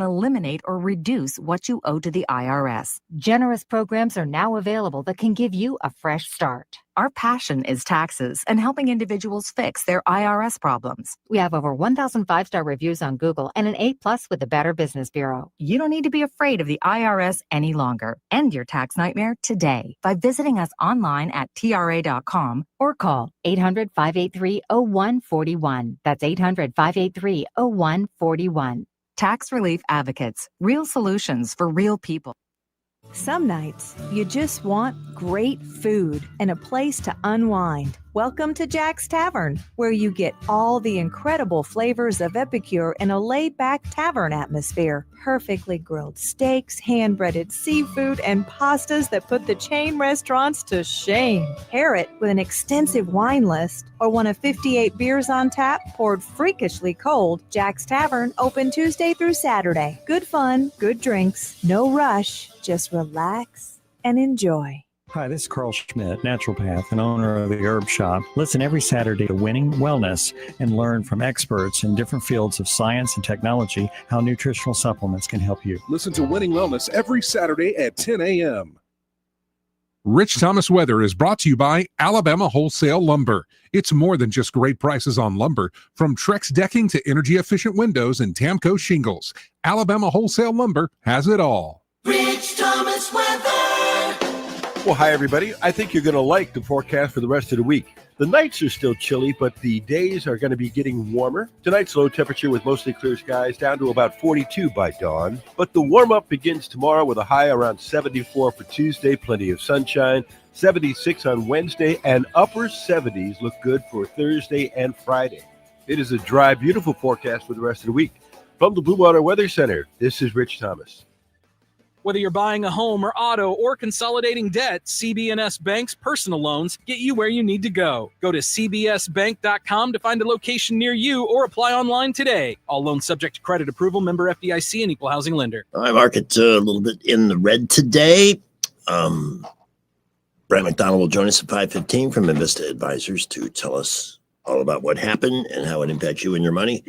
eliminate or reduce what you owe to the IRS. Generous programs are now available that can give you a fresh start. Our passion is taxes and helping individuals fix their IRS problems. We have over 1,000 five-star reviews on Google and an A+ with the Better Business Bureau. You don't need to be afraid of the IRS any longer. End your tax nightmare today by visiting us online at TRA.com or call 800-583-0141. That's 800-583-0141. Tax Relief Advocates, real solutions for real people. Some nights, you just want great food and a place to unwind. Welcome to Jack's Tavern, where you get all the incredible flavors of Epicure in a laid-back tavern atmosphere. Perfectly grilled steaks, hand-breaded seafood, and pastas that put the chain restaurants to shame. Pair it with an extensive wine list or one of 58 beers on tap poured freakishly cold. Jack's Tavern, open Tuesday through Saturday. Good fun, good drinks, no rush. Just relax and enjoy. Hi, this is Carl Schmidt, naturopath and owner of the Herb Shop. Listen every Saturday to Winning Wellness and learn from experts in different fields of science and technology how nutritional supplements can help you. Listen to Winning Wellness every Saturday at 10 a.m. Rich Thomas Weather is brought to you by Alabama Wholesale Lumber. It's more than just great prices on lumber. From Trex decking to energy-efficient windows and Tamco shingles, Alabama Wholesale Lumber has it all. Rich Thomas Weather. Well, hi, everybody. I think you're going to like the forecast for the rest of the week. The nights are still chilly, but the days are going to be getting warmer. Tonight's low temperature with mostly clear skies down to about 42 by dawn. But the warm-up begins tomorrow with a high around 74 for Tuesday, plenty of sunshine, 76 on Wednesday, and upper 70s look good for Thursday and Friday. It is a dry, beautiful forecast for the rest of the week. From the Blue Water Weather Center, this is Rich Thomas. Whether you're buying a home or auto or consolidating debt, CB&S Bank's personal loans get you where you need to go. Go to cbsbank.com to find a location near you or apply online today. All loans subject to credit approval, member FDIC, and equal housing lender. I market a little bit in the red today. Brad McDonald will join us at 5:15 from Invista Advisors to tell us all about what happened and how it impacts you and your money.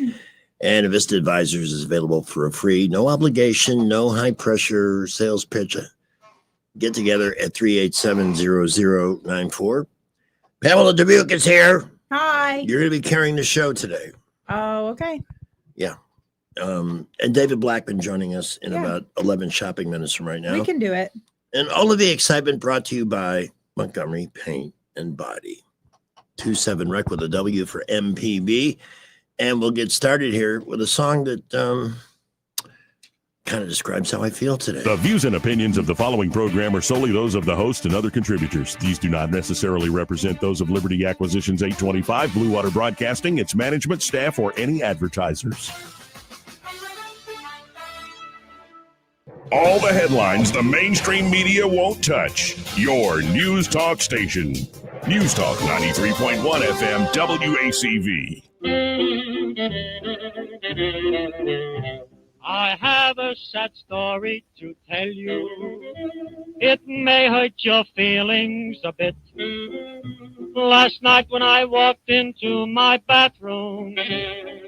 And Invista Advisors is available for a free, no obligation, no high-pressure sales pitch. Get together at 387-0094. Pamela Dubuque is here. Hi. You're going to be carrying the show today. Oh, okay. Yeah. And David Blackman joining us in about 11 shopping minutes from right now. We can do it. And all of the excitement brought to you by Montgomery Paint and Body. 27 Rec with a W for MPB. And we'll get started here with a song that kind of describes how I feel today. The views and opinions of the following program are solely those of the host and other contributors. These do not necessarily represent those of Liberty Acquisitions 825, Blue Water Broadcasting, its management, staff, or any advertisers. All the headlines the mainstream media won't touch. Your News Talk station. News Talk 93.1 FM WACV. I have a sad story to tell you. It may hurt your feelings a bit. Last night when I walked into my bathroom,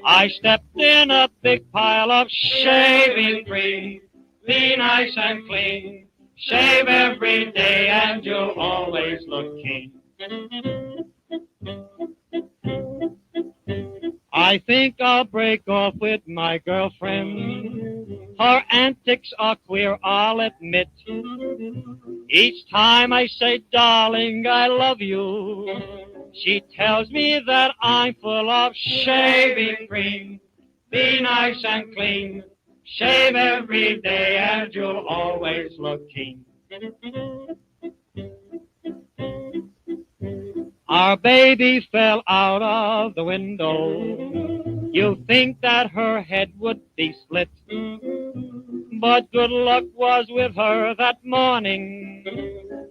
I stepped in a big pile of shaving cream. Be nice and clean. Shave every day and you'll always look keen. I think I'll break off with my girlfriend. Her antics are queer, I'll admit. Each time I say, darling, I love you, she tells me that I'm full of shaving cream. Be nice and clean. Shave every day and you'll always look keen. Our baby fell out of the window. You think that her head would be split, but good luck was with her that morning.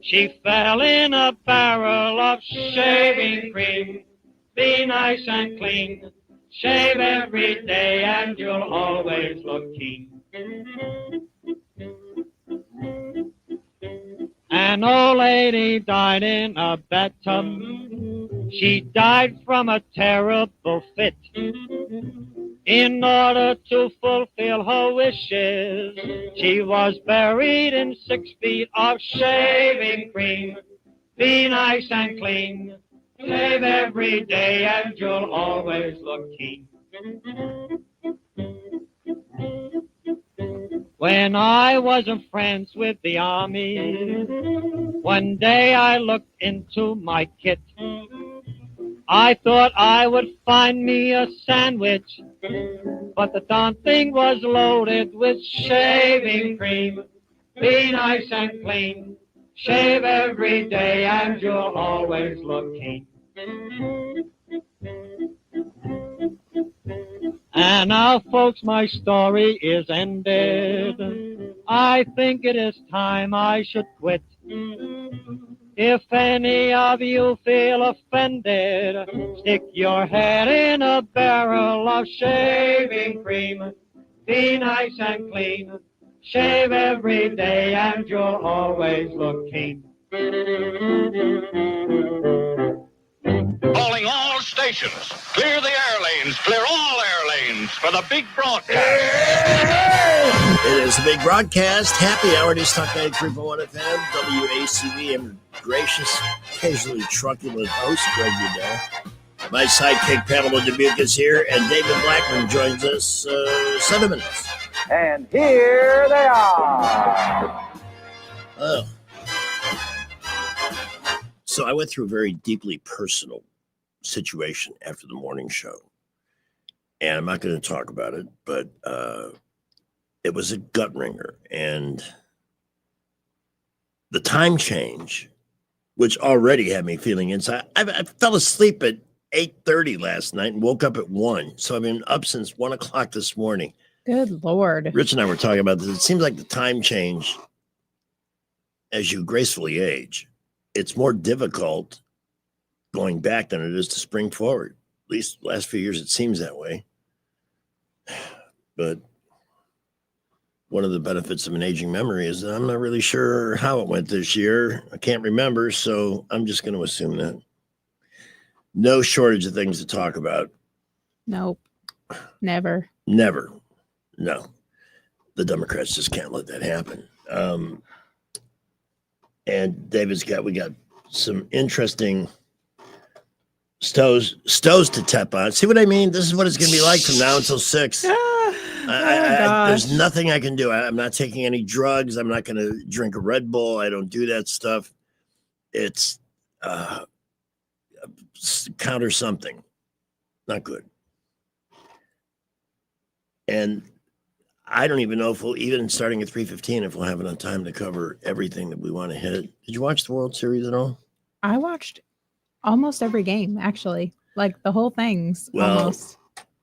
She fell in a barrel of shaving cream. Be nice and clean. Shave every day and you'll always look keen. An old lady died in a bathtub. She died from a terrible fit. In order to fulfill her wishes, she was buried in 6 feet of shaving cream. Be nice and clean, shave every day, and you'll always look keen. When I wasn't friends with the army, one day I looked into my kit. I thought I would find me a sandwich, but the darn thing was loaded with shaving cream. Be nice and clean, shave every day, and you'll always look keen. And now, folks, my story is ended. I think it is time I should quit. If any of you feel offended, stick your head in a barrel of shaving cream. Be nice and clean, shave every day, and you'll always look keen. Calling all stations. Clear the air lanes. Clear all air lanes for the big broadcast. It is a big broadcast. Happy hour. News Talk 93.1 FM. WACV. I'm gracious, occasionally truculent host, Greg Udell. My sidekick, Pamela Dubuque, is here, and David Blackman joins us 7 minutes. And here they are. Oh. So I went through a very deeply personal situation after the morning show. And I'm not going to talk about it, but it was a gut wringer. And the time change, which already had me feeling inside. I fell asleep at 8:30 last night and woke up at 1. So I've been up since 1 o'clock this morning. Good Lord. Rich and I were talking about this. It seems like the time change, as you gracefully age, it's more difficult going back than it is to spring forward. At least the last few years, it seems that way. But one of the benefits of an aging memory is that I'm not really sure how it went this year. I can't remember, so I'm just going to assume that. No shortage of things to talk about. Nope. Never. Never. No. The Democrats just can't let that happen. And we got some interesting stoves to tap on. See what I mean? This is what it's going to be like from now until 6. There's nothing I can do. I'm not taking any drugs. I'm not going to drink a Red Bull. I don't do that stuff. It's counter something. Not good. And I don't even know if we'll, even starting at 3:15, if we'll have enough time to cover everything that we want to hit. Did you watch the World Series at all? I watched almost every game, actually. Like the whole thing's almost.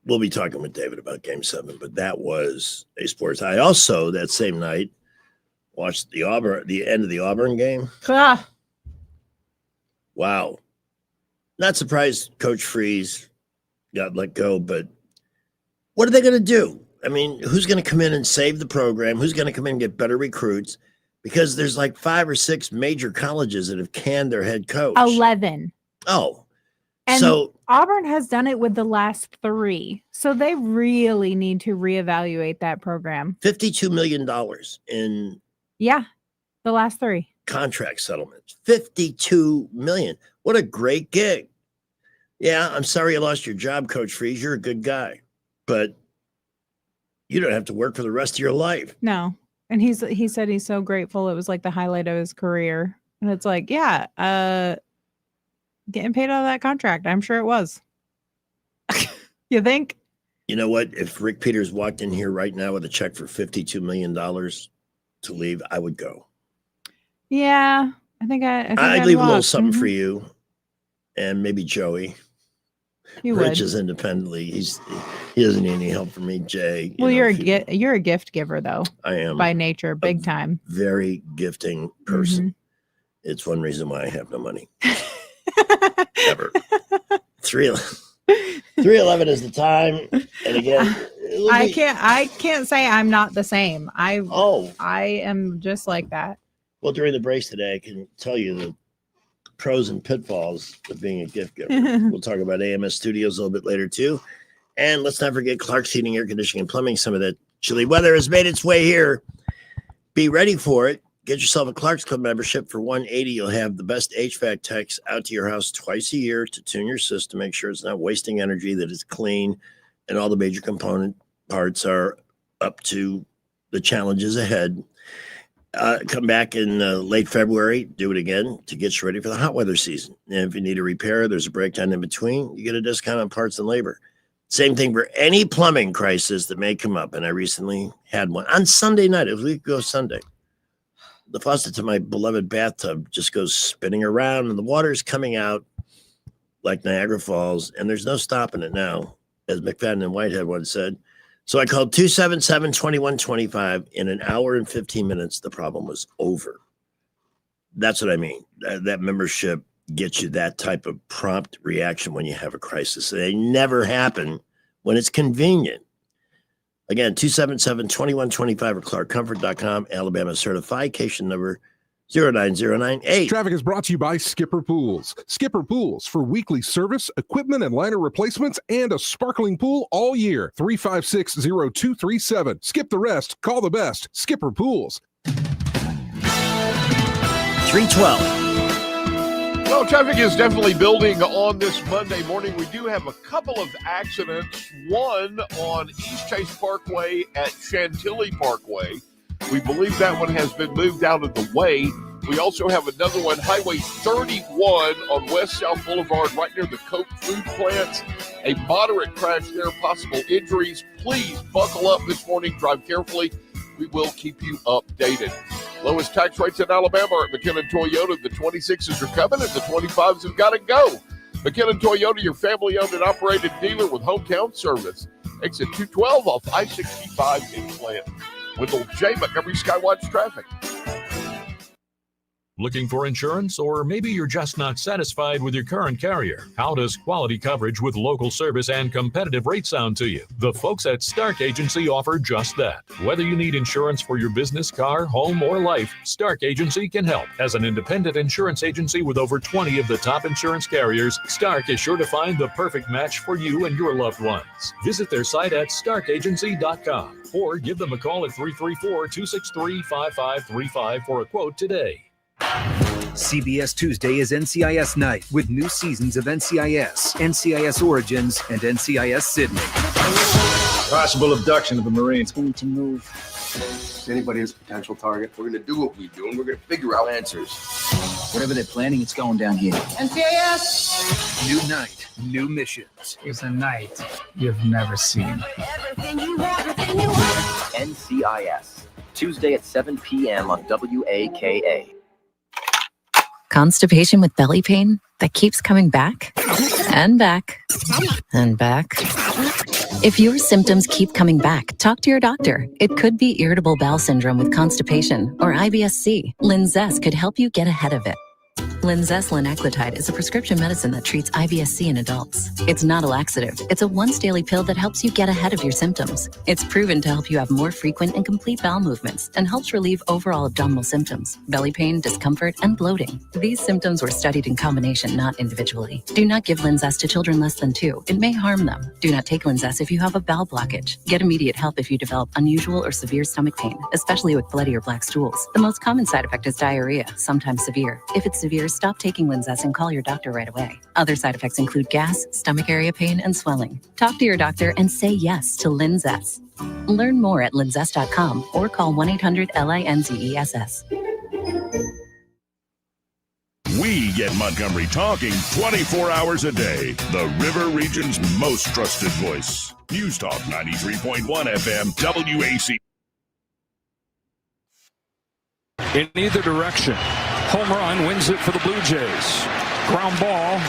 We'll be talking with David about Game 7, but that was a sports. I also, that same night, watched the end of the Auburn game. Ah. Wow. Not surprised Coach Freeze got let go, but what are they going to do? I mean, who's going to come in and save the program? Who's going to come in and get better recruits? Because there's like 5 or 6 major colleges that have canned their head coach. 11. Oh. And so Auburn has done it with the last 3. So they really need to reevaluate that program. $52 million in the last 3 contract settlements. $52 million. What a great gig. Yeah, I'm sorry you lost your job, Coach Freeze. You're a good guy. But you don't have to work for the rest of your life. No. And he said he's so grateful. It was like the highlight of his career. And it's like, getting paid out of that contract. I'm sure it was. You think? You know what? If Rick Peters walked in here right now with a check for $52 million to leave, I would go. Yeah. I'd leave a little something for you and maybe Joey. Rich is independently. He doesn't need any help from me, Jay. Well, you're a gift giver, though. I am by nature, big time. Very gifting person. It's one reason why I have no money. Ever. 3:11 is the time, and again, I can't say I'm not the same. I am just like that. Well, during the breaks today, I can tell you the pros and pitfalls of being a gift giver. We'll talk about AMS Studios a little bit later too. And let's not forget Clark's Heating, Air Conditioning, and Plumbing. Some of that chilly weather has made its way here. Be ready for it. Get yourself a Clark's Club membership for $180. You'll have the best HVAC techs out to your house twice a year to tune your system, make sure it's not wasting energy, that it's clean, and all the major component parts are up to the challenges ahead. Come back in late February, do it again to get you ready for the hot weather season. And if you need a repair, there's a breakdown in between, you get a discount on parts and labor. Same thing for any plumbing crisis that may come up. And I recently had one on Sunday night. It was a week ago Sunday. The faucet to my beloved bathtub just goes spinning around and the water is coming out like Niagara Falls. And there's no stopping it now, as McFadden and Whitehead once said. So I called 277-2125. In an hour and 15 minutes, the problem was over. That's what I mean. That membership gets you that type of prompt reaction when you have a crisis. They never happen when it's convenient. Again, 277-2125 or clarkcomfort.com, Alabama certification number 09098. Traffic is brought to you by Skipper Pools. Skipper Pools for weekly service, equipment, and liner replacements, and a sparkling pool all year. 356-0237. Skip the rest. Call the best. Skipper Pools. 312. Well, traffic is definitely building on this Monday morning. We do have a couple of accidents. One on East Chase Parkway at Chantilly Parkway. We believe that one has been moved out of the way. We also have another one, Highway 31 on West South Boulevard, right near the Coke food plants. A moderate crash there, possible injuries. Please buckle up this morning. Drive carefully. We will keep you updated. Lowest tax rates in Alabama are at McKinnon Toyota. The 26s are coming and the 25s have got to go. McKinnon Toyota, your family-owned and operated dealer with hometown service. Exit 212 off I-65 in Clanton. Wendell J. Montgomery Skywatch Traffic. Looking for insurance, or maybe you're just not satisfied with your current carrier? How does quality coverage with local service and competitive rates sound to you? The folks at Stark Agency offer just that. Whether you need insurance for your business, car, home, or life, Stark Agency can help. As an independent insurance agency with over 20 of the top insurance carriers, Stark is sure to find the perfect match for you and your loved ones. Visit their site at starkagency.com or give them a call at 334-263-5535 for a quote today. CBS Tuesday is NCIS night with new seasons of NCIS, NCIS Origins, and NCIS Sydney. Possible abduction of a Marine. We need to move. Anybody is a potential target. We're going to do what we do, and we're going to figure out answers. Whatever they're planning, it's going down here. NCIS! New night, new missions. It's a night you've never seen. Everything you want, everything you want. NCIS, Tuesday at 7 p.m. on WAKA. Constipation with belly pain that keeps coming back and back and back. If your symptoms keep coming back, talk to your doctor. It could be irritable bowel syndrome with constipation or IBS-C. Linzess could help you get ahead of it. Linzess linaclotide is a prescription medicine that treats IBS-C in adults. It's not a laxative. It's a once-daily pill that helps you get ahead of your symptoms. It's proven to help you have more frequent and complete bowel movements and helps relieve overall abdominal symptoms, belly pain, discomfort, and bloating. These symptoms were studied in combination, not individually. Do not give Linzess to children less than 2. It may harm them. Do not take Linzess if you have a bowel blockage. Get immediate help if you develop unusual or severe stomach pain, especially with bloody or black stools. The most common side effect is diarrhea, sometimes severe. If it's severe, stop taking Linzess and call your doctor right away. Other side effects include gas, stomach area pain, and swelling. Talk to your doctor and say yes to Linzess. Learn more at linzess.com or call 1-800-LINZESS. We get Montgomery talking 24 hours a day. The River Region's most trusted voice. News Talk 93.1 FM, WAC. In either direction. Home run wins it for the Blue Jays. Ground ball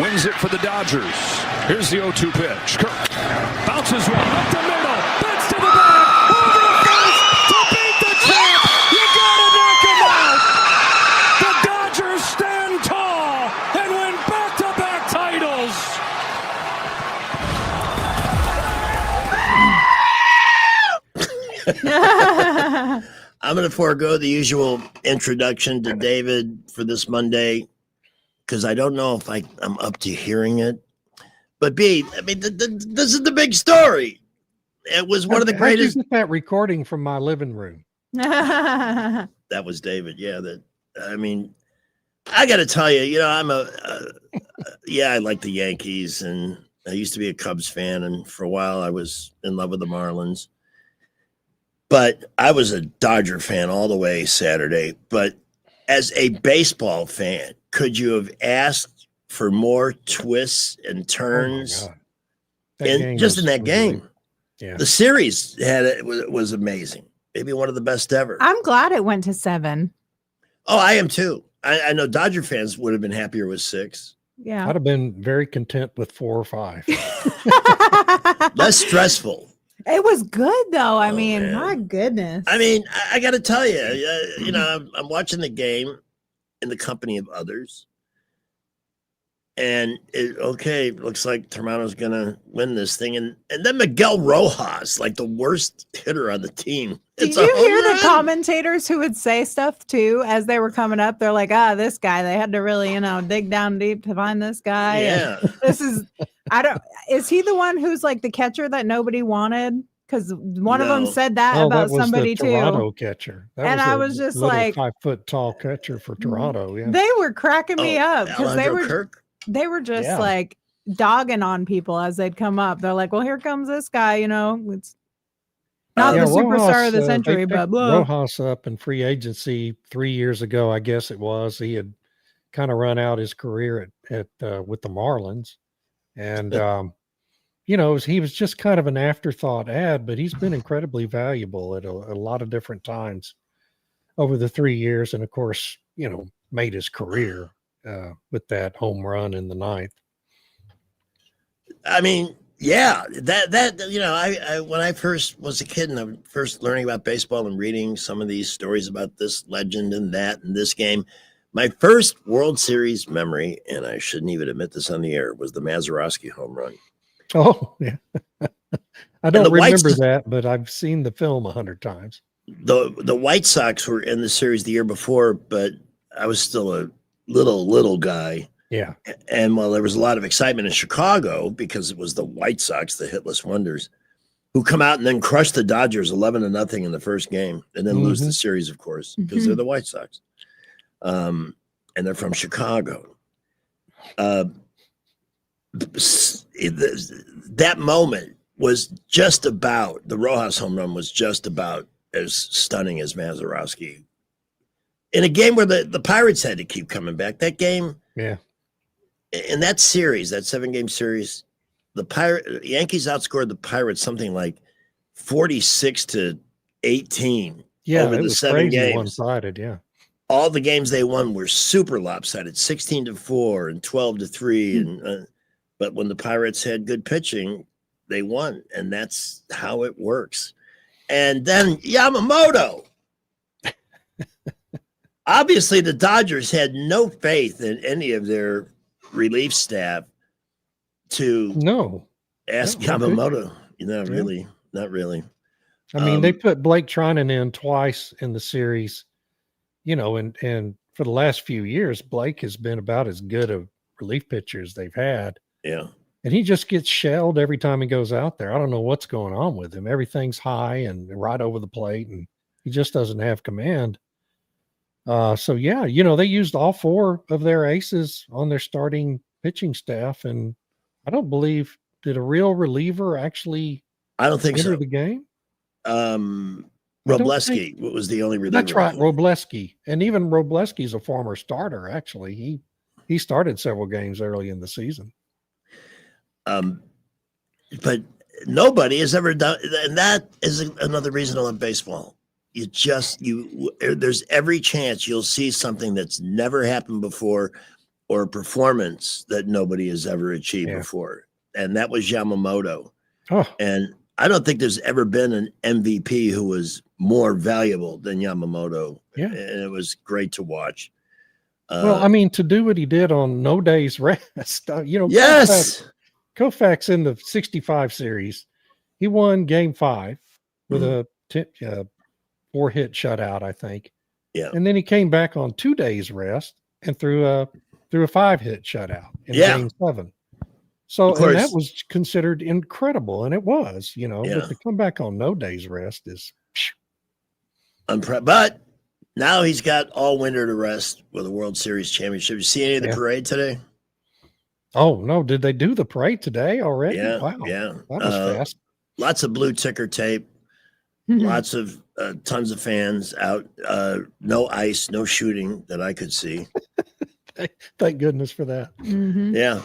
wins it for the Dodgers. Here's the 0-2 pitch. Kirk bounces one up the middle. Bats to the bag. Over the first to beat the champ. You gotta knock him out. The Dodgers stand tall and win back-to-back titles. I'm going to forego the usual introduction to David for this Monday because I don't know if I'm up to hearing it. But B, I mean, this is the big story. It was one of the greatest. How'd you get that recording from my living room? That was David. Yeah. I mean, I got to tell you, you know, I like the Yankees, and I used to be a Cubs fan. And for a while I was in love with the Marlins, but I was a Dodger fan all the way Saturday. But as a baseball fan, could you have asked for more twists and turns in that game? Yeah. The series was amazing. Maybe one of the best ever. I'm glad it went to 7. Oh, I am too. I know Dodger fans would have been happier with 6. Yeah. I'd have been very content with 4 or 5. Less stressful. It was good though. I mean, my goodness. I mean, I got to tell you, you know, I'm watching the game in the company of others. And it looks like Toronto's going to win this thing. And then Miguel Rojas, like the worst hitter on the team. Did you hear the commentators who would say stuff too as they were coming up? They're like, this guy, they had to really, you know, dig down deep to find this guy. Yeah. And is he the one who's like the catcher that nobody wanted? Because one of them said that about somebody the Toronto too. Catcher. I was just like 5 foot tall catcher for Toronto. Yeah. They were cracking me up because Kirk? They were just like dogging on people as they'd come up. They're like, well, here comes this guy, you know, it's not the superstar of the century, but blah. Rojas up in free agency 3 years ago, I guess it was. He had kind of run out his career at with the Marlins. And, you know, he was just kind of an afterthought ad, but he's been incredibly valuable at a lot of different times over the 3 years. And of course, you know, made his career with that home run in the 9th. I mean, yeah, that you know, I when I first was a kid and I was first learning about baseball and reading some of these stories about this legend and that and this game, my first World Series memory, and I shouldn't even admit this on the air, was the Mazeroski home run. Oh, yeah. I don't remember that, but I've seen the film 100 times. The White Sox were in the series the year before, but I was still a little guy. Yeah. And while there was a lot of excitement in Chicago because it was the White Sox, the hitless wonders, who come out and then crush the Dodgers 11-0 in the first game and then lose the series, of course, because they're the White Sox. And they're from Chicago. That moment was just about, the Rojas home run was just about as stunning as Mazeroski. In a game where the Pirates had to keep coming back, that game, in that series, that 7-game series, the Yankees outscored the Pirates something like 46-18. Yeah, over it the was 7 crazy games. one-sided. Yeah, all the games they won were super lopsided, 16-4 and 12-3, and but when the Pirates had good pitching, they won, and that's how it works. And then Yamamoto. Obviously, the Dodgers had no faith in any of their relief staff to ask Yamamoto. Not really. I mean, they put Blake Trinan in twice in the series, you know, and for the last few years, Blake has been about as good a relief pitcher as they've had. Yeah. And he just gets shelled every time he goes out there. I don't know what's going on with him. Everything's high and right over the plate, and he just doesn't have command. So, yeah, you know, they used all 4 of their aces on their starting pitching staff. And I don't believe, did a real reliever actually I don't think enter so. the game? Robleski was the only reliever. That's right, Robleski. And even Robleski's a former starter, actually. He started several games early in the season. But nobody has ever done, and that is another reason I love baseball. There's every chance you'll see something that's never happened before, or a performance that nobody has ever achieved before. And that was Yamamoto. Oh. And I don't think there's ever been an MVP who was more valuable than Yamamoto. Yeah. And it was great to watch. Well, I mean, to do what he did on no days rest, you know, yes. Koufax in the 65 series, he won game 5 with a 4-hit shutout, I think. Yeah. And then he came back on 2 days rest and threw a 5-hit shutout in game 7. So, and that was considered incredible, and it was, but to come back on no days rest is. But now he's got all winter to rest with a World Series championship. You see any of the parade today? Oh, no. Did they do the parade today already? Yeah. Wow. Yeah. That was fast. Lots of blue ticker tape. Lots of tons of fans out. No ice, no shooting that I could see. Thank goodness for that. Mm-hmm. Yeah.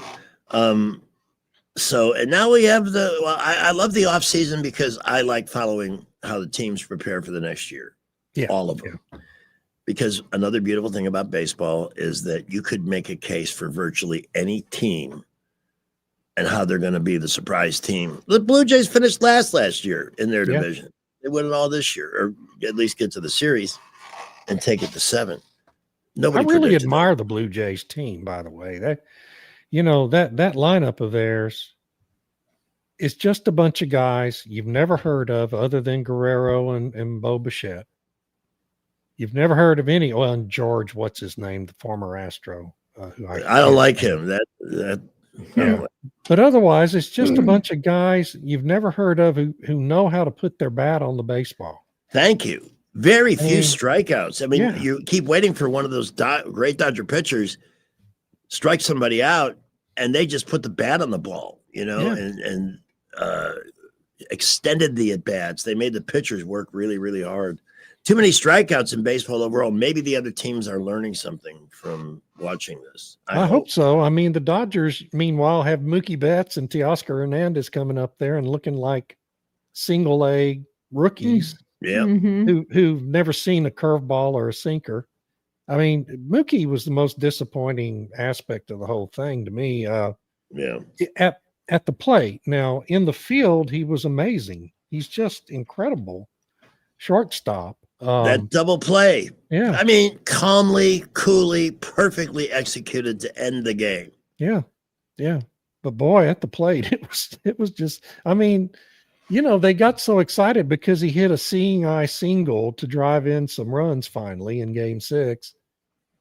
So, and now we have I love the off season because I like following how the teams prepare for the next year. Yeah. All of them. Yeah. Because another beautiful thing about baseball is that you could make a case for virtually any team and how they're going to be the surprise team. The Blue Jays finished last year in their division. They win it all this year, or at least get to the series and take it to 7. Nobody. I really admire the Blue Jays team, by the way. That that lineup of theirs is just a bunch of guys you've never heard of other than Guerrero and Bo Bichette. You've never heard of any. Well, and George, what's his name, the former Astro. Who I don't like him. That. Yeah. But otherwise, it's just a bunch of guys you've never heard of who know how to put their bat on the baseball. Thank you. Very few strikeouts. I mean, you keep waiting for one of those great Dodger pitchers strike somebody out, and they just put the bat on the ball, and extended the at bats. They made the pitchers work really, really hard. Too many strikeouts in baseball overall. Maybe the other teams are learning something from watching this. I hope so. I mean, the Dodgers, meanwhile, have Mookie Betts and Teoscar Hernandez coming up there and looking like single A rookies. Yeah. Who've never seen a curveball or a sinker. I mean, Mookie was the most disappointing aspect of the whole thing to me. At the plate. Now, in the field, he was amazing. He's just incredible. Shortstop. That double play. Yeah. I mean, calmly, coolly, perfectly executed to end the game. Yeah. Yeah. But boy, at the plate, it was just, I mean, they got so excited because he hit a seeing eye single to drive in some runs finally in game 6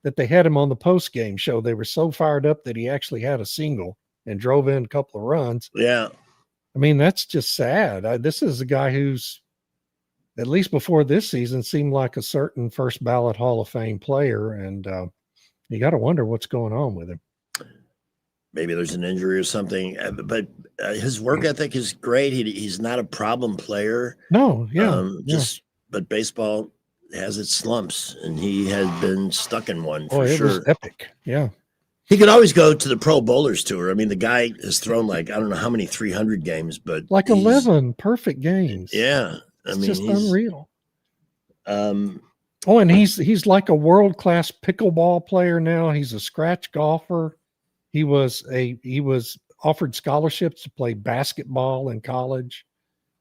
that they had him on the post game show. They were so fired up that he actually had a single and drove in a couple of runs. Yeah. I mean, that's just sad. This is a guy who's, at least before this season, seemed like a certain first ballot Hall of Fame player. And you got to wonder what's going on with him. Maybe there's an injury or something, but his work ethic is great. He's not a problem player. No. Yeah. But baseball has its slumps, and he has been stuck in one for it sure. Was epic. Yeah. He could always go to the Pro Bowlers Tour. I mean, the guy has thrown I don't know how many 300 games, but 11 perfect games. Yeah. It's just unreal. And he's like a world-class pickleball player now. He's a scratch golfer. He was offered scholarships to play basketball in college.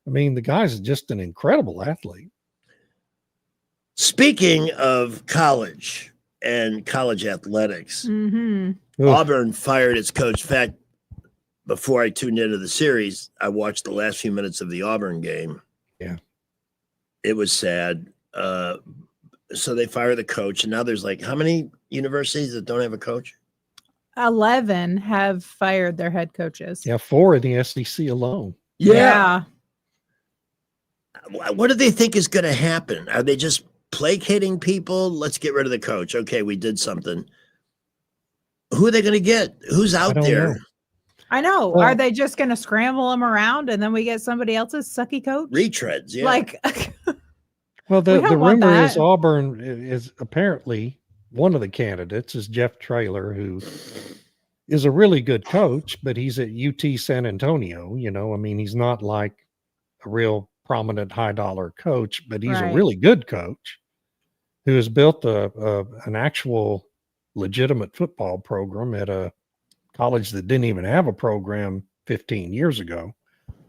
I mean, the guy's just an incredible athlete. Speaking of college and college athletics, Auburn fired its coach. In fact, before I tuned into the series, I watched the last few minutes of the Auburn game. Yeah. It was sad. So they fire the coach, and now there's how many universities that don't have a coach? 11 have fired their head coaches. Yeah, 4 in the SEC alone. Yeah. What do they think is going to happen? Are they just placating people? Let's get rid of the coach. Okay, we did something. Who are they going to get? Who's out there? Know. I know. Are they just going to scramble them around and then we get somebody else's sucky coach? Retreads, yeah. Well, the rumor is Auburn is apparently one of the candidates is Jeff Traylor, who is a really good coach, but he's at UT San Antonio. I mean, he's not like a real prominent high dollar coach, but he's a really good coach who has built an actual legitimate football program at a college that didn't even have a program 15 years ago.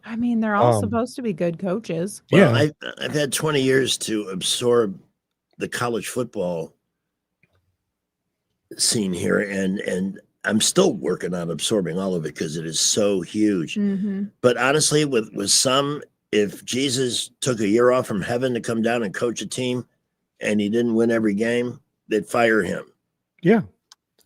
I mean, they're all supposed to be good coaches. Well, I've had 20 years to absorb the college football scene here, and I'm still working on absorbing all of it because it is so huge. But honestly, with some, if Jesus took a year off from heaven to come down and coach a team and he didn't win every game, they'd fire him. Yeah.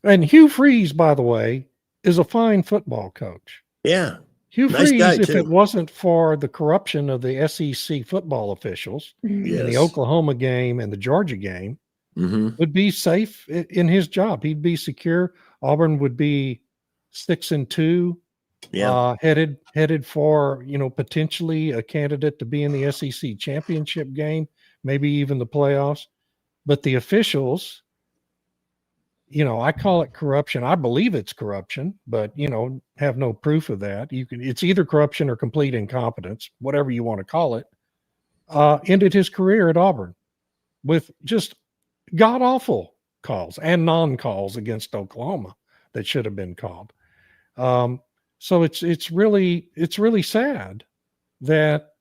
And Hugh Freeze, by the way, is a fine football coach. Yeah. Hugh Nice Freeze, guy, if too. it wasn't for the corruption of the SEC football officials in the Yes. Oklahoma game and the Georgia game, Mhm. would be safe in his job. He'd be secure. Auburn would be 6-2, Yeah. headed for, potentially a candidate to be in the SEC championship game, maybe even the playoffs. But the officials, I call it corruption. I believe it's corruption, but have no proof of that. It's either corruption or complete incompetence, whatever you want to call it. Ended his career at Auburn with just god awful calls and non-calls against Oklahoma that should have been called. So it's really sad that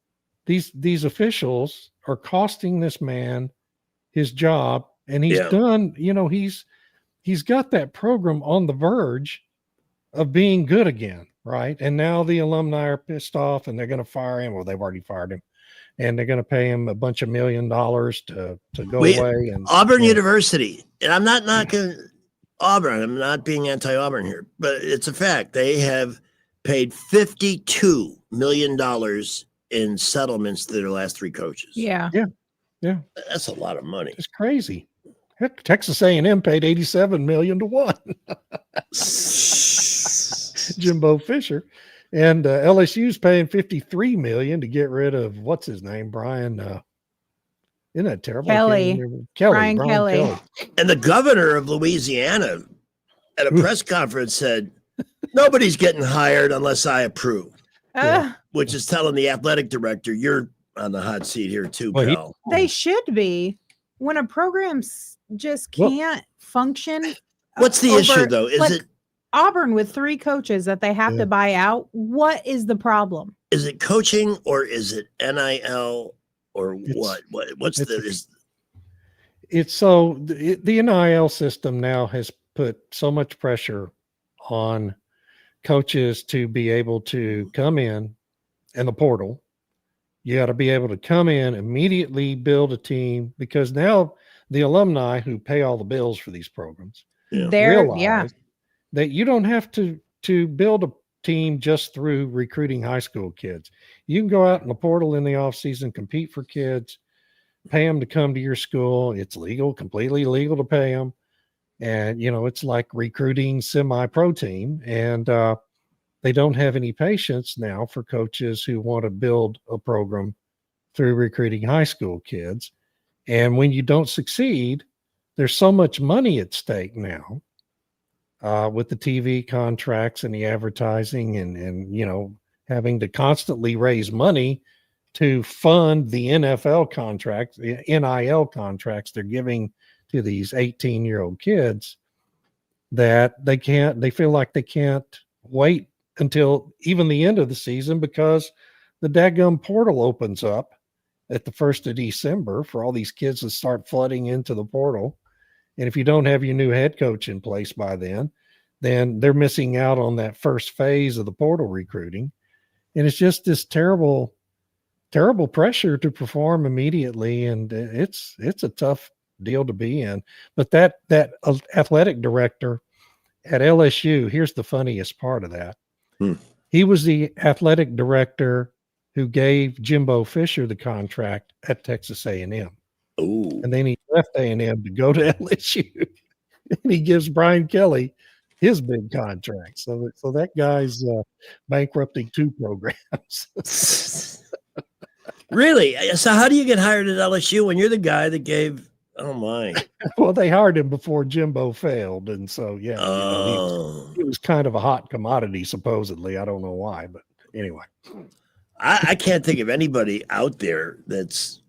these officials are costing this man his job, and he's done. He's got that program on the verge of being good again, right? And now the alumni are pissed off, and they're going to fire him. Well, they've already fired him. And they're going to pay him a bunch of $1 million to go away. And Auburn University, and I'm not knocking Auburn. I'm not being anti-Auburn here, but it's a fact. They have paid $52 million in settlements to their last 3 coaches. Yeah. That's a lot of money. It's crazy. Heck, Texas A&M paid $87 million to one. Jimbo Fisher. And LSU's paying $53 million to get rid of what's his name, Brian. Isn't that terrible? Kelly. Brian Kelly. And the governor of Louisiana at a press conference said, "Nobody's getting hired unless I approve," which is telling the athletic director, "You're on the hot seat here too, pal." They should be. When a program just can't function. What's the issue, though? Is it Auburn with 3 coaches that they have to buy out? What is the problem? Is it coaching, or is it NIL, or what? What's It's so the NIL system now has put so much pressure on coaches to be able to come in the portal. You got to be able to come in, immediately build a team, because now the alumni who pay all the bills for these programs realize that you don't have to build a team just through recruiting high school kids. You can go out in the portal in the off season, compete for kids, pay them to come to your school. It's legal, completely legal to pay them. And, it's like recruiting semi-pro team. And they don't have any patience now for coaches who want to build a program through recruiting high school kids. And when you don't succeed, there's so much money at stake now with the TV contracts and the advertising and having to constantly raise money to fund the NFL contracts, the NIL contracts they're giving to these 18-year-old kids, that they feel like they can't wait until even the end of the season, because the daggum portal opens up at the 1st of December for all these kids to start flooding into the portal. And if you don't have your new head coach in place by then they're missing out on that first phase of the portal recruiting. And it's just this terrible, terrible pressure to perform immediately. And it's a tough deal to be in. But that athletic director at LSU, here's the funniest part of that. He was the athletic director who gave Jimbo Fisher the contract at Texas A&M. Ooh. And then he left A&M to go to LSU. And he gives Brian Kelly his big contract. So that guy's bankrupting 2 programs. Really? So how do you get hired at LSU when you're the guy that gave? Oh my! Well, they hired him before Jimbo failed, and so he was kind of a hot commodity, supposedly. I don't know why, but anyway. I can't think of anybody out there that's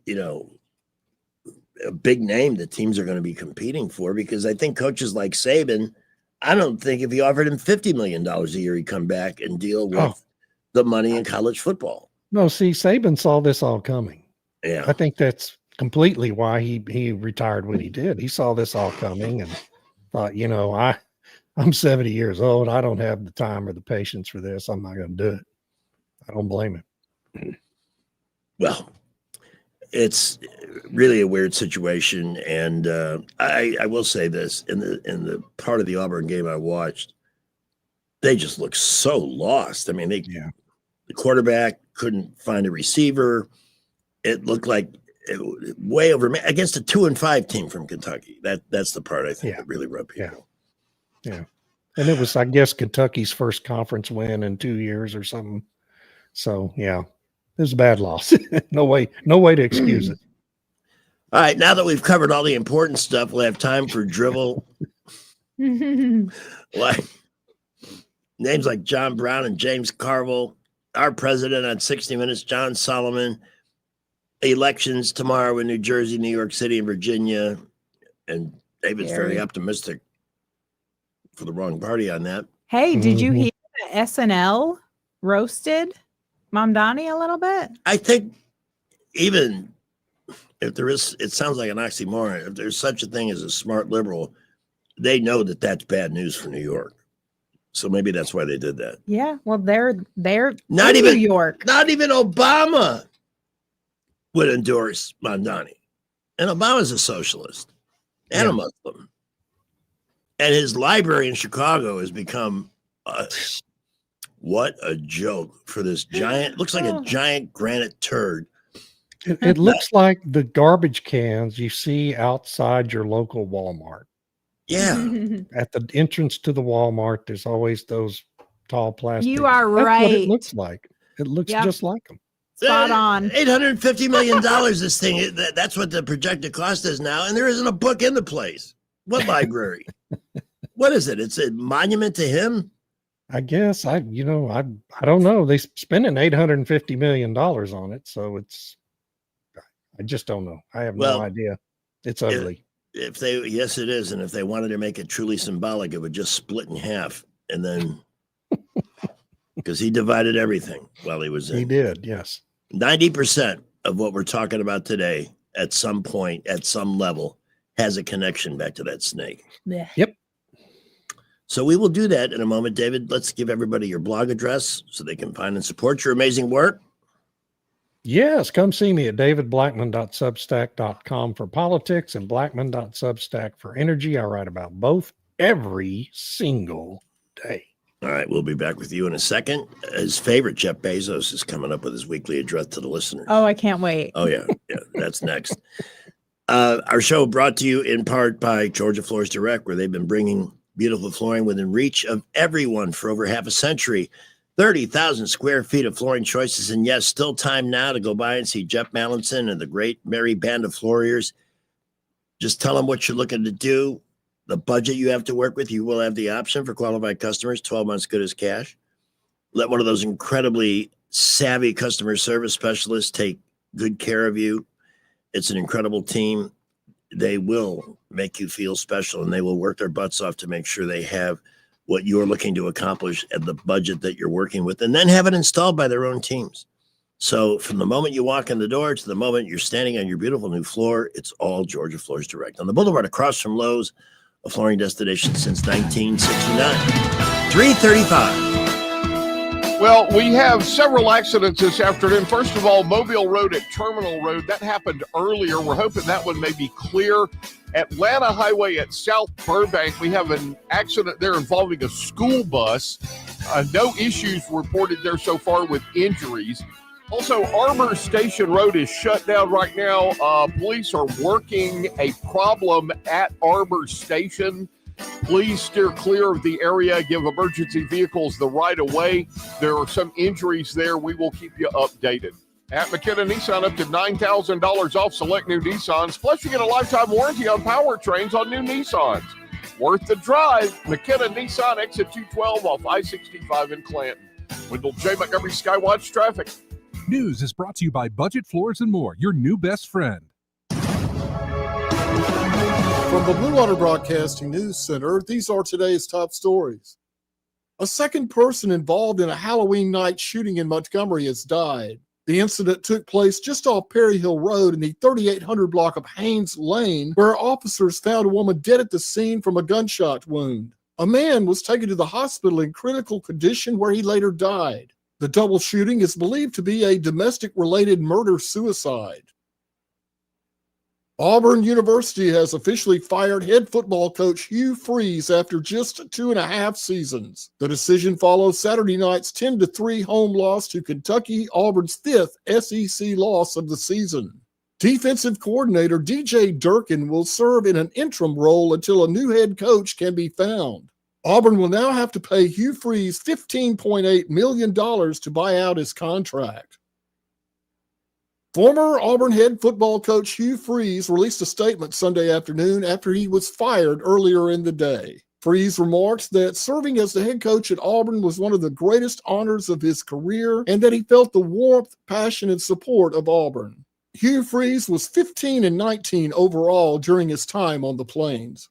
a big name that teams are going to be competing for, because I think coaches like Saban, I don't think if you offered him $50 million a year, he'd come back and deal with the money in college football. No, see, Saban saw this all coming. Yeah. I think that's completely why he retired when he did. He saw this all coming and thought, I'm 70 years old. I don't have the time or the patience for this. I'm not going to do it. I don't blame him. Well, it's really a weird situation. And I will say this, in the part of the Auburn game I watched, they just look so lost. I mean, the quarterback couldn't find a receiver. It looked like way over against a 2-5 team from Kentucky. That's the part I think that really rubbed people. Yeah. And it was, I guess, Kentucky's first conference win in 2 years or something. So yeah, it was a bad loss. no way to excuse it. All right, now that we've covered all the important stuff, we'll have time for drivel. Like names like John Brown and James Carville, our president on 60 Minutes, John Solomon. Elections tomorrow in New Jersey, New York City, and Virginia. And David's very optimistic for the wrong party on that. Hey, did you hear that SNL roasted Mamdani a little bit? I think even if there is, it sounds like an oxymoron. If there's such a thing as a smart liberal, they know that that's bad news for New York. So maybe that's why they did that. Yeah, well, they're not in even New York. Not even Obama would endorse Mamdani. And Obama's a socialist and a Muslim. And his library in Chicago has become what a joke for this giant, looks like a giant granite turd. It looks like the garbage cans you see outside your local Walmart. Yeah. At the entrance to the Walmart, there's always those tall plastic. You are That's right. what it looks like. It looks just like them. Spot on. $850 million, this thing. That's what the projected cost is now. And there isn't a book in the place. What library? What is it? It's a monument to him? I guess I don't know. They're spending $850 million on it. So I just don't know. I have no idea. It's ugly. Yes, it is. And if they wanted to make it truly symbolic, it would just split in half. And then, because he divided everything while he was in. He did, yes. 90% of what we're talking about today, at some point, at some level, has a connection back to that snake. Yeah. Yep. So we will do that in a moment. David, let's give everybody your blog address so they can find and support your amazing work. Yes, come see me at davidblackman.substack.com for politics and blackman.substack for energy. I write about both every single day. All right, we'll be back with you in a second. His favorite, Jeff Bezos, is coming up with his weekly address to the listeners. Oh, I can't wait. Oh, yeah, that's next. Our show brought to you in part by Georgia Floors Direct, where they've been bringing beautiful flooring within reach of everyone for over half a century. 30,000 square feet of flooring choices. And yes, still time now to go by and see Jeff Mallinson and the great merry band of flooriers. Just tell them what you're looking to do, the budget you have to work with. You will have the option for qualified customers, 12 months good as cash. Let one of those incredibly savvy customer service specialists take good care of you. It's an incredible team. They will make you feel special, and they will work their butts off to make sure they have what you're looking to accomplish at the budget that you're working with, and then have it installed by their own teams. So from the moment you walk in the door to the moment you're standing on your beautiful new floor, it's all Georgia Floors Direct. On the boulevard across from Lowe's, a flooring destination since 1969. 335. Well, we have several accidents this afternoon. First of all, Mobile Road at Terminal Road. That happened earlier. We're hoping that one may be clear. Atlanta Highway at South Burbank, we have an accident there involving a school bus. No issues reported there so far with injuries. Also, Arbor Station Road is shut down right now. Police are working a problem at Arbor Station. Please steer clear of the area. Give emergency vehicles the right of way. There are some injuries there. We will keep you updated. At McKenna Nissan, up to $9,000 off select new Nissans. Plus, you get a lifetime warranty on powertrains on new Nissans. Worth the drive. McKenna Nissan, exit 212 off I-65 in Clanton. Wendell J. Montgomery Skywatch Traffic. News is brought to you by Budget Floors and More, your new best friend. From the Blue Water Broadcasting News Center, these are today's top stories. A second person involved in a Halloween night shooting in Montgomery has died. The incident took place just off Perry Hill Road in the 3800 block of Haynes Lane, where officers found a woman dead at the scene from a gunshot wound. A man was taken to the hospital in critical condition where he later died. The double shooting is believed to be a domestic-related murder-suicide. Auburn University has officially fired head football coach Hugh Freeze after just 2.5 seasons. The decision follows Saturday night's 10-3 home loss to Kentucky, Auburn's 5th SEC loss of the season. Defensive coordinator DJ Durkin will serve in an interim role until a new head coach can be found. Auburn will now have to pay Hugh Freeze $15.8 million to buy out his contract. Former Auburn head football coach Hugh Freeze released a statement Sunday afternoon after he was fired earlier in the day. Freeze remarked that serving as the head coach at Auburn was one of the greatest honors of his career and that he felt the warmth, passion, and support of Auburn. Hugh Freeze was 15-19 overall during his time on the Plains.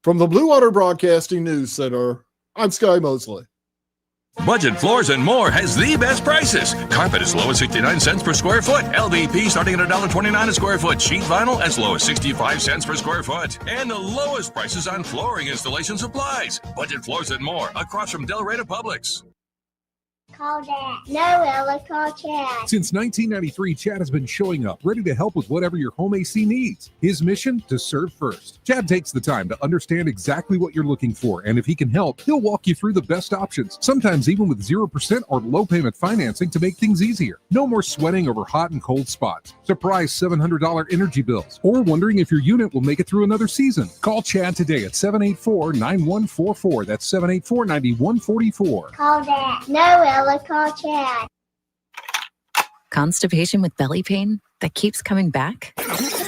From the Blue Water Broadcasting News Center, I'm Sky Mosley. Budget Floors and More has the best prices. Carpet as low as 69 cents per square foot. LVP starting at $1.29 a square foot. Sheet vinyl as low as 65 cents per square foot. And the lowest prices on flooring installation supplies. Budget Floors and More across from Del Rey to Publix. Call Dad. No, Ella, call Chad. Since 1993, Chad has been showing up, ready to help with whatever your home AC needs. His mission, to serve first. Chad takes the time to understand exactly what you're looking for, and if he can help, he'll walk you through the best options, sometimes even with 0% or low payment financing to make things easier. No more sweating over hot and cold spots, surprise $700 energy bills, or wondering if your unit will make it through another season. Call Chad today at 784-9144. That's 784-9144. Call Dad. No, Ella, call Chad. Constipation with belly pain that keeps coming back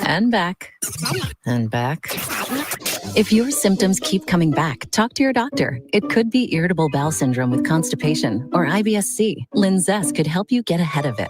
and back and back. If your symptoms keep coming back, talk to your doctor. It could be irritable bowel syndrome with constipation or IBS-C. Linzess could help you get ahead of it.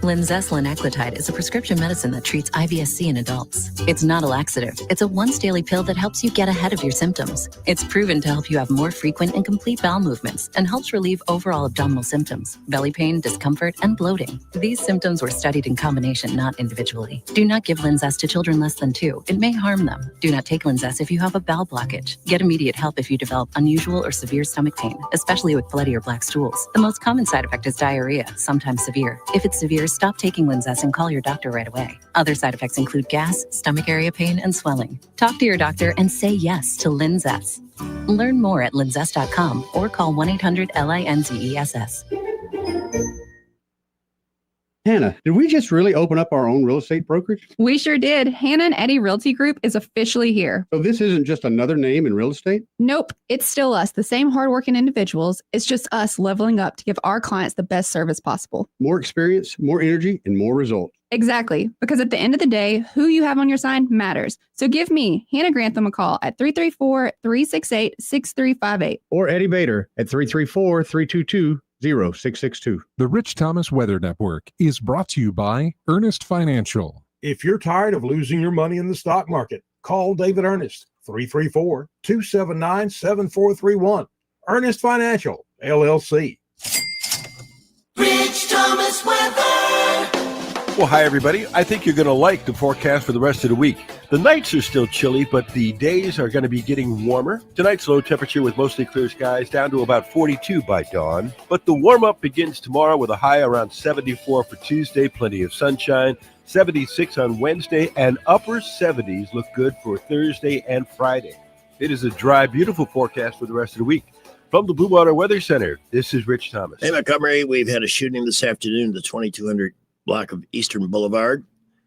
Linzess linaclotide is a prescription medicine that treats IBS-C in adults. It's not a laxative. It's a once-daily pill that helps you get ahead of your symptoms. It's proven to help you have more frequent and complete bowel movements and helps relieve overall abdominal symptoms, belly pain, discomfort, and bloating. These symptoms were studied in combination, not individually. Do not give Linzess to children less than 2. It may harm them. Do not take Linzess if you have a bowel blockage. Get immediate help if you develop unusual or severe stomach pain, especially with bloody or black stools. The most common side effect is diarrhea, sometimes severe. If it's severe, stop taking Linzess and call your doctor right away. Other side effects include gas, stomach area pain, and swelling. Talk to your doctor and say yes to Linzess. Learn more at linzess.com or call 1-800-LINZESS. Hannah, did we just really open up our own real estate brokerage? We sure did. Hannah and Eddie Realty Group is officially here. So this isn't just another name in real estate? Nope. It's still us, the same hardworking individuals. It's just us leveling up to give our clients the best service possible. More experience, more energy, and more results. Exactly. Because at the end of the day, who you have on your sign matters. So give me, Hannah Grantham, a call at 334-368-6358. Or Eddie Bader at 334-322-0662. The Rich Thomas Weather Network is brought to you by Ernest Financial. If you're tired of losing your money in the stock market, call David Ernest, 334-279-7431. Ernest Financial, LLC. Rich Thomas Weather. Well, hi, everybody. I think you're going to like the forecast for the rest of the week. The nights are still chilly, but the days are going to be getting warmer. Tonight's low temperature with mostly clear skies down to about 42 by dawn. But the warm-up begins tomorrow with a high around 74 for Tuesday, plenty of sunshine, 76 on Wednesday, and upper 70s look good for Thursday and Friday. It is a dry, beautiful forecast for the rest of the week. From the Blue Water Weather Center, this is Rich Thomas. Hey, Montgomery, we've had a shooting this afternoon at the 2200 block of Eastern Boulevard.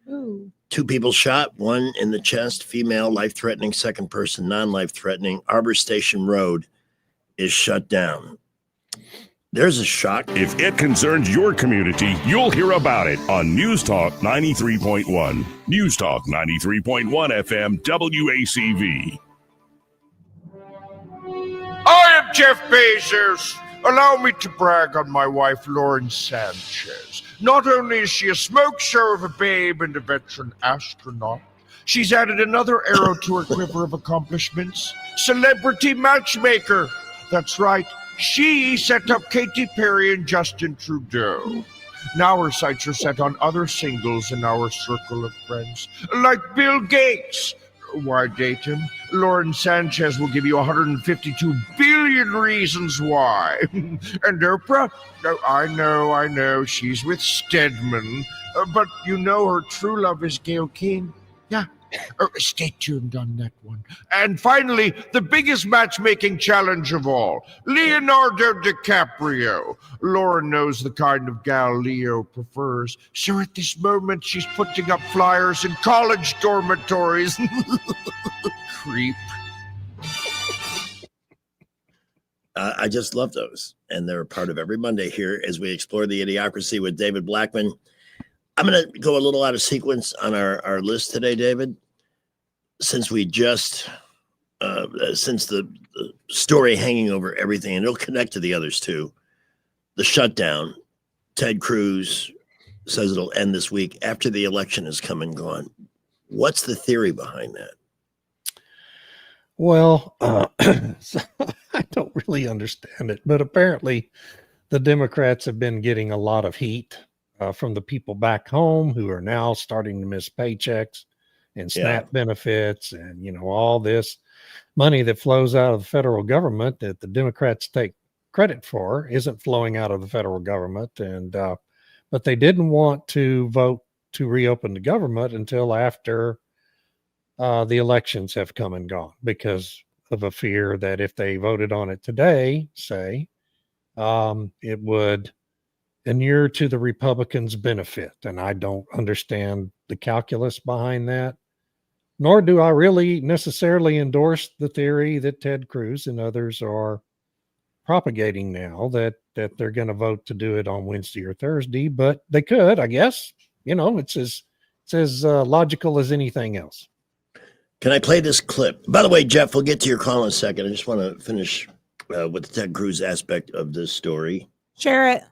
Ooh. 2 people shot, 1 in the chest, female, life-threatening, second person, non-life-threatening. Arbor Station Road is shut down. There's a shock. If it concerns your community, you'll hear about it on News Talk 93.1. News Talk 93.1 FM WACV. I am Jeff Bezos. Allow me to brag on my wife, Lauren Sanchez. Not only is she a smoke show of a babe and a veteran astronaut, she's added another arrow to her quiver of accomplishments. Celebrity matchmaker. That's right. She set up Katy Perry and Justin Trudeau. Now her sights are set on other singles in our circle of friends, like Bill Gates. Why date him? Lauren Sanchez will give you 152 billion reasons why. And Oprah? Oh, I know, she's with Stedman. But you know her true love is Gayle King. Yeah. Stay tuned on that one. And finally, the biggest matchmaking challenge of all, Leonardo DiCaprio. Lauren knows the kind of gal Leo prefers, so at this moment she's putting up flyers in college dormitories. Creep. I just love those. And they're a part of every Monday here as we explore the Idiocracy with David Blackman. I'm going to go a little out of sequence on our list today, David. Since we just, since the story hanging over everything, and it'll connect to the others too, the shutdown, Ted Cruz says it'll end this week after the election has come and gone. What's the theory behind that? Well, so I don't really understand it, but apparently the Democrats have been getting a lot of heat from the people back home who are now starting to miss paychecks and SNAP benefits and, you know, all this money that flows out of the federal government that the Democrats take credit for isn't flowing out of the federal government. And, but they didn't want to vote to reopen the government until after the elections have come and gone because of a fear that if they voted on it today, say, it would inure to the Republicans' benefit. And I don't understand the calculus behind that, nor do I really necessarily endorse the theory that Ted Cruz and others are propagating now that they're going to vote to do it on Wednesday or Thursday, but they could, I guess. You know, it's as logical as anything else. Can I play this clip? By the way, Jeff, we'll get to your call in a second. I just want to finish with the Ted Cruz aspect of this story. Share it.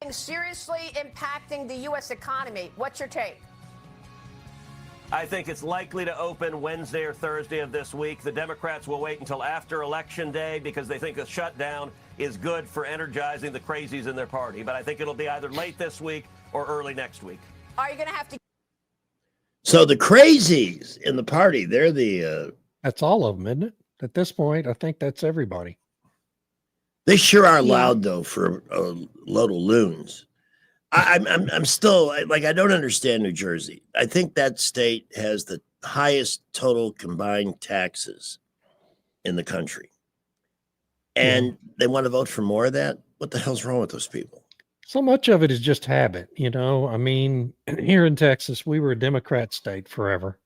Seriously impacting the U.S. economy. What's your take? I think it's likely to open Wednesday or Thursday of this week. The Democrats will wait until after Election Day because they think a shutdown is good for energizing the crazies in their party. But I think it'll be either late this week or early next week. Are you going to have to? So the crazies in the party, they're the... That's all of them, isn't it? At this point, I think that's everybody. They sure are loud, though, for a load of loons. I'm still, like, I don't understand New Jersey. I think that state has the highest total combined taxes in the country. And they want to vote for more of that? What the hell's wrong with those people? So much of it is just habit, you know. I mean, here in Texas, we were a Democrat state forever.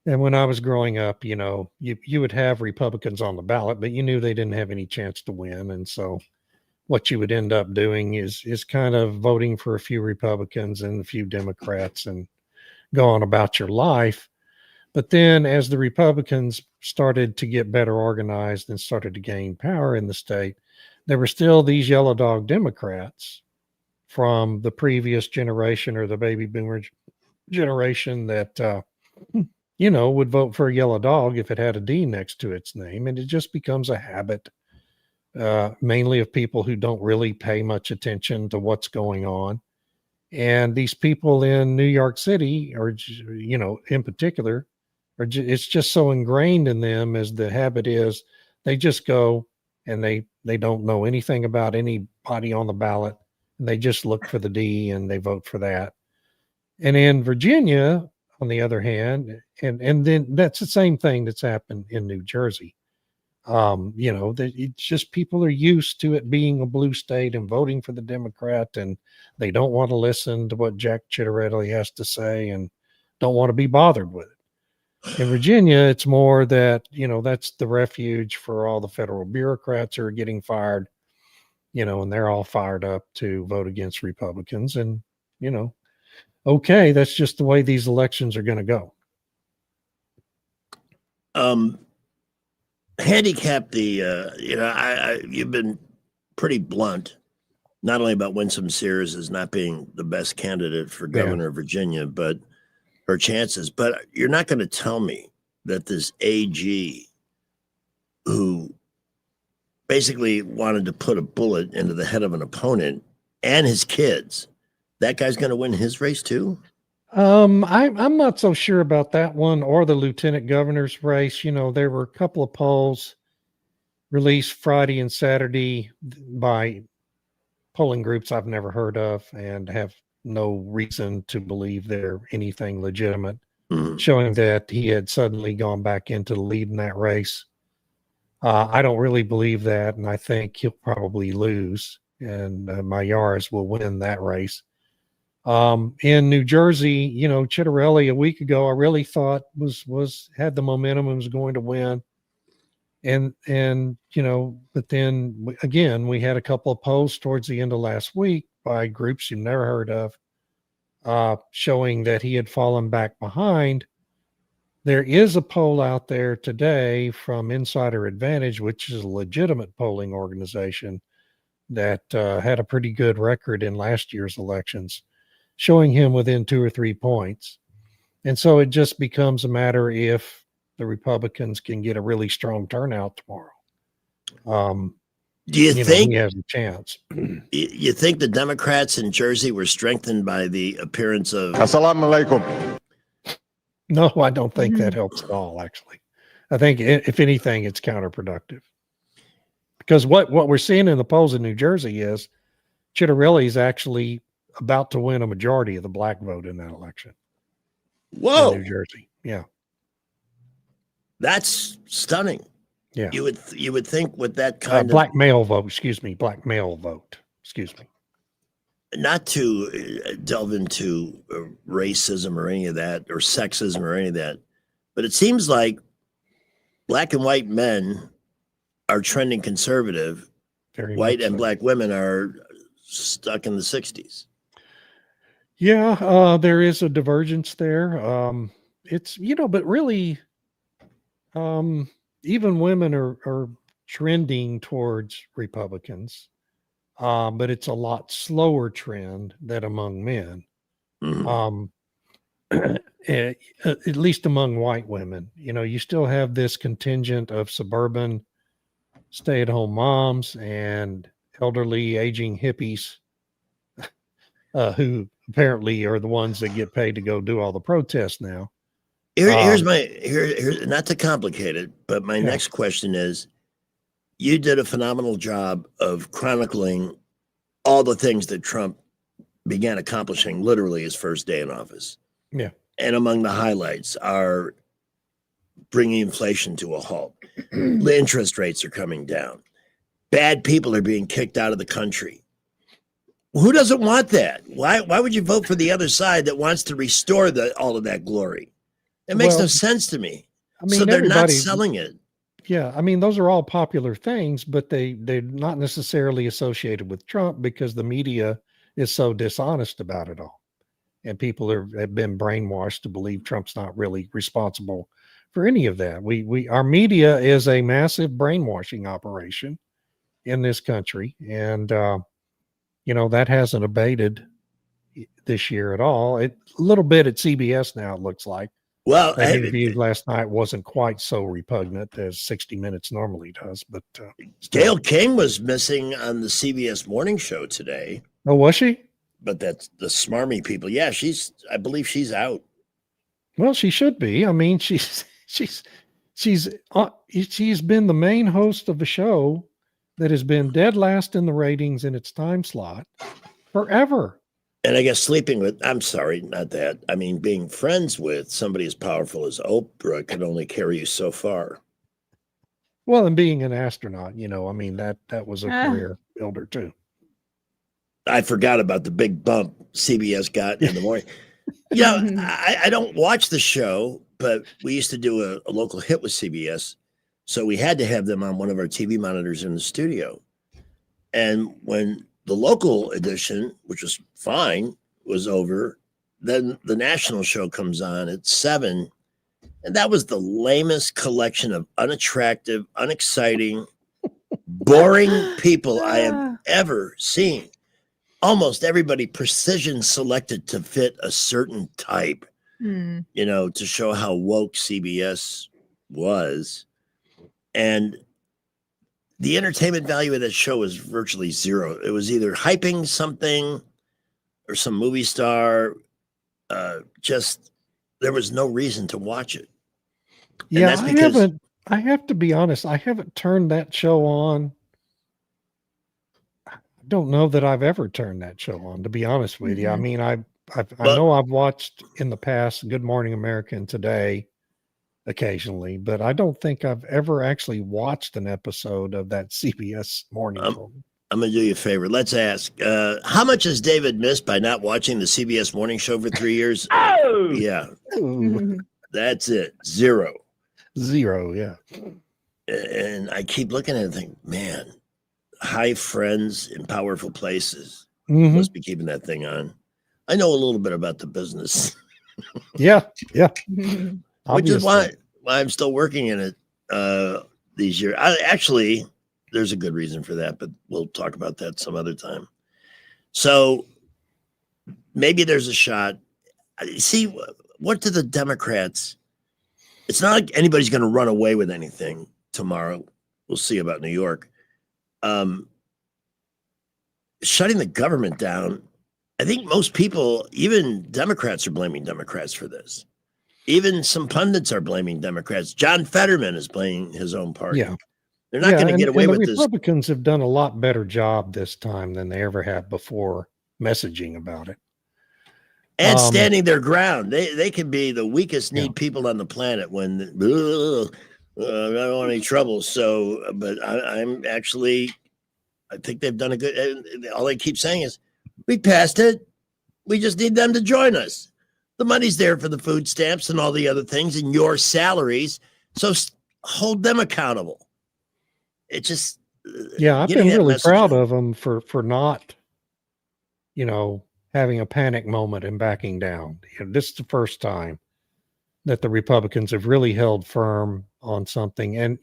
And when I was growing up, you know, you would have Republicans on the ballot, but you knew they didn't have any chance to win. And so what you would end up doing is kind of voting for a few Republicans and a few Democrats and go on about your life. But then as the Republicans started to get better organized and started to gain power in the state, there were still these yellow dog Democrats from the previous generation or the baby boomer generation that, you know, would vote for a yellow dog if it had a D next to its name. And it just becomes a habit, mainly of people who don't really pay much attention to what's going on. And these people in New York City, or, you know, in particular, it's just so ingrained in them as the habit is, they just go and they don't know anything about anybody on the ballot. And they just look for the D and they vote for that. And in Virginia, on the other hand, and then that's the same thing that's happened in New Jersey. You know, it's just people are used to it being a blue state and voting for the Democrat, and they don't want to listen to what Jack Ciattarelli has to say and don't want to be bothered with it. In Virginia, it's more that, you know, that's the refuge for all the federal bureaucrats who are getting fired, you know, and they're all fired up to vote against Republicans. And, you know, okay, that's just the way these elections are going to go. Handicap the, you know, you've been pretty blunt, not only about Winsome Sears as not being the best candidate for governor of Virginia, but her chances. But you're not going to tell me that this AG who basically wanted to put a bullet into the head of an opponent and his kids, that guy's going to win his race too? I'm not so sure about that one or the lieutenant governor's race. You know, there were a couple of polls released Friday and Saturday by polling groups I've never heard of and have no reason to believe they're anything legitimate, showing that he had suddenly gone back into the lead in that race. I don't really believe that, and I think he'll probably lose, and Maillard will win that race. In New Jersey, Chitterelli a week ago, I really thought was had the momentum and was going to win. And but then again, we had a couple of polls towards the end of last week by groups you've never heard of, showing that he had fallen back behind. There is a poll out there today from Insider Advantage, which is a legitimate polling organization that had a pretty good record in last year's elections, showing him within 2 or 3 points. And so it just becomes a matter if the Republicans can get a really strong turnout tomorrow. Do you think he has a chance? You think the Democrats in Jersey were strengthened by the appearance of Assalamu alaikum? No, I don't think that helps at all, actually. I think, if anything, it's counterproductive. Because what we're seeing in the polls in New Jersey is Chitterelli is actually about to win a majority of the black vote in that election. Whoa. In New Jersey. Yeah. That's stunning. Yeah. You would think with that kind black male vote, black male vote. Excuse me. Not to delve into racism or any of that, or sexism or any of that, but it seems like black and white men are trending conservative. Very white and so. Black women are stuck in the 60s. Yeah, there is a divergence there. It's, but really, even women are trending towards Republicans. But it's a lot slower trend than among men. At least among white women. You still have this contingent of suburban stay-at-home moms and elderly aging hippies who apparently are the ones that get paid to go do all the protests now. Here's not to complicate it, but my next question is, you did a phenomenal job of chronicling all the things that Trump began accomplishing literally his first day in office. Yeah. And among the highlights are bringing inflation to a halt. The interest rates are coming down. Bad people are being kicked out of the country. Who doesn't want that? Why would you vote for the other side that wants to restore all of that glory? It makes no sense to me. So they're not selling it. Yeah, I mean, those are all popular things, but they're not necessarily associated with Trump because the media is so dishonest about it all. And people have been brainwashed to believe Trump's not really responsible for any of that. Our media is a massive brainwashing operation in this country. And, that hasn't abated this year at all. A little bit at CBS now, it looks like. Well, that interview last night wasn't quite so repugnant as 60 Minutes normally does, but Gayle King was missing on the CBS morning show today. Oh, was she? But that's the smarmy people. Yeah, I believe she's out. Well, she should be. I mean, she's been the main host of a show that has been dead last in the ratings in its time slot forever. And I guess sleeping with, I'm sorry, not that. I mean, being friends with somebody as powerful as Oprah could only carry you so far. Well, and being an astronaut, that was a career builder too. I forgot about the big bump CBS got in the morning. I don't watch the show, but we used to do a local hit with CBS. So we had to have them on one of our TV monitors in the studio. And when the local edition, which was fine, was over, then the national show comes on at 7. And that was the lamest collection of unattractive, unexciting, boring people I have ever seen. Almost everybody precision selected to fit a certain type, to show how woke CBS was. And the entertainment value of that show was virtually zero. It was either hyping something or some movie star. There was no reason to watch it. And yeah, I have to be honest. I haven't turned that show on. don't know that I've ever turned that show on, to be honest with you. I mean, I Well- know I've watched in the past Good Morning America and Today occasionally, but I don't think I've ever actually watched an episode of that CBS morning show. I'm going to do you a favor. Let's ask, how much has David missed by not watching the CBS morning show for 3 years? Oh! Yeah. Ooh. That's it. Zero. Yeah. And I keep looking at it and think, man, high friends in powerful places must be keeping that thing on. I know a little bit about the business. Yeah. Which is why I'm still working in it these years. Actually, there's a good reason for that, but we'll talk about that some other time. So maybe there's a shot. See, what do the Democrats? It's not like anybody's going to run away with anything tomorrow. We'll see about New York. Shutting the government down, I think most people, even Democrats, are blaming Democrats for this. Even some pundits are blaming Democrats. John Fetterman is blaming his own party. Yeah. They're not going to get away with the this. Republicans have done a lot better job this time than they ever have before messaging about it. And standing their ground. They can be the weakest need people on the planet when I don't want any trouble. So, but I'm actually, I think they've done a good, all they keep saying is, we passed it. We just need them to join us. The money's there for the food stamps and all the other things and your salaries. So hold them accountable. It just, I've been really proud of them for not, having a panic moment and backing down. This is the first time that the Republicans have really held firm on something. And,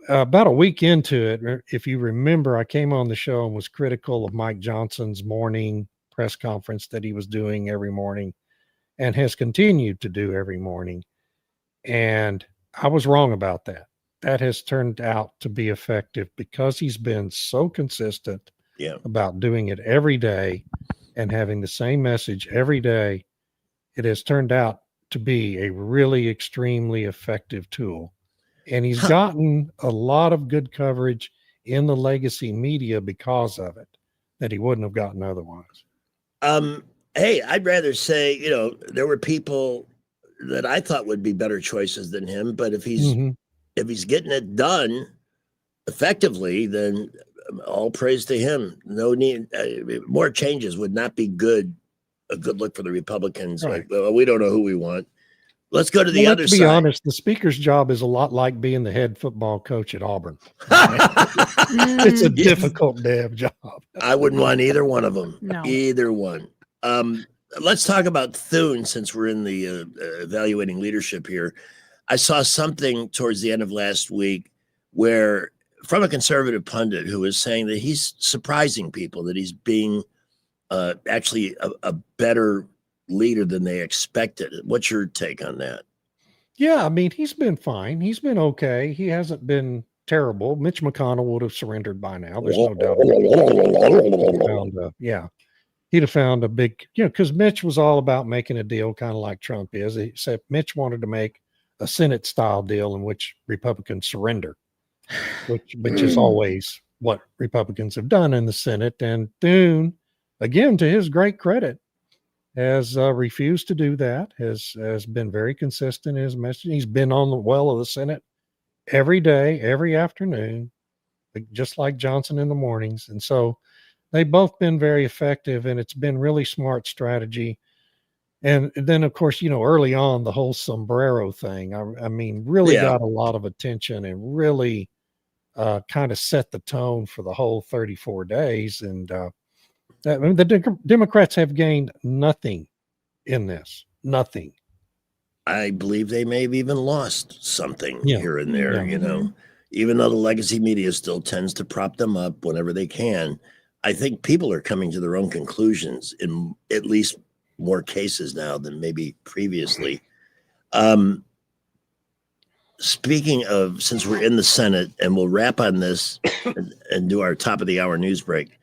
about a week into it, if you remember, I came on the show and was critical of Mike Johnson's morning press conference that he was doing every morning and has continued to do every morning. And I was wrong about that. That has turned out to be effective because he's been so consistent about doing it every day and having the same message every day. It has turned out to be a really extremely effective tool. And he's gotten a lot of good coverage in the legacy media because of it that he wouldn't have gotten otherwise. Hey, I'd rather say, there were people that I thought would be better choices than him, but if he's getting it done effectively, then all praise to him. No need, more changes would not be good. A good look for the Republicans. Right. Like, well, we don't know who we want. Let's go to the other side. To be honest, the speaker's job is a lot like being the head football coach at Auburn. It's a difficult damn job. I wouldn't want either one of them. No. Either one. Let's talk about Thune since we're in the evaluating leadership here. I saw something towards the end of last week where from a conservative pundit who was saying that he's surprising people, that he's being actually a better leader than they expected. What's your take on that? Yeah, I mean, he's been fine. He's been okay. He hasn't been terrible. Mitch McConnell would have surrendered by now. There's no doubt. He'd have found a big, because Mitch was all about making a deal, kind of like Trump is. Except Mitch wanted to make a Senate style deal in which Republicans surrender, which is always what Republicans have done in the Senate. And Thune, again, to his great credit, has refused to do that, has been very consistent in his message. He's been on the well of the Senate every day, every afternoon, just like Johnson in the mornings. And so they've both been very effective, and it's been really smart strategy. And then, of course, early on, the whole sombrero thing, I mean, really got a lot of attention and really kind of set the tone for the whole 34 days. And the Democrats have gained nothing in this. Nothing. I believe they may have even lost something here and there, even though the legacy media still tends to prop them up whenever they can. I think people are coming to their own conclusions in at least more cases now than maybe previously. Speaking of, since we're in the Senate, and we'll wrap on this and do our top of the hour news break.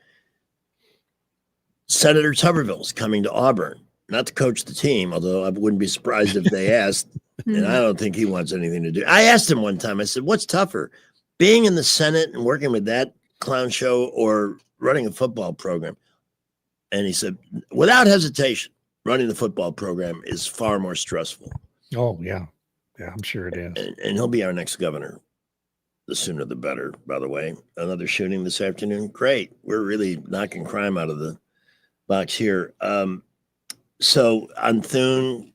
Senator Tuberville's coming to Auburn, not to coach the team, although I wouldn't be surprised if they asked, and I don't think he wants anything to do. I asked him one time, I said, what's tougher, being in the Senate and working with that clown show or running a football program? And he said, without hesitation, running the football program is far more stressful. Oh, yeah. Yeah, I'm sure it is. And he'll be our next governor. The sooner the better, by the way. Another shooting this afternoon. Great. We're really knocking crime out of the box here. So on Thune,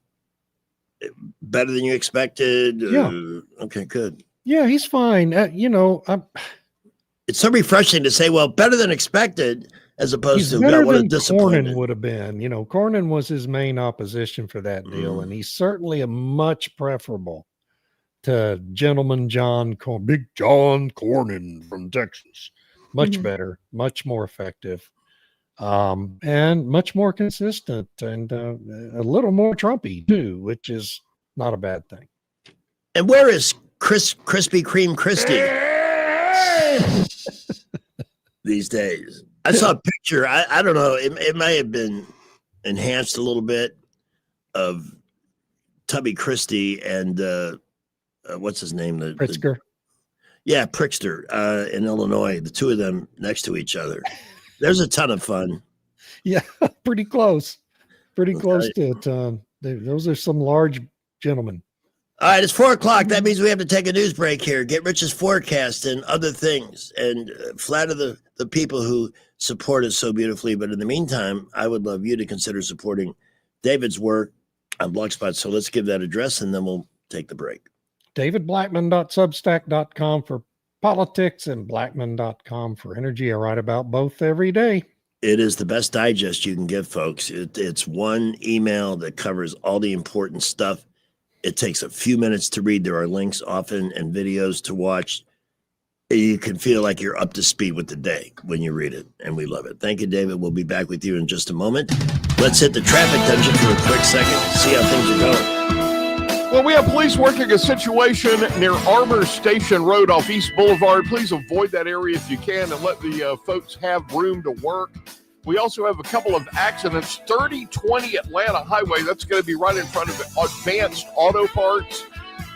better than you expected? Yeah. Okay, good. Yeah, he's fine. It's so refreshing to say, well, better than expected, as opposed he's to better what a than disappointment. Cornyn would have been. Cornyn was his main opposition for that deal, and he's certainly a much preferable to gentleman Big John Cornyn from Texas. Much better, much more effective, and much more consistent, and a little more Trumpy too, which is not a bad thing. And where is Krispy Kreme Christie these days? I saw a picture. I don't know. It may have been enhanced a little bit of Tubby Christie and what's his name? Pritzker. Pritzker in Illinois. The two of them next to each other. There's a ton of fun. Yeah, pretty close. Pretty close to it. Those are some large gentlemen. All right, it's 4:00. That means we have to take a news break here. Get Rich's forecast and other things, and flatter the people who support us so beautifully. But in the meantime, I would love you to consider supporting David's work on Blogspot. So let's give that address, and then we'll take the break. DavidBlackman.substack.com for politics and Blackman.com for energy. I write about both every day. It is the best digest you can get, folks. It's one email that covers all the important stuff. It takes a few minutes to read. There are links often and videos to watch. You can feel like you're up to speed with the day when you read it, and we love it. Thank you, David. We'll be back with you in just a moment. Let's hit the traffic dungeon for a quick second, see how things are going. Well, we have police working a situation near Arbor Station Road off East Boulevard. Please avoid that area if you can and let the folks have room to work. We also have a couple of accidents. 3020 Atlanta Highway, that's going to be right in front of Advanced Auto Parts.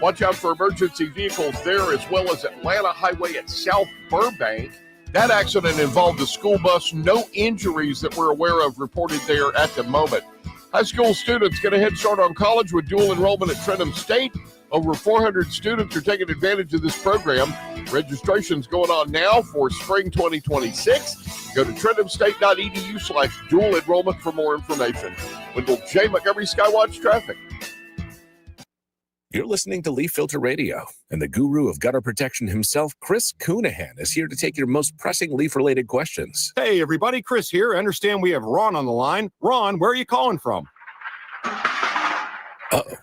Watch out for emergency vehicles there, as well as Atlanta Highway at South Burbank. That accident involved a school bus. No injuries that we're aware of reported there at the moment. High school students get a head start on college with dual enrollment at Trenton State. Over 400 students are taking advantage of this program. Registration's going on now for spring 2026. Go to trentomstate.edu/dual enrollment for more information. Wendell J. Montgomery, Skywatch Traffic. You're listening to Leaf Filter Radio, and the guru of gutter protection himself, Chris Coonahan, is here to take your most pressing leaf-related questions. Hey, everybody, Chris here. I understand we have Ron on the line. Ron, where are you calling from? Uh-oh.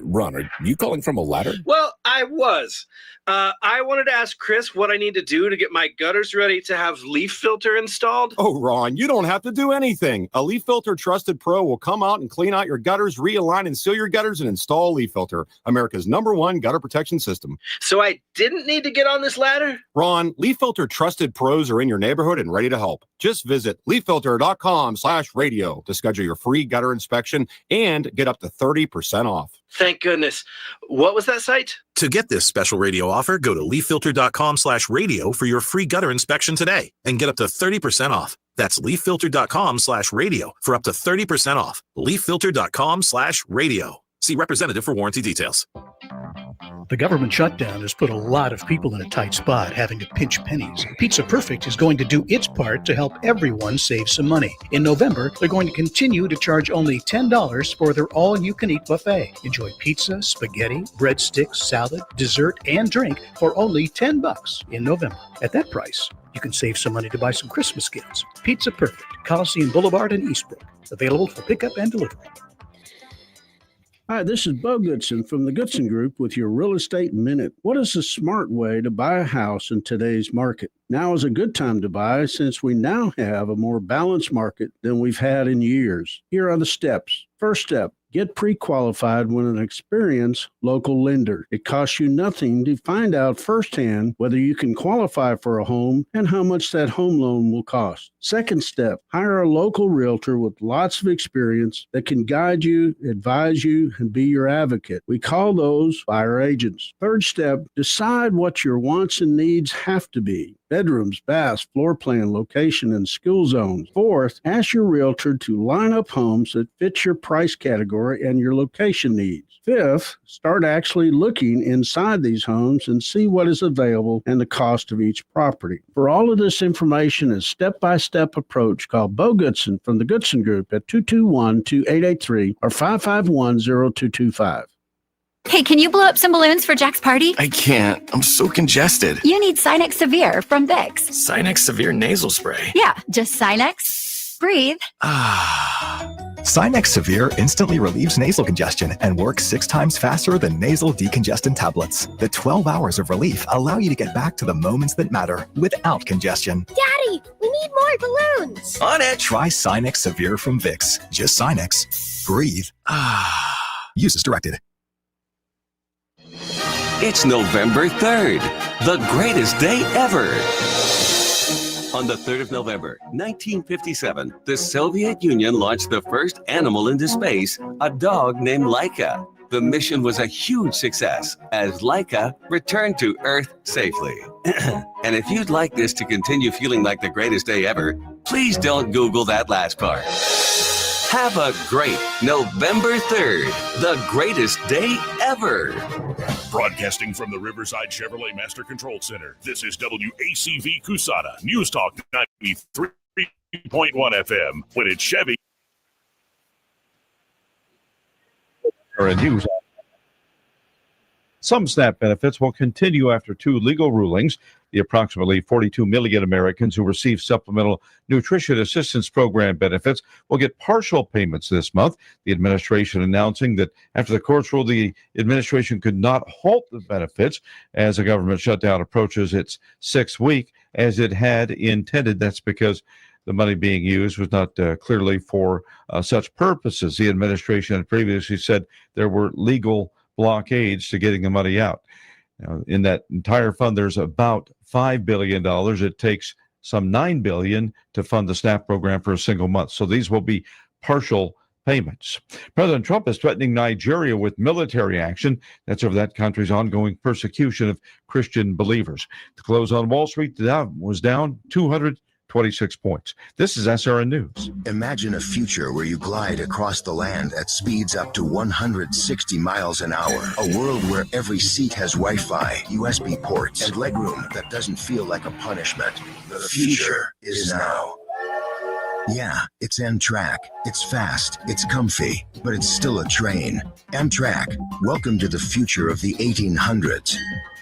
Ron, are you calling from a ladder? Well, I was. I wanted to ask Chris what I need to do to get my gutters ready to have leaf filter installed. Oh, Ron, you don't have to do anything. A Leaf Filter Trusted Pro will come out and clean out your gutters, realign and seal your gutters, and install Leaf Filter, America's #1 gutter protection system. So I didn't need to get on this ladder? Ron, Leaf Filter Trusted Pros are in your neighborhood and ready to help. Just visit leaffilter.com/radio to schedule your free gutter inspection and get up to 30% off. Thank goodness. What was that site? To get this special radio offer, go to leaffilter.com/radio for your free gutter inspection today and get up to 30% off. That's leaffilter.com/radio for up to 30% off. leaffilter.com/radio. See representative for warranty details. The government shutdown has put a lot of people in a tight spot, having to pinch pennies. Pizza Perfect is going to do its part to help everyone save some money. In November, they're going to continue to charge only $10 for their all-you-can-eat buffet. Enjoy pizza, spaghetti, breadsticks, salad, dessert, and drink for only $10 in November. At that price, you can save some money to buy some Christmas gifts. Pizza Perfect, Coliseum Boulevard in Eastbrook. Available for pickup and delivery. Hi, this is Bo Goodson from the Goodson Group with your Real Estate Minute. What is a smart way to buy a house in today's market? Now is a good time to buy since we now have a more balanced market than we've had in years. Here are the steps. First step, get pre-qualified with an experienced local lender. It costs you nothing to find out firsthand whether you can qualify for a home and how much that home loan will cost. Second step, hire a local realtor with lots of experience that can guide you, advise you, and be your advocate. We call those buyer agents. Third step, decide what your wants and needs have to be. bedrooms, baths, floor plan, location, and school zones. Fourth, ask your realtor to line up homes that fit your price category and your location needs. Fifth, start actually looking inside these homes and see what is available and the cost of each property. For all of this information and step-by-step approach, call Bo Goodson from the Goodson Group at 221-2883 or 551-0225. Hey, can you blow up some balloons for Jack's party? I can't. I'm so congested. You need Sinex Severe from Vicks. Sinex Severe Nasal Spray. Yeah, just Sinex. Breathe. Sinex Severe instantly relieves nasal congestion and works 6 times faster than nasal decongestant tablets. The 12 hours of relief allow you to get back to the moments that matter without congestion. Daddy, we need more balloons. On it. Try Sinex Severe from Vicks. Just Sinex. Breathe. Use as directed. It's November 3rd, the greatest day ever. On the 3rd of November, 1957, the Soviet Union launched the first animal into space, a dog named Laika. The mission was a huge success as Laika returned to Earth safely. And if you'd like this to continue feeling like the greatest day ever, please don't Google that last part. Have a great November 3rd, the greatest day ever. Broadcasting from the Riverside Chevrolet Master Control Center, this is WACV Cusada, News Talk 93.1 FM. When it's Chevy. News. Some SNAP benefits will continue after 2 legal rulings. The approximately 42 million Americans who receive Supplemental Nutrition Assistance Program benefits will get partial payments this month. The administration announcing that after the courts ruled the administration could not halt the benefits as the government shutdown approaches its 6th week as it had intended. That's because the money being used was not clearly for such purposes. The administration had previously said there were legal blockades to getting the money out. Now, in that entire fund, there's about $5 billion. It takes some $9 billion to fund the SNAP program for a single month. So these will be partial payments. President Trump is threatening Nigeria with military action. That's over that country's ongoing persecution of Christian believers. The close on Wall Street was down 226 points. This is SRN News. Imagine a future where you glide across the land at speeds up to 160 miles an hour. A world where every seat has Wi-Fi, USB ports, and legroom that doesn't feel like a punishment. The future is now. Yeah, it's Amtrak. It's fast, it's comfy, but it's still a train. Amtrak, welcome to the future of the 1800s.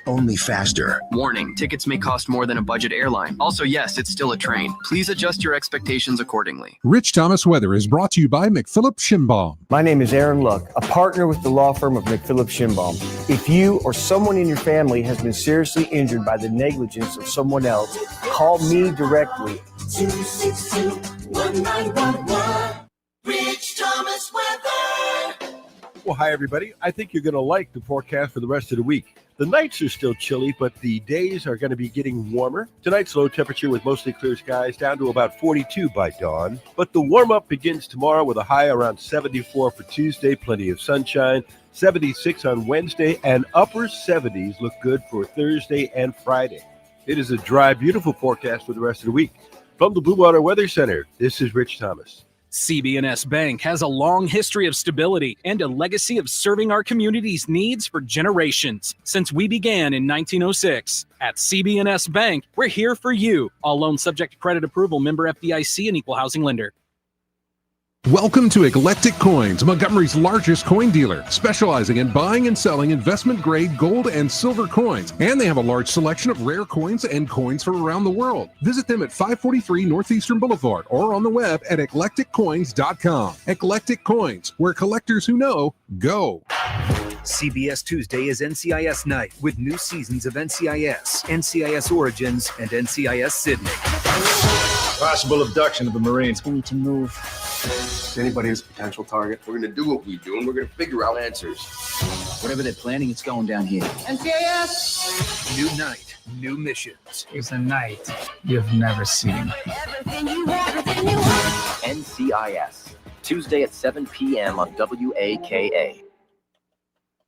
Only faster. Warning, tickets may cost more than a budget airline. Also, yes, it's still a train. Please adjust your expectations accordingly. Rich Thomas Weather is brought to you by McPhillips Schimbaum. My name is Aaron Luck, a partner with the law firm of McPhillips Schimbaum. If you or someone in your family has been seriously injured by the negligence of someone else, call me directly. 262-1911. Rich Thomas Weather. Well, hi, everybody. I think you're going to like the forecast for the rest of the week. The nights are still chilly, but the days are going to be getting warmer. Tonight's low temperature with mostly clear skies down to about 42 by dawn. But the warm-up begins tomorrow with a high around 74 for Tuesday, plenty of sunshine, 76 on Wednesday, and upper 70s look good for Thursday and Friday. It is a dry, beautiful forecast for the rest of the week. From the Blue Water Weather Center, this is Rich Thomas. CB&S Bank has a long history of stability and a legacy of serving our community's needs for generations. Since we began in 1906, at CB&S Bank, we're here for you. All loans subject to credit approval, member FDIC, and equal housing lender. Welcome to Eclectic Coins, Montgomery's largest coin dealer, specializing in buying and selling investment-grade gold and silver coins. And they have a large selection of rare coins and coins from around the world. Visit them at 543 Northeastern Boulevard or on the web at eclecticcoins.com. Eclectic Coins, where collectors who know go. CBS Tuesday is NCIS night with new seasons of NCIS, NCIS Origins, and NCIS Sydney. Possible abduction of the Marines. We need to move. Is anybody who's a potential target? We're going to do what we do, and we're going to figure out answers. Whatever they're planning, it's going down here. NCIS! New night, new missions. It's a night you've never seen. NCIS, Tuesday at 7 p.m. on WAKA.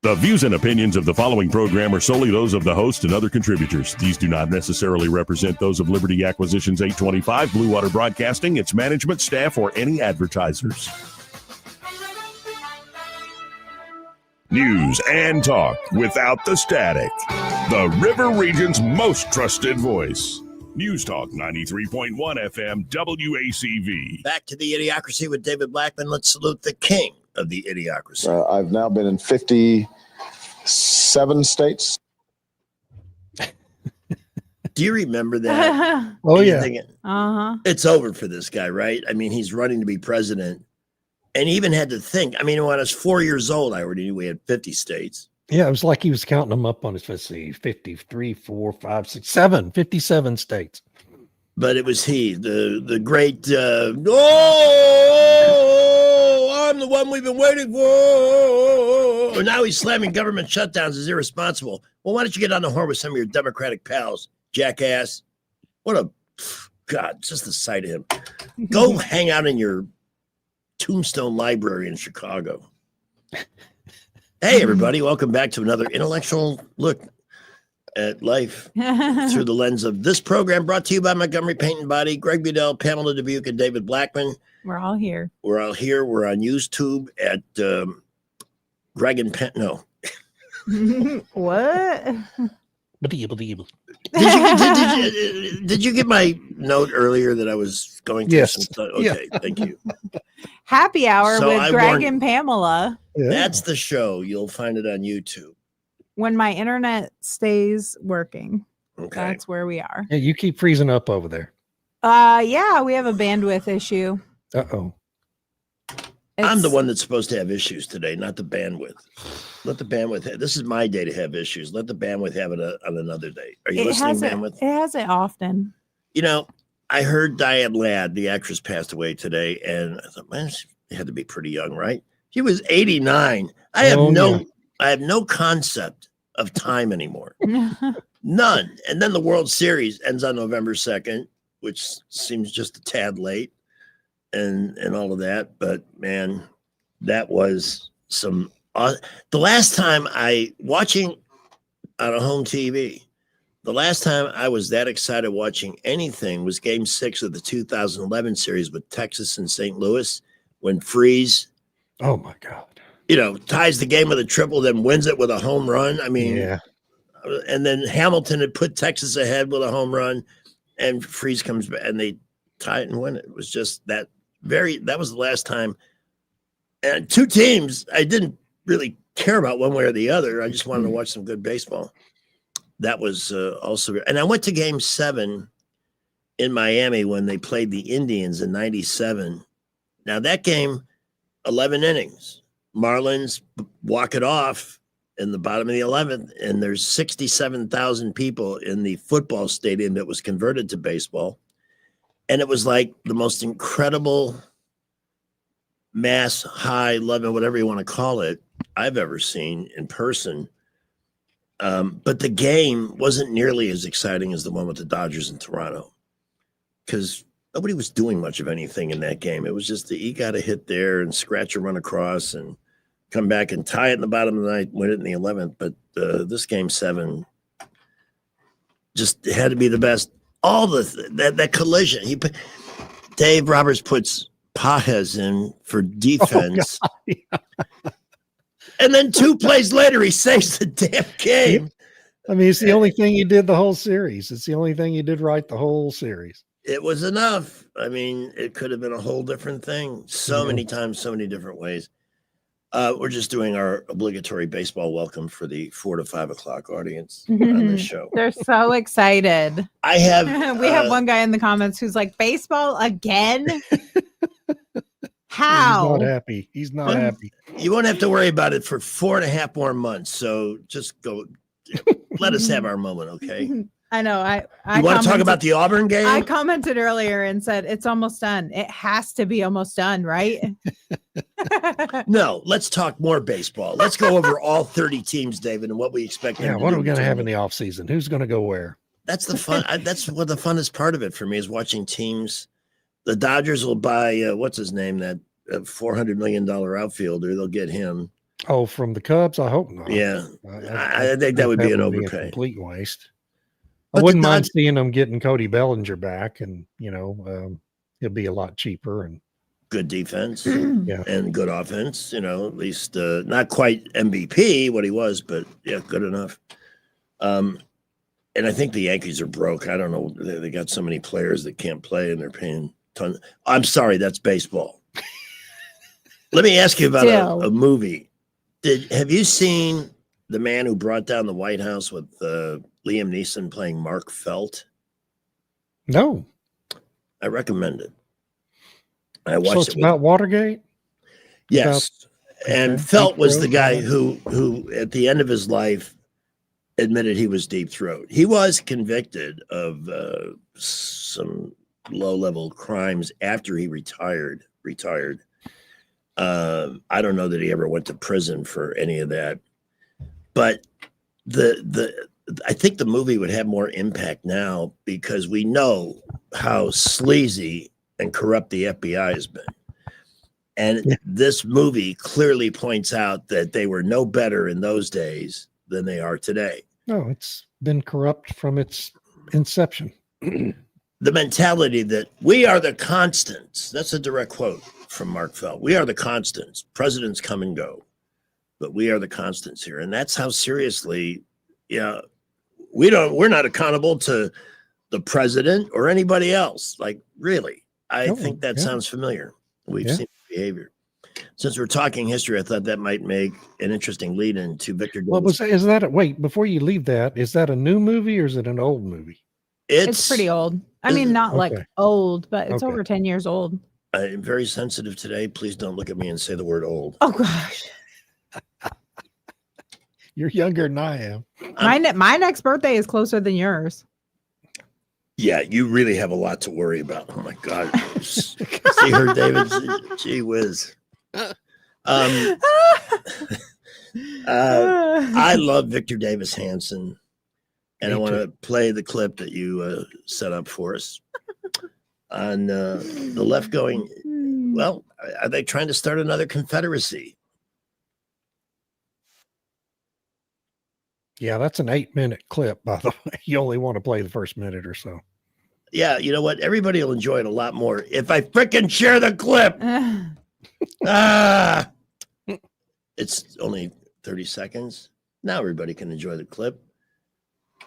The views and opinions of the following program are solely those of the host and other contributors. These do not necessarily represent those of Liberty Acquisitions 825, Blue Water Broadcasting, its management, staff, or any advertisers. News and talk without the static. The River Region's most trusted voice. News Talk 93.1 FM WACV. Back to the Idiocracy with David Blackman. Let's salute the king of the Idiocracy. I've now been in 57 states. Do you remember that? Oh, yeah. Thinking, it's over for this guy, right? I mean, he's running to be president. And he even had to think. I mean, when I was 4 years old, I already knew we had 50 states. Yeah, it was like he was counting them up on his, 53, 4, 5, 6, 7, 57 states. But it was he, the great, I'm the one we've been waiting for. Now he's slamming government shutdowns as irresponsible. Well, why don't you get on the horn with some of your Democratic pals, jackass? God, just the sight of him. Go hang out in your Tombstone Library in Chicago. Hey, everybody. Welcome back to another intellectual look at life through the lens of this program, brought to you by Montgomery Paint and Body, Greg Budell, Pamela Dubuque, and David Blackman. We're all here. We're all here. We're on YouTube at Greg and No. What? Did you get my note earlier that I was going through some stuff? Okay, thank you. Happy Hour So with I Greg warned- and Pamela. That's the show. You'll find it on YouTube. When my internet stays working, Okay. that's where we are. Yeah, you keep freezing up over there. Yeah, we have a bandwidth issue. Uh-oh. I'm the one that's supposed to have issues today, not the bandwidth. Let the bandwidth. This is my day to have issues. Let the bandwidth have it on another day. Are you listening, bandwidth? It has it often. You know, I heard Diane Ladd, the actress, passed away today, and I thought, man, she had to be pretty young, right? She was 89. I have no concept of time anymore. None. And then the World Series ends on November 2nd, which seems just a tad late, and all of that. But man, that was some. The last time watching on a home TV, the last time I was that excited watching anything was Game 6 of the 2011 series with Texas and St. Louis when Freeze. Oh my God. Ties the game with a triple, then wins it with a home run. I mean, yeah. And then Hamilton had put Texas ahead with a home run, and Freeze comes back and they tie it and win it. It was just that was the last time. And two teams I didn't really care about one way or the other. I just wanted to watch some good baseball. That was also, and I went to Game 7 in Miami when they played the Indians in '97. Now that game, 11 innings. Marlins walk it off in the bottom of the 11th, and there's 67,000 people in the football stadium that was converted to baseball. And it was like the most incredible mass high love, whatever you want to call it, I've ever seen in person. But the game wasn't nearly as exciting as the one with the Dodgers in Toronto, because nobody was doing much of anything in that game. It was just that you got to hit there and scratch a run across and come back and tie it in the bottom of the ninth, win it in the 11th. But this Game 7 just had to be the best. All that collision. Dave Roberts puts Pajes in for defense. And then 2 plays later, he saves the damn game. I mean, it's the only thing you did the whole series. It's the only thing you did right the whole series. It was enough. I mean, it could have been a whole different thing. So many times, so many different ways. We're just doing our obligatory baseball welcome for the 4 to 5 o'clock audience on this show. They're so excited. I have. We have one guy in the comments who's like, baseball again? How? He's not happy. He's not happy. You won't have to worry about it for 4.5 more months. So just go. Let us have our moment, okay? I know. You want to talk about the Auburn game? I commented earlier and said it's almost done. It has to be almost done, right? No, let's talk more baseball. Let's go over all 30 teams, David, and what we expect. Yeah, what are we going to have in the offseason? Who's going to go where? That's the fun. That's what the funnest part of it for me is watching teams. The Dodgers will buy what's his name, that $400 million outfielder. They'll get him. Oh, from the Cubs? I hope not. Yeah, I think that would be an a overpay. complete waste. But I the wouldn't mind Dod- seeing them getting Cody Bellinger back, and it'll be a lot cheaper. And Good defense yeah, and good offense. At least not quite MVP what he was, but yeah, good enough. And I think the Yankees are broke. I don't know. They got so many players that can't play, and they're paying tons. I'm sorry, that's baseball. Let me ask you about a movie. Have you seen The Man Who Brought Down the White House with Liam Neeson playing Mark Felt? no. I recommend it. I So watched it's it. about Watergate. Yes, and okay. Felt Deep was Throat, the guy all who at the end of his life admitted he was deep throat. He was convicted of some low-level crimes after he retired. I don't know that he ever went to prison for any of that, but I think the movie would have more impact now because we know how sleazy and corrupt the FBI has been. And this movie clearly points out that they were no better in those days than they are today. No, it's been corrupt from its inception. The mentality that we are the constants. That's a direct quote from Mark Felt. We are the constants. Presidents come and go, but we are the constants here. And that's how seriously, we're not accountable to the president or anybody else. Like, really, I think that sounds familiar. We've seen behavior. Since we're talking history, I thought that might make an interesting lead into Victor Davis. Is that wait, before you leave that, is that a new movie or is it an old movie? It's pretty old. I mean, not like old, but it's over 10 years old. I'm very sensitive today. Please don't look at me and say the word old. Oh gosh. You're younger than I am. My next birthday is closer than yours. Yeah, you really have a lot to worry about. Oh my God. See her, David? Gee whiz. I love Victor Davis Hanson. And I want to play the clip that you set up for us. On the left going, well, are they trying to start another confederacy? Yeah, that's an 8-minute clip, by the way. You only want to play the first minute or so. Yeah, you know what? Everybody will enjoy it a lot more if I frickin' share the clip. It's only 30 seconds. Now everybody can enjoy the clip.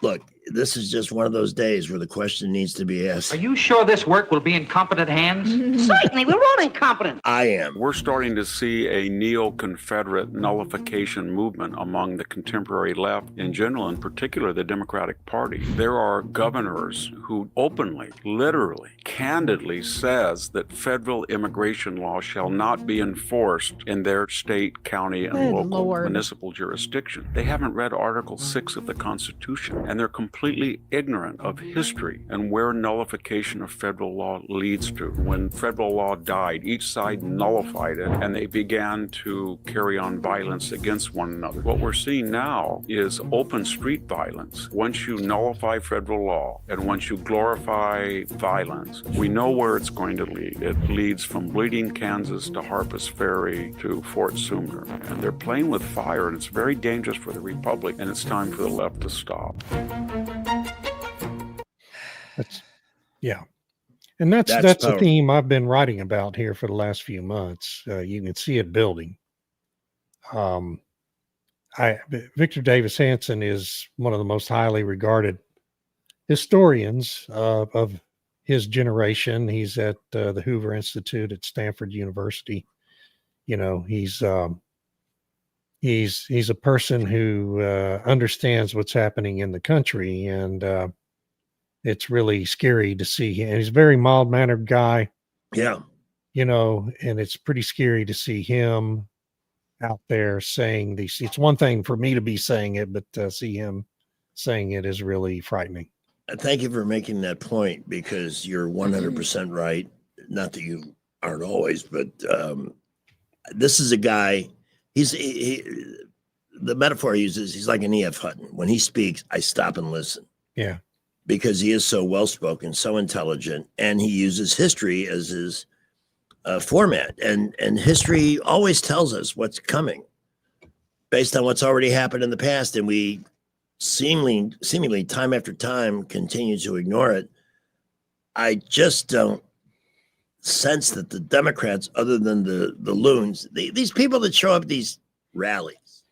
Look, this is just one of those days where the question needs to be asked. Are you sure this work will be in competent hands? Certainly, we're all incompetent. I am. We're starting to see a neo-Confederate nullification movement among the contemporary left in general, in particular the Democratic Party. There are governors who openly, literally, candidly says that federal immigration law shall not be enforced in their state, county, and local municipal jurisdiction. They haven't read Article 6 of the Constitution. And they're completely ignorant of history and where nullification of federal law leads to. When federal law died, each side nullified it, and they began to carry on violence against one another. What we're seeing now is open street violence. Once you nullify federal law and once you glorify violence, we know where it's going to lead. It leads from Bleeding, Kansas to Harpers Ferry to Fort Sumner. And they're playing with fire, and it's very dangerous for the Republic, and it's time for the left to stop. And that's a powerful. theme I've been writing about here for the last few months. You can see it building. Victor Davis Hanson is one of the most highly regarded historians of his generation. He's at the Hoover Institute at Stanford University. You know, he's a person who understands what's happening in the country, and it's really scary to see him. And he's a very mild-mannered guy. Yeah. You know, and it's pretty scary to see him out there saying these. It's one thing for me to be saying it, but see him saying it is really frightening. Thank you for making that point, because you're 100% right. Not that you aren't always, but this is a guy. The metaphor he uses, he's like an E.F. Hutton. When he speaks, I stop and listen. Yeah. Because he is so well-spoken, so intelligent, and he uses history as his format. And history always tells us what's coming. based on what's already happened in the past, and we seemingly time after time continue to ignore it. I just don't sense that the Democrats, other than the loons, these people that show up at these rallies,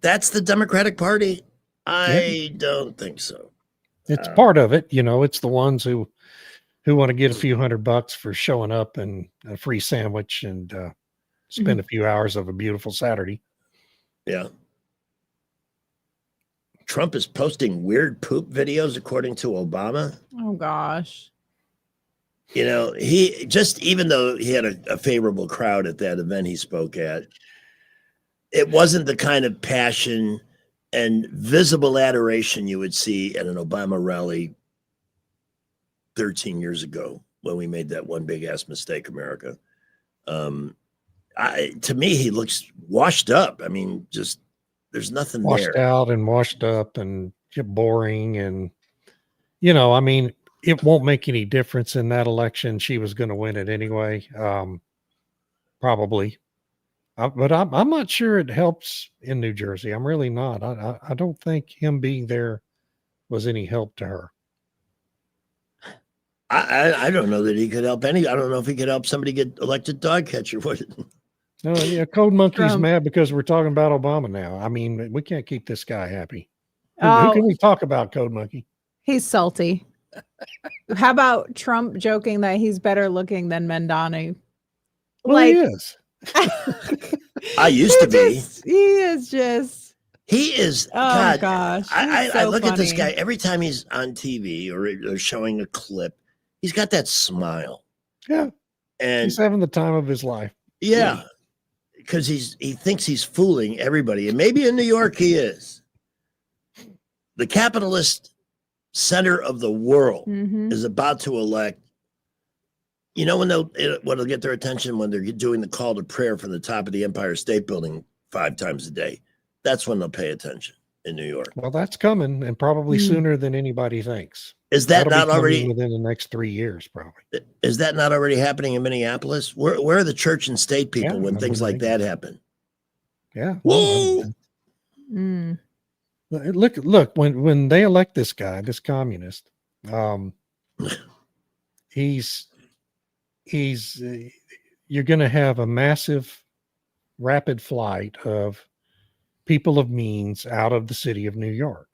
that's the Democratic Party. I don't think so. It's part of it. It's the ones who want to get a few $100 for showing up and a free sandwich and spend a few hours of a beautiful Saturday. Yeah. Trump is posting weird poop videos, according to Obama. Oh, gosh. He just, even though he had a favorable crowd at that event he spoke at, it wasn't the kind of passion and visible adoration you would see at an Obama rally 13 years ago when we made that one big ass mistake, America. To me, he looks washed up. I mean, just there's nothing washed there. out and washed up and boring. And, I mean, it won't make any difference in that election. She was going to win it anyway. Probably. But I'm not sure it helps in New Jersey. I'm really not. I don't think him being there was any help to her. I don't know that he could help any. I don't know if he could help somebody get elected dog catcher. No, yeah, Code Monkey's mad because we're talking about Obama now. I mean, we can't keep this guy happy. Who can we talk about, Code Monkey? He's salty. How about Trump joking that he's better looking than Mandani? Well, he is. I used to be. He is just. He is. Oh, God, gosh. I look at this guy every time he's on TV or showing a clip. He's got that smile. Yeah. And he's having the time of his life. Yeah. Because he thinks he's fooling everybody. And maybe in New York he is. The capitalist center of the world is about to elect. When what'll get their attention when they're doing the call to prayer from the top of the Empire State Building 5 times a day. That's when they'll pay attention in New York. Well, that's coming, and probably sooner than anybody thinks. Is that That'll not already within the next 3 years? Probably. Is that not already happening in Minneapolis? Where are the church and state people when things like that happen? Yeah. Whoa. Look. When they elect this guy, this communist, he's you're going to have a massive, rapid flight of people of means out of the city of New York.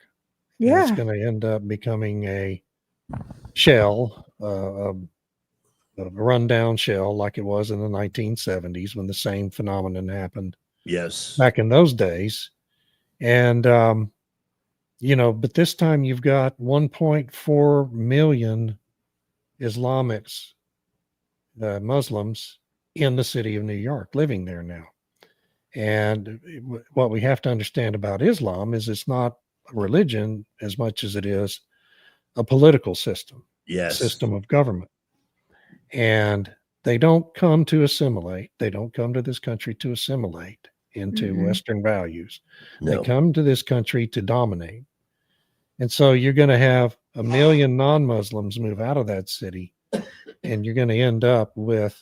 Yeah. And it's going to end up becoming a shell, a rundown shell like it was in the 1970s when the same phenomenon happened. Yes. Back in those days. And, but this time you've got 1.4 million Islamics, Muslims in the city of New York living there now. And what we have to understand about Islam is it's not a religion as much as it is a political system, yes, system of government. And they don't come to assimilate. They don't come to this country to assimilate into Western values. No. They come to this country to dominate. And so you're going to have 1 million non-Muslims move out of that city, and you're going to end up with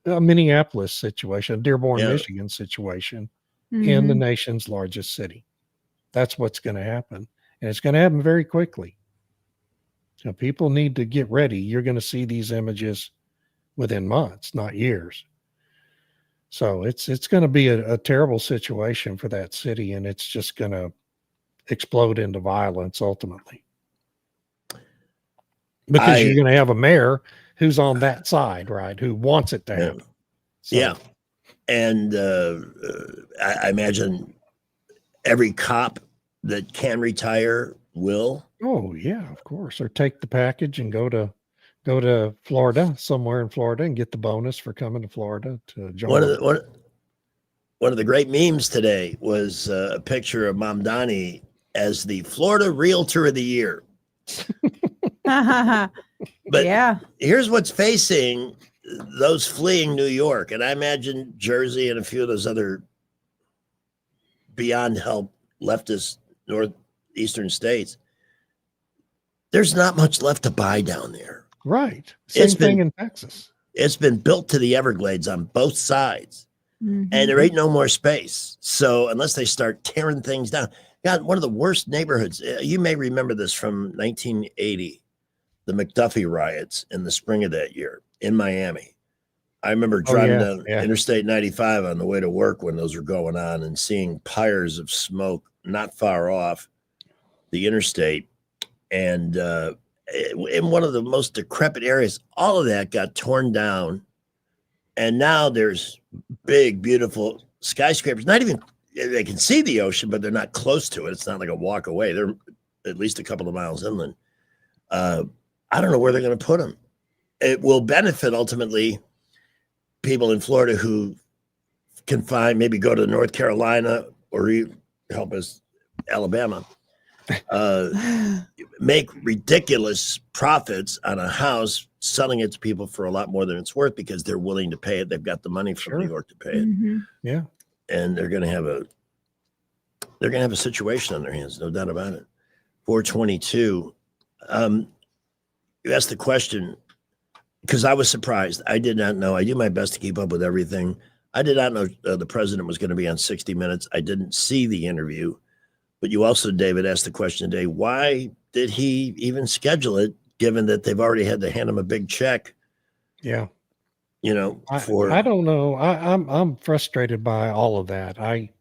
a Minneapolis situation, a Dearborn, Michigan situation in the nation's largest city. That's what's going to happen. And it's going to happen very quickly. So people need to get ready. You're going to see these images within months, not years. So it's going to be a terrible situation for that city, and it's just going to explode into violence ultimately. Because you're going to have a mayor who's on that side, right? Who wants it to happen. So, yeah. And I imagine every cop that can retire will. Oh yeah, of course. Or take the package and go to Florida, somewhere in Florida, and get the bonus for coming to Florida to join. One of the great memes today was a picture of Mamdani as the Florida Realtor of the Year. But here's what's facing those fleeing New York, and I imagine Jersey and a few of those other beyond help leftist northeastern states. There's not much left to buy down there. Right. Same thing in Texas. It's been built to the Everglades on both sides. and there ain't no more space. So unless they start tearing things down, God, one of the worst neighborhoods. You may remember this from 1980, the McDuffie riots in the spring of that year in Miami. I remember driving down Interstate 95 on the way to work when those were going on and seeing pyres of smoke not far off the interstate. And in one of the most decrepit areas, all of that got torn down. And now there's big, beautiful skyscrapers. Not even, they can see the ocean, but they're not close to it. It's not like a walk away. They're at least a couple of miles inland. I don't know where they're going to put them. It will benefit ultimately people in Florida who can maybe go to North Carolina or help us, Alabama, make ridiculous profits on a house, selling it to people for a lot more than it's worth because they're willing to pay it. They've got the money from New York to pay it. Yeah. And they're going to have a situation on their hands, no doubt about it. 422. You asked the question because I was surprised. I did not know. I do my best to keep up with everything. I did not know the president was going to be on 60 Minutes. I didn't see the interview. But you also, David, asked the question today, why did he even schedule it, given that they've already had to hand him a big check? Yeah. You know, I don't know. I'm frustrated by all of that. I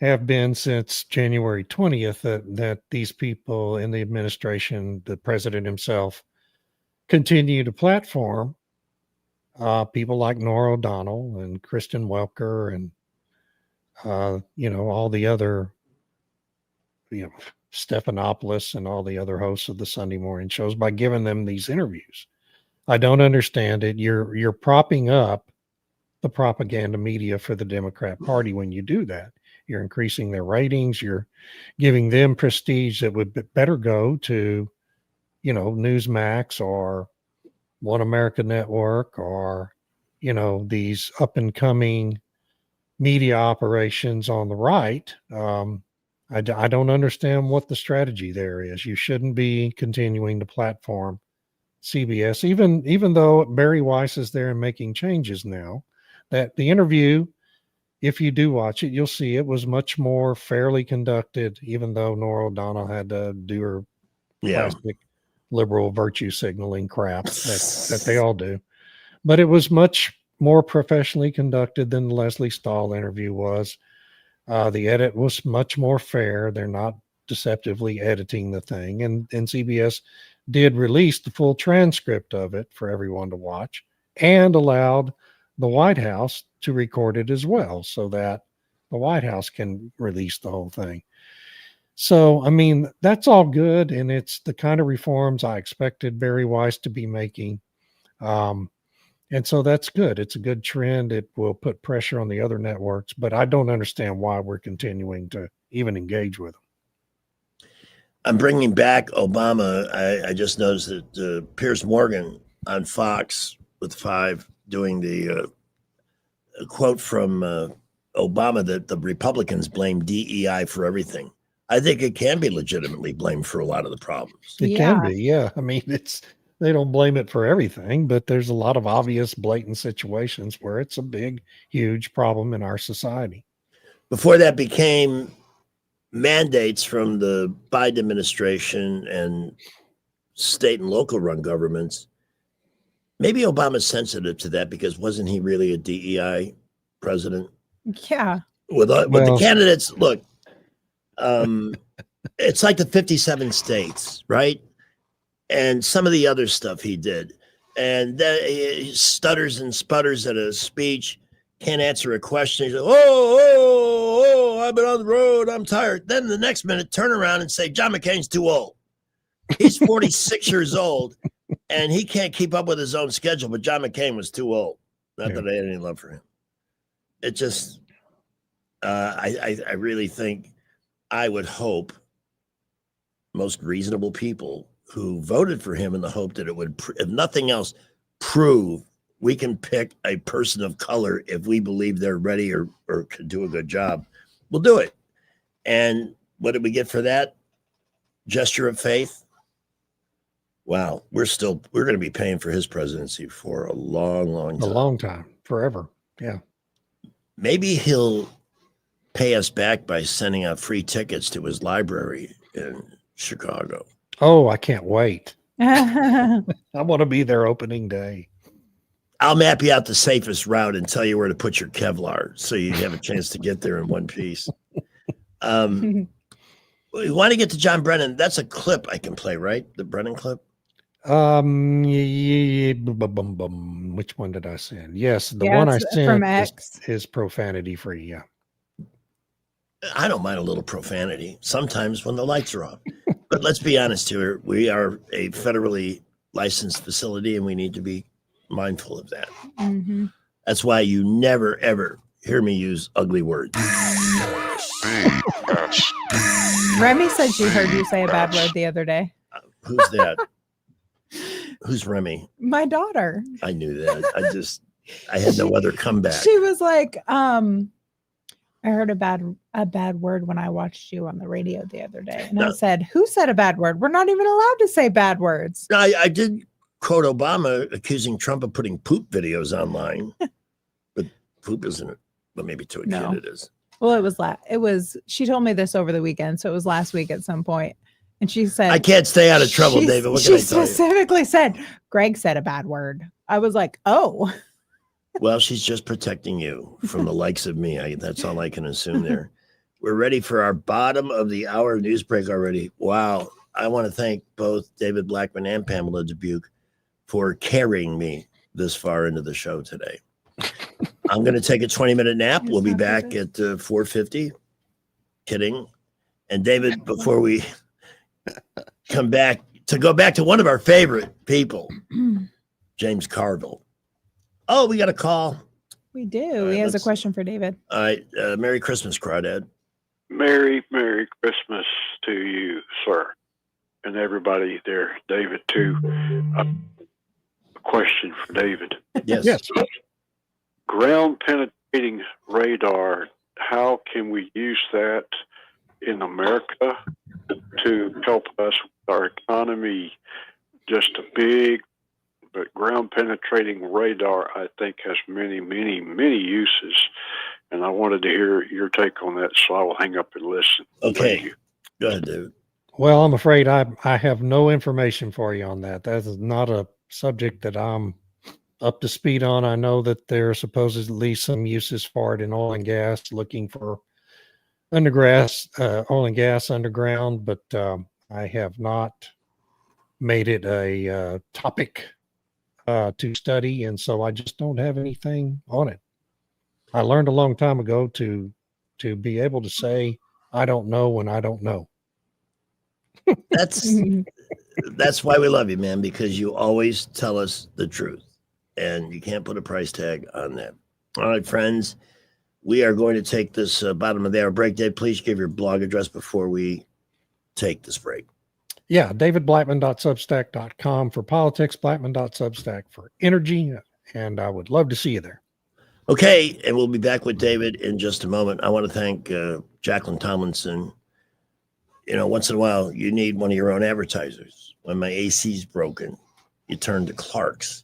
have been since January 20th that these people in the administration, the president himself, continue to platform people like Nora O'Donnell and Kristen Welker and all the other Stephanopoulos and all the other hosts of the Sunday morning shows by giving them these interviews. I don't understand it. You're propping up the propaganda media for the Democrat Party when you do that. You're increasing their ratings. You're giving them prestige that would better go to, Newsmax or One America Network or, these up and coming media operations on the right. I don't understand what the strategy there is. You shouldn't be continuing to platform CBS, even though Barry Weiss is there and making changes now. That the interview, if you do watch it, you'll see it was much more fairly conducted, even though Nora O'Donnell had to do her classic liberal virtue signaling crap that they all do. But it was much more professionally conducted than the Leslie Stahl interview was. The edit was much more fair. They're not deceptively editing the thing. And CBS did release the full transcript of it for everyone to watch and allowed the White House to record it as well so that the White House can release the whole thing. So, I mean, that's all good. And it's the kind of reforms I expected Barry Weiss to be making. And so that's good. It's a good trend. It will put pressure on the other networks, but I don't understand why we're continuing to even engage with them. I'm bringing back Obama. I just noticed that Piers Morgan on Fox with 5 doing the quote from Obama that the Republicans blame DEI for everything. I think it can be legitimately blamed for a lot of the problems. It can be, yeah. I mean, they don't blame it for everything, but there's a lot of obvious, blatant situations where it's a big, huge problem in our society. Before that became mandates from the Biden administration and state and local run governments, maybe Obama's sensitive to that because wasn't he really a DEI president? Yeah. With the candidates, look, it's like the 57 states, right? And some of the other stuff he did. And he stutters and sputters at a speech, can't answer a question. He's like, oh, I've been on the road. I'm tired. Then the next minute, turn around and say, John McCain's too old. He's 46 years old, and he can't keep up with his own schedule, but John McCain was too old. Not that I had any love for him. It just, I really think, I would hope most reasonable people who voted for him in the hope that it would, if nothing else, prove we can pick a person of color if we believe they're ready or could do a good job. We'll do it. And what did we get for that? Gesture of faith? Wow. We're going to be paying for his presidency for a long, long time. A long time. Forever. Yeah. maybe he'll pay us back by sending out free tickets to his library in Chicago. Oh, I can't wait. I want to be there opening day. I'll map you out the safest route and tell you where to put your Kevlar so you have a chance to get there in one piece. We want to get to John Brennan. That's a clip I can play, right? The Brennan clip? Which one did I send? Yes, the one I sent from X. is profanity free. Yeah. I don't mind a little profanity sometimes when the lights are off. But let's be honest here. We are a federally licensed facility and we need to be mindful of that. Mm-hmm. That's why you never, ever hear me use ugly words. Remy said she heard you say a bad word the other day. Who's that? Who's Remy? My daughter. I knew that. I had no other comeback. She was like, I heard a bad word when I watched you on the radio the other day. And I said, who said a bad word? We're not even allowed to say bad words. I did quote Obama accusing Trump of putting poop videos online. But poop isn't it? Well, maybe to a kid it is. Well, it was she told me this over the weekend, so it was last week at some point. And she said, I can't stay out of trouble, David. What can I tell you? She specifically said, Greg said a bad word. I was like, oh. Well, she's just protecting you from the likes of me. That's all I can assume there. We're ready for our bottom of the hour news break already. Wow. I want to thank both David Blackman and Pamela Dubuque for carrying me this far into the show today. I'm going to take a 20-minute nap. We'll be back at 4:50. Kidding. And David, before we come back, to go back to one of our favorite people, James Carville. Oh, we got a call. We do. He has a question for David. All right. Merry Christmas, Crawdad. Merry Christmas to you, sir, and everybody there. David, too. A question for David. Yes. Ground penetrating radar, how can we use that in America to help us with our economy? Just a big, but ground penetrating radar, I think, has many, many, many uses. And I wanted to hear your take on that, so I will hang up and listen. Okay. Go ahead, David. Well, I'm afraid I have no information for you on that. That is not a subject that I'm up to speed on. I know that there are supposedly some uses for it in oil and gas, looking for oil and gas underground, but I have not made it a topic to study, and so I just don't have anything on it. I learned a long time ago to be able to say I don't know when I don't know. That's why we love you, man, because you always tell us the truth, and you can't put a price tag on that. All right, friends, we are going to take this bottom of the hour break. Dave, please give your blog address before we take this break. Yeah, davidblackman.substack.com for politics, blackman.substack for energy, and I would love to see you there. Okay, and we'll be back with David in just a moment. I want to thank Jacqueline Tomlinson. You know, once in a while, you need one of your own advertisers. When my AC's broken, you turn to Clark's,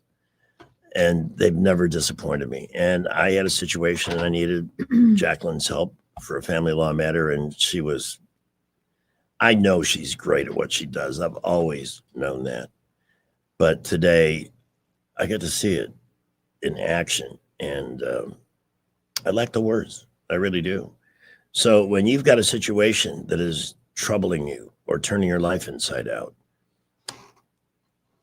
and they've never disappointed me. And I had a situation, and I needed Jacqueline's help for a family law matter, and I know she's great at what she does. I've always known that. But today, I got to see it in action, and I lack the words. I really do. So when you've got a situation that is troubling you or turning your life inside out,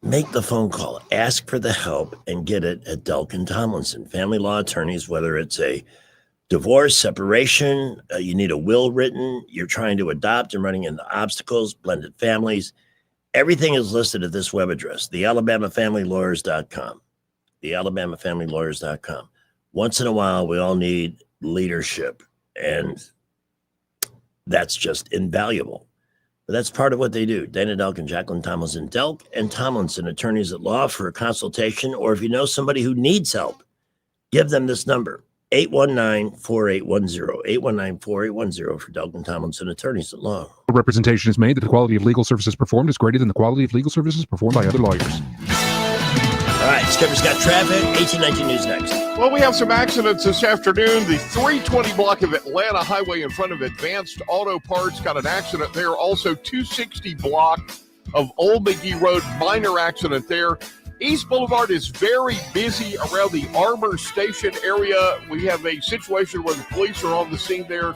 make the phone call, ask for the help, and get it at Delkin Tomlinson. Family law attorneys, whether it's a divorce, separation, you need a will written, you're trying to adopt and running into obstacles, blended families, everything is listed at this web address, thealabamafamilylawyers.com. thealabamafamilylawyers.com. Once in a while, we all need leadership, and that's just invaluable. But that's part of what they do. Dana Delk and Jacqueline Tomlinson. Delk and Tomlinson, attorneys at law, for a consultation, or if you know somebody who needs help, give them this number, 819-4810, 819-4810 for Delk and Tomlinson, attorneys at law. Representation is made that the quality of legal services performed is greater than the quality of legal services performed by other lawyers. All right, Skipper's got traffic. 1819 News next. Well, we have some accidents this afternoon. The 320 block of Atlanta Highway in front of Advanced Auto Parts got an accident there. Also, 260 block of Old McGee Road, minor accident there. East Boulevard is very busy around the Arbor Station area. We have a situation where the police are on the scene there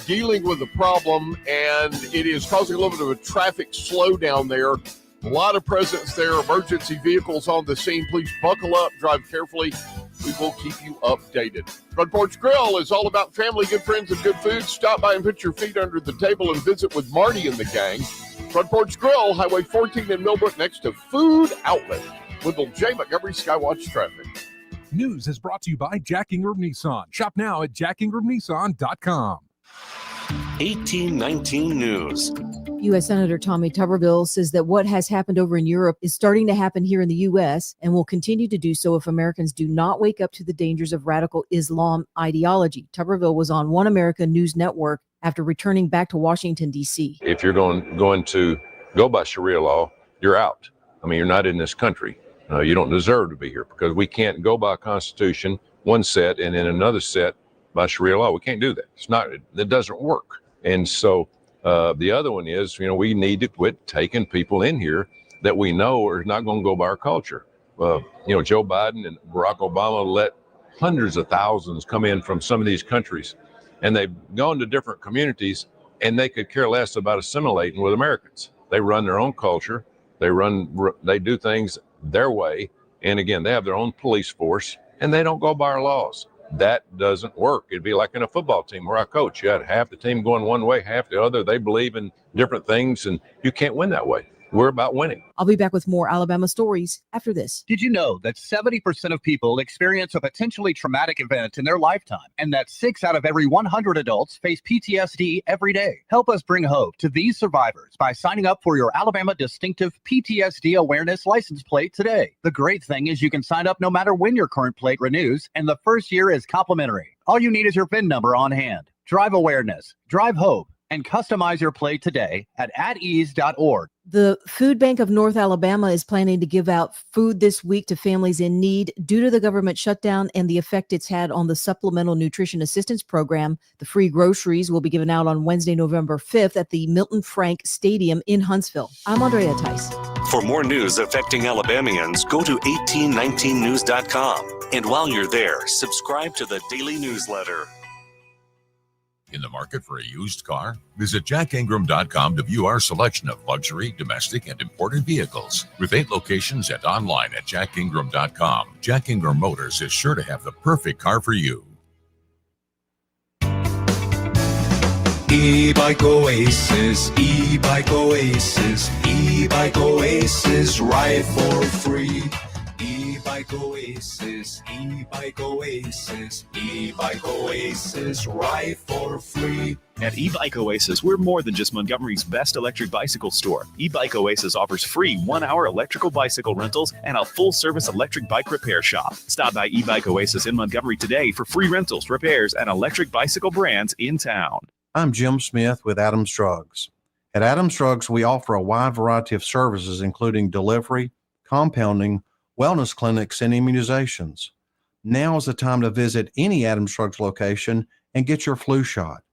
dealing with the problem, and it is causing a little bit of a traffic slowdown there. A lot of presence there, emergency vehicles on the scene. Please buckle up, drive carefully. We will keep you updated. Front Porch Grill is all about family, good friends, and good food. Stop by and put your feet under the table and visit with Marty and the gang. Front Porch Grill, Highway 14 in Millbrook, next to Food Outlet. Little J. Montgomery, Skywatch Traffic. News is brought to you by Jack Ingram Nissan. Shop now at jackingramnissan.com. 1819 News. U.S. Senator Tommy Tuberville says that what has happened over in Europe is starting to happen here in the U.S. and will continue to do so if Americans do not wake up to the dangers of radical Islam ideology. Tuberville was on One America News Network after returning back to Washington, D.C. If you're going to go by Sharia law, you're out. I mean, you're not in this country. You don't deserve to be here because we can't go by a constitution, one set, and then another set by Sharia law. We can't do that. That doesn't work. And so the other one is, we need to quit taking people in here that we know are not going to go by our culture. Joe Biden and Barack Obama let hundreds of thousands come in from some of these countries, and they've gone to different communities, and they could care less about assimilating with Americans. They run their own culture. They do things their way. And again, they have their own police force, and they don't go by our laws. That doesn't work. It'd be like in a football team where I coach. You had half the team going one way, half the other. They believe in different things, and you can't win that way. We're about winning. I'll be back with more Alabama stories after this. Did you know that 70% of people experience a potentially traumatic event in their lifetime, and that 6 out of every 100 adults face PTSD every day? Help us bring hope to these survivors by signing up for your Alabama Distinctive PTSD Awareness license plate today. The great thing is you can sign up no matter when your current plate renews, and the first year is complimentary. All you need is your VIN number on hand. Drive awareness, drive hope, and customize your plate today at atease.org. The Food Bank of North Alabama is planning to give out food this week to families in need due to the government shutdown and the effect it's had on the Supplemental Nutrition Assistance Program. The free groceries will be given out on Wednesday, November 5th at the Milton Frank Stadium in Huntsville. I'm Andrea Tice. For more news affecting Alabamians, go to 1819news.com. And while you're there, subscribe to the daily newsletter. In the market for a used car? Visit jackingram.com to view our selection of luxury, domestic, and imported vehicles. With 8 locations and online at jackingram.com, Jack Ingram Motors is sure to have the perfect car for you. E-Bike Oasis, E-Bike Oasis, E-Bike Oasis, ride for free. E-Bike Oasis, E-Bike Oasis, E-Bike Oasis, ride for free. At E-Bike Oasis, we're more than just Montgomery's best electric bicycle store. E-Bike Oasis offers free 1-hour electrical bicycle rentals and a full-service electric bike repair shop. Stop by E-Bike Oasis in Montgomery today for free rentals, repairs, and electric bicycle brands in town. I'm Jim Smith with Adams Drugs. At Adams Drugs, we offer a wide variety of services, including delivery, compounding, wellness clinics, and immunizations. Now is the time to visit any Adams Drugs location and get your flu shot.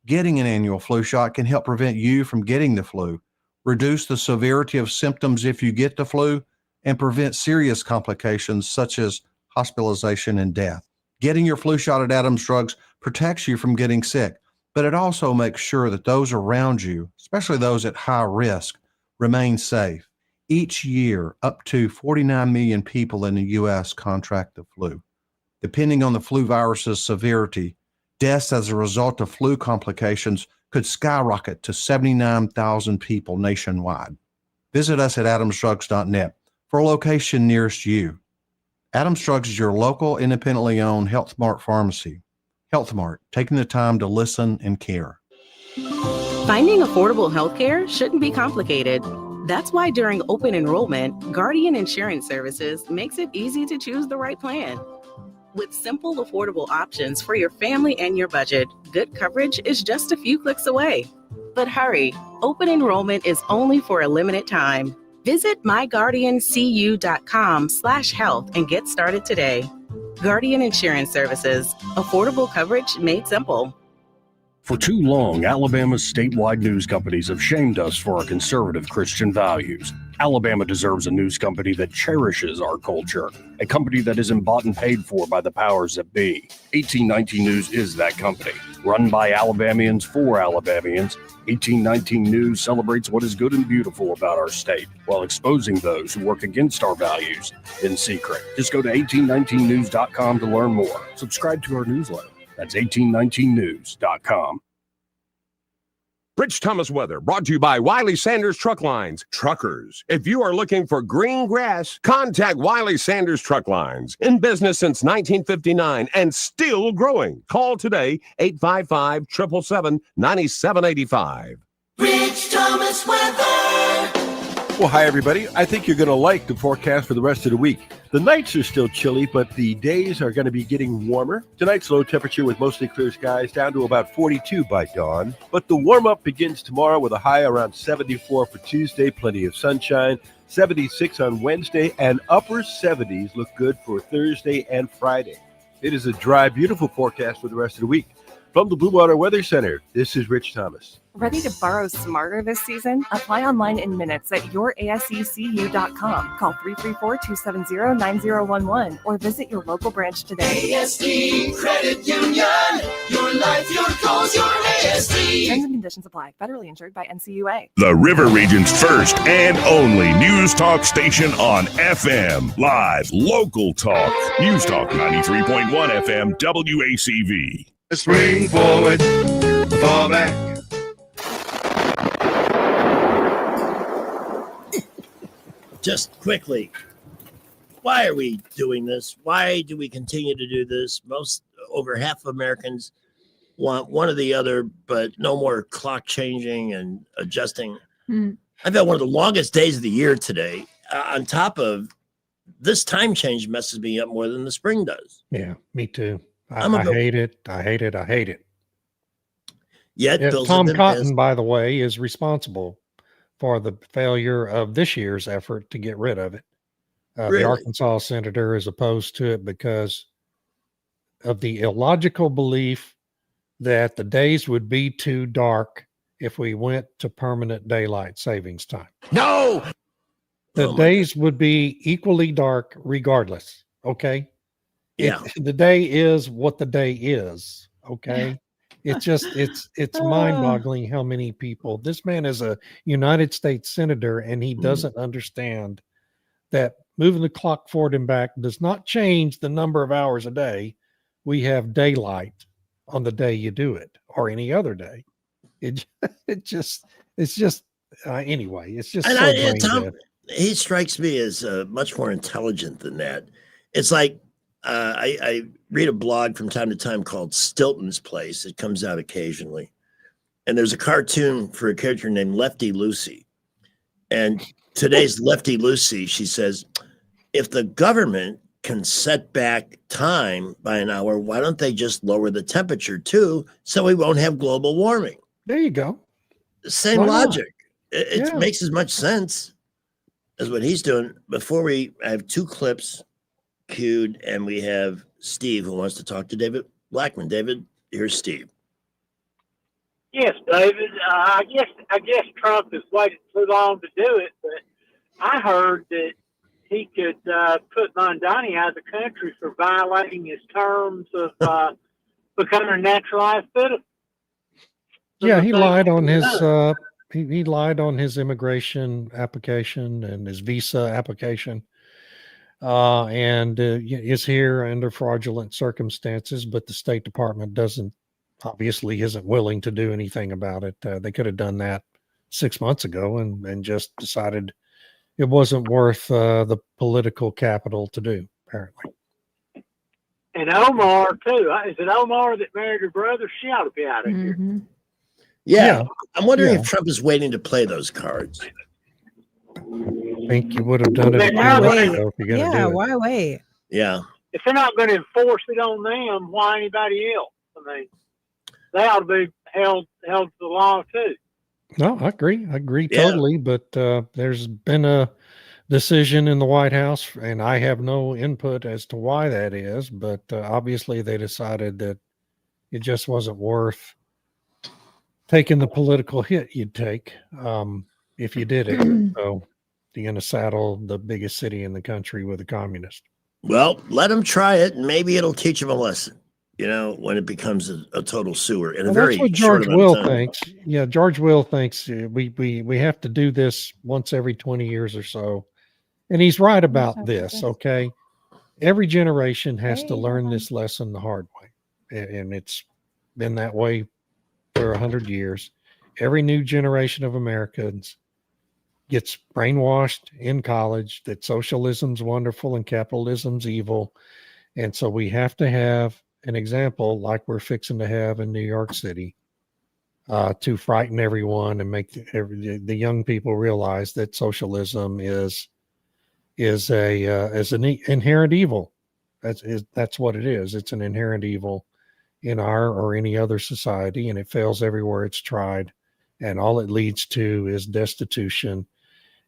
Getting an annual flu shot can help prevent you from getting the flu, reduce the severity of symptoms if you get the flu, and prevent serious complications such as hospitalization and death. Getting your flu shot at Adams Drugs protects you from getting sick, but it also makes sure that those around you, especially those at high risk, remain safe. Each year, up to 49 million people in the U.S. contract the flu. Depending on the flu virus's severity, deaths as a result of flu complications could skyrocket to 79,000 people nationwide. Visit us at adamsdrugs.net for a location nearest you. Adams Drugs is your local, independently owned Health Mart pharmacy. Health Mart, taking the time to listen and care. Finding affordable health care shouldn't be complicated. That's why during open enrollment, Guardian Insurance Services makes it easy to choose the right plan. With simple, affordable options for your family and your budget, good coverage is just a few clicks away. But hurry, open enrollment is only for a limited time. Visit myguardiancu.com/health and get started today. Guardian Insurance Services. Affordable coverage made simple. For too long, Alabama's statewide news companies have shamed us for our conservative Christian values. Alabama deserves a news company that cherishes our culture, a company that isn't bought and paid for by the powers that be. 1819 News is that company. Run by Alabamians for Alabamians, 1819 News celebrates what is good and beautiful about our state while exposing those who work against our values in secret. Just go to 1819news.com to learn more. Subscribe to our newsletter. That's 1819news.com. Rich Thomas weather brought to you by Wiley Sanders Truck Lines. Truckers, if you are looking for green grass, contact Wiley Sanders Truck Lines. In business since 1959 and still growing. Call today, 855-777-9785. Rich Thomas weather. Well, hi, everybody. I think you're going to like the forecast for the rest of the week. The nights are still chilly, but the days are going to be getting warmer. Tonight's low temperature with mostly clear skies down to about 42 by dawn. But the warm-up begins tomorrow with a high around 74 for Tuesday, plenty of sunshine, 76 on Wednesday, and upper 70s look good for Thursday and Friday. It is a dry, beautiful forecast for the rest of the week. From the Blue Water Weather Center, this is Rich Thomas. Ready to borrow smarter this season? Apply online in minutes at yourasecu.com. Call 334-270-9011 or visit your local branch today. ASD Credit Union. Your life, your goals, your ASD. Terms and conditions apply. Federally insured by NCUA. The River Region's first and only news talk station on FM. Live, local talk. News Talk 93.1 FM WACV. Spring forward, fall back. Just quickly, why are we doing this? Why do we continue to do this? Over half of Americans want one or the other, but no more clock changing and adjusting. I've had one of the longest days of the year today. On top of this, time change messes me up more than the spring does. Yeah, me too. I hate it. I hate it. I hate it. Yet Tom Cotton, by the way, is responsible for the failure of this year's effort to get rid of it. Really? The Arkansas senator is opposed to it because of the illogical belief that the days would be too dark if we went to permanent daylight savings time. No! The days would be equally dark regardless. Okay. Yeah. The day is what the day is. Okay. It's just, it's mind boggling how many people, this man is a United States senator and he doesn't understand that moving the clock forward and back does not change the number of hours a day. We have daylight on the day you do it or any other day. It's just anyway, it's just, and Tom, he strikes me as much more intelligent than that. It's like, I read a blog from time to time called Stilton's Place. It comes out occasionally. And there's a cartoon for a character named Lefty Lucy. And today's Lefty Lucy, she says, if the government can set back time by an hour, why don't they just lower the temperature too so we won't have global warming? There you go. Same logic. It makes as much sense as what he's doing. I have two clips queued, and we have Steve who wants to talk to David Blackman. David, here's Steve. Yes, David. I guess Trump has waited too long to do it, but I heard that he could put Mondani out of the country for violating his terms of becoming a naturalized citizen. Yeah, he lied on his he lied on his immigration application and his visa application. And is here under fraudulent circumstances, but the State Department obviously isn't willing to do anything about it. They could have done that 6 months ago and just decided it wasn't worth the political capital to do, apparently. And Omar, too. Is it Omar that married her brother? She ought to be out of here. Yeah. I'm wondering if Trump is waiting to play those cards. I think you would have done it. Why wait? Why wait? Yeah. If they're not going to enforce it on them, why anybody else? I mean, they ought to be held to the law too. No, I agree. I agree totally. But there's been a decision in the White House, and I have no input as to why that is, but obviously they decided that it just wasn't worth taking the political hit you'd take if you did it. So you're going to saddle the biggest city in the country with a communist. Well, let them try it, and maybe it'll teach them a lesson. When it becomes a total sewer in a very that's what short George amount Will of time. thinks. Yeah, George Will thinks we have to do this once every 20 years or so. And he's right about this, okay? Every generation has to learn this lesson the hard way. And it's been that way for 100 years. Every new generation of Americans gets brainwashed in college that socialism's wonderful and capitalism's evil. And so we have to have an example like we're fixing to have in New York City to frighten everyone and make the young people realize that socialism is an inherent evil. That's what it is. It's an inherent evil in our or any other society, and it fails everywhere it's tried. And all it leads to is destitution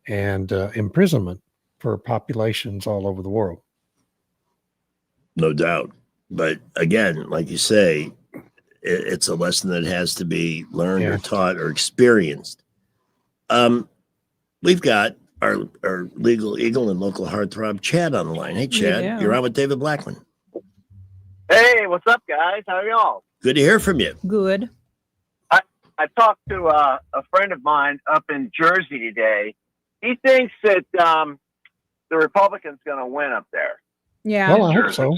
and imprisonment for populations all over the world. No doubt. But again, like you say, it's a lesson that has to be learned or taught or experienced. We've got our legal eagle and local heartthrob, Chad, on the line. Hey, Chad, you're on with David Blackman. Hey, what's up, guys? How are y'all? Good to hear from you. Good. I talked to a friend of mine up in Jersey today. He thinks that the Republicans going to win up there. Yeah. Well, I hope so.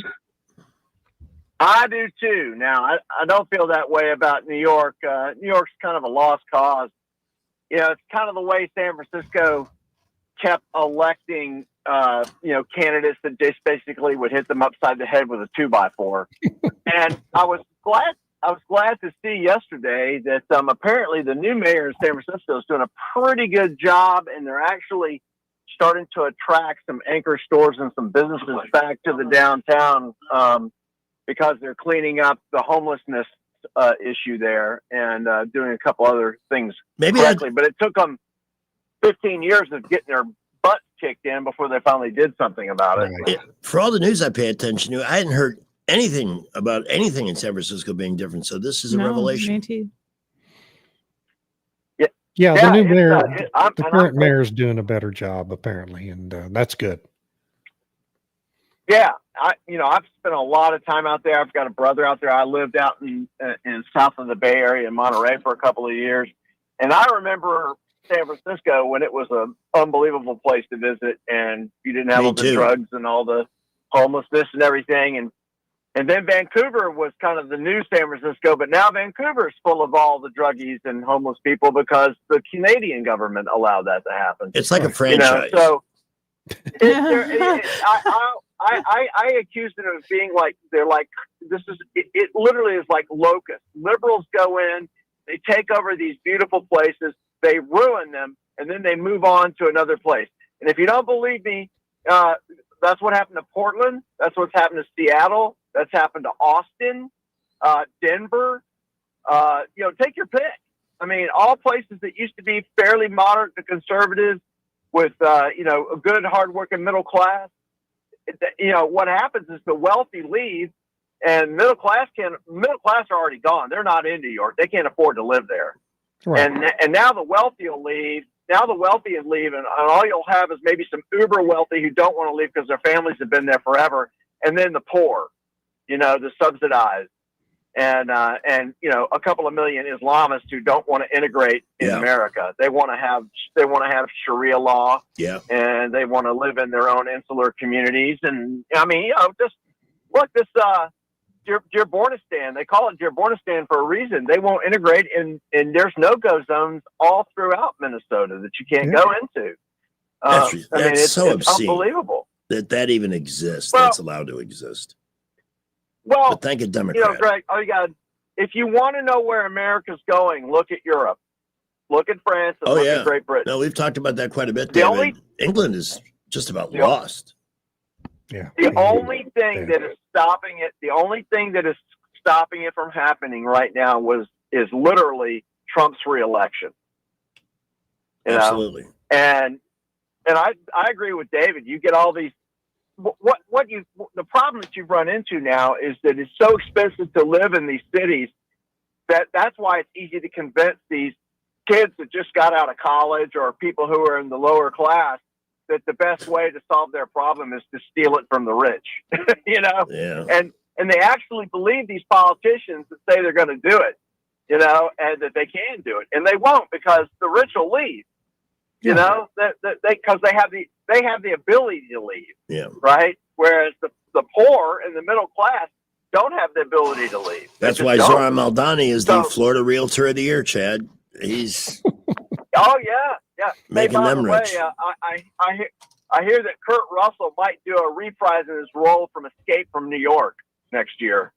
I do too. Now, I don't feel that way about New York. New York's kind of a lost cause. It's kind of the way San Francisco kept electing, candidates that just basically would hit them upside the head with a 2x4. And I was glad to see yesterday that apparently the new mayor of San Francisco is doing a pretty good job, and they're actually starting to attract some anchor stores and some businesses back to the downtown because they're cleaning up the homelessness issue there and doing a couple other things correctly. But it took them 15 years of getting their butts kicked in before they finally did something about it. For all the news I pay attention to, I hadn't heard anything about anything in San Francisco being different. So this is a revelation. Me too. Yeah, the new mayor, the current mayor is doing a better job apparently, and that's good. Yeah, I've spent a lot of time out there. I've got a brother out there. I lived out in south of the Bay Area in Monterey for a couple of years, and I remember San Francisco when it was an unbelievable place to visit, and you didn't have all the drugs and all the homelessness and everything, and then Vancouver was kind of the new San Francisco, but now Vancouver is full of all the druggies and homeless people because the Canadian government allowed that to happen. It's like a franchise. So I accused it of being like, they're like, it literally is like locusts. Liberals go in, they take over these beautiful places, they ruin them, and then they move on to another place. And if you don't believe me, that's what happened to Portland. That's what's happened to Seattle. That's happened to Austin, Denver. Take your pick. I mean, all places that used to be fairly moderate to conservative with, a good, hardworking middle class. What happens is the wealthy leave, and middle class are already gone. They're not in New York. They can't afford to live there. Right. And now the wealthy will leave. Now the wealthy is leaving, and all you'll have is maybe some uber wealthy who don't want to leave because their families have been there forever, and then the poor, the subsidized, and a couple of million Islamists who don't want to integrate in America. They want to have Sharia law, and they want to live in their own insular communities. And I mean, just look, this Jirbornistan, they call it Jirbornistan for a reason. They won't integrate, and there's no-go zones all throughout Minnesota that you can't go into. That's so obscene. Unbelievable that even exists. That's allowed to exist. Well, but thank you, Democrat. Greg, if you want to know where America's going, look at Europe. Look at France and look at Great Britain. No, we've talked about that quite a bit, David. England is just about lost. Yeah. The only thing that is stopping it from happening right now is literally Trump's reelection. Absolutely. And I agree with David. You get all these. The problem that you've run into now is that it's so expensive to live in these cities that's why it's easy to convince these kids that just got out of college or people who are in the lower class that the best way to solve their problem is to steal it from the rich, Yeah. And they actually believe these politicians that say they're going to do it, and that they can do it, and they won't because the rich will leave, because they have the ability to leave. Yeah. Right. Whereas the poor and the middle class don't have the ability to leave. That's why Zoran Maldani is the Florida Realtor of the Year, Chad. He's oh yeah. making by them the way, rich. I hear that Kurt Russell might do a reprise of his role from Escape from New York next year.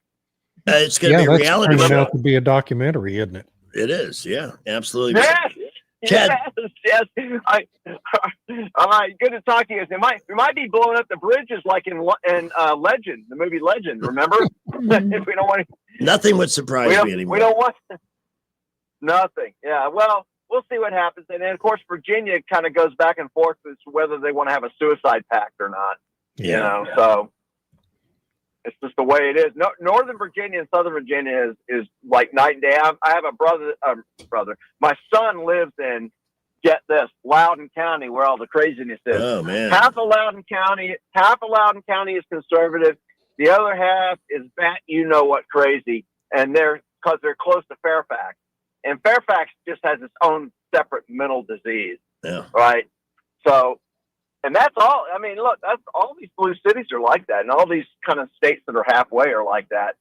It's going to be a reality turning show. out to be a documentary, isn't it? It is, yeah, absolutely. Yes, Chad. yes. All right, good to talk to you. We might be blowing up the bridges like in Legend, the movie Legend. Remember? If we don't want to, Nothing would surprise me anymore. We don't want nothing. Yeah, well, we'll see what happens. And then, of course, Virginia kind of goes back and forth as to whether they want to have a suicide pact or not. Yeah. So it's just the way it is. No, Northern Virginia and Southern Virginia is like night and day. I have a brother. My son lives in, get this, Loudoun County, where all the craziness is. Oh man. Half of Loudoun County is conservative. The other half is what crazy, and because they're close to Fairfax, and Fairfax just has its own separate mental disease. Yeah. Right. So. And that's all. I mean, look, that's all these blue cities are like that, and all these kind of states that are halfway are like that.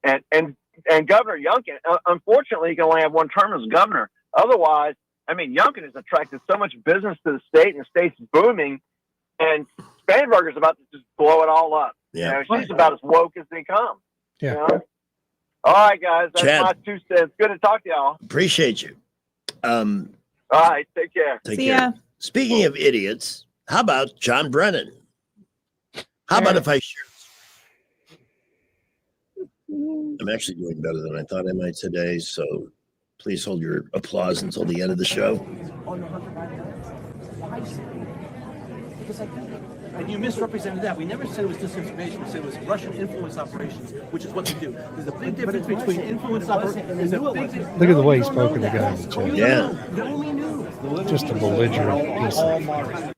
And Governor Youngkin, unfortunately, he can only have one term as governor. Otherwise, I mean, Youngkin has attracted so much business to the state, and the state's booming. And Spanberger's about to just blow it all up. Yeah, she's about as woke as they come. Yeah. All right, guys, that's Chad. my 2 cents. Good to talk to y'all. Appreciate you. All right, take care. Take See care. ya. Speaking of idiots, how about John Brennan? How about if I share this? I'm actually doing better than I thought I might today, so please hold your applause until the end of the show. And you misrepresented that. We never said it was disinformation. We said it was Russian influence operations, which is what they do. There's a big difference between influence operations. Look at the way he spoke to the guy in the chair. Yeah. Just a belligerent piece of,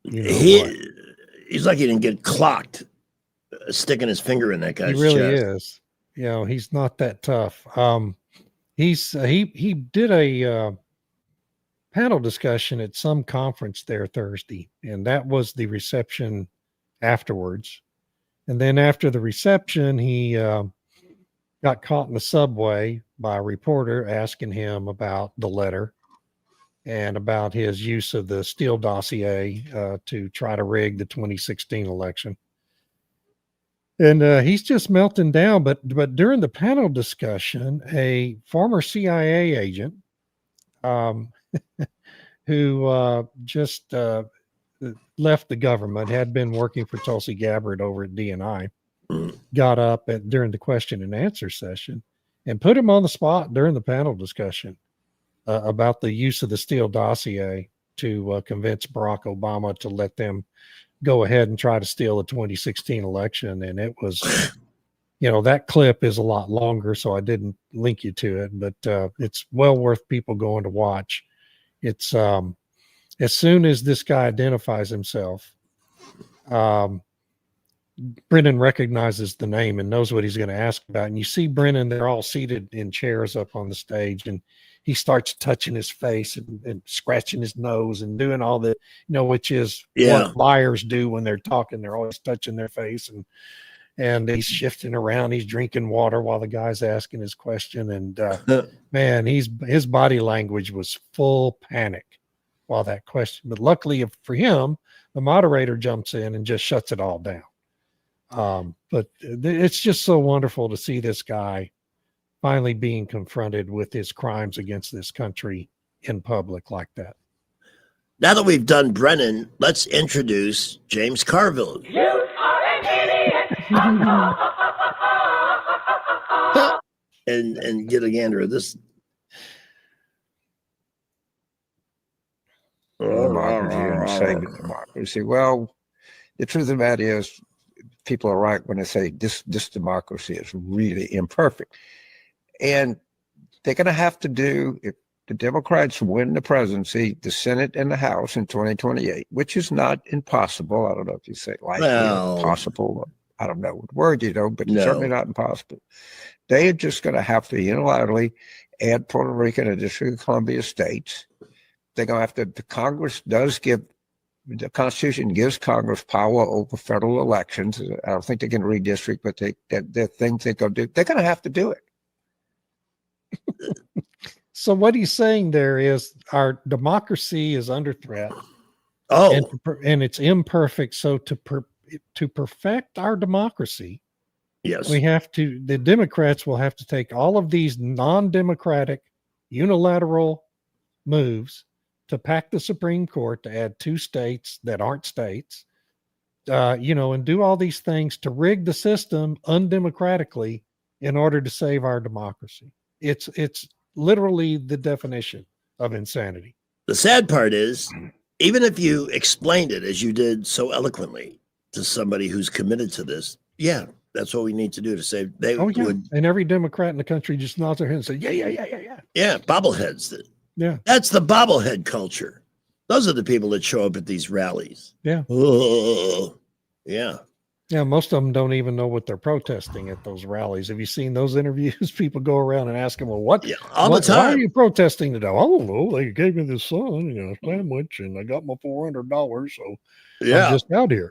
He's lucky he didn't get clocked sticking his finger in that guy's He really chest. is. He's not that tough. He did a panel discussion at some conference there Thursday, and that was the reception afterwards. And then after the reception, he got caught in the subway by a reporter asking him about the letter and about his use of the Steele dossier to try to rig the 2016 election. And he's just melting down. But during the panel discussion, a former CIA agent who just left the government, had been working for Tulsi Gabbard over at DNI, got up during the question and answer session and put him on the spot during the panel discussion about the use of the Steele dossier to convince Barack Obama to let them go ahead and try to steal the 2016 election. And it was, that clip is a lot longer, so I didn't link you to it, but it's well worth people going to watch. It's as soon as this guy identifies himself, Brennan recognizes the name and knows what he's going to ask about. And you see Brennan, they're all seated in chairs up on the stage, and he starts touching his face and scratching his nose and doing all the, which is what liars do when they're talking. They're always touching their face, and he's shifting around. He's drinking water while the guy's asking his question. And man, his body language was full panic while that question. But luckily for him, the moderator jumps in and just shuts it all down. But it's just so wonderful to see this guy finally being confronted with his crimes against this country in public like that. Now that we've done Brennan, let's introduce James Carville. You are an idiot. and get a gander of this. democracy and saying democracy. Well, the truth of the matter is, people are right when they say this democracy is really imperfect. And they're going to have to do, if the Democrats win the presidency, the Senate and the House in 2028, which is not impossible. I don't know if you say likely or possible. I don't know what word but it's certainly not impossible. They are just going to have to unilaterally add Puerto Rico and the District of Columbia states. They're going to have to, the Congress does give, the Constitution gives Congress power over federal elections. I don't think they can redistrict, but they're things they're going to do. They're going to have to do it. So what he's saying there is our democracy is under threat. And it's imperfect. So to perfect our democracy, yes, the Democrats will have to take all of these non-democratic unilateral moves to pack the Supreme Court, to add 2 states that aren't states, and do all these things to rig the system undemocratically in order to save our democracy. It's literally the definition of insanity. The sad part is, even if you explained it as you did so eloquently to somebody who's committed to this, yeah, that's what we need to do to save. Would, and every Democrat in the country just nods their head and says, yeah. Yeah, bobbleheads. Yeah, that's the bobblehead culture. Those are the people that show up at these rallies. Yeah. Oh, yeah. Yeah, most of them don't even know what they're protesting at those rallies. Have you seen those interviews? People go around and ask them, well, the time. Why are you protesting today? I don't know. They gave me this sandwich and I got my $400. So I'm just out here.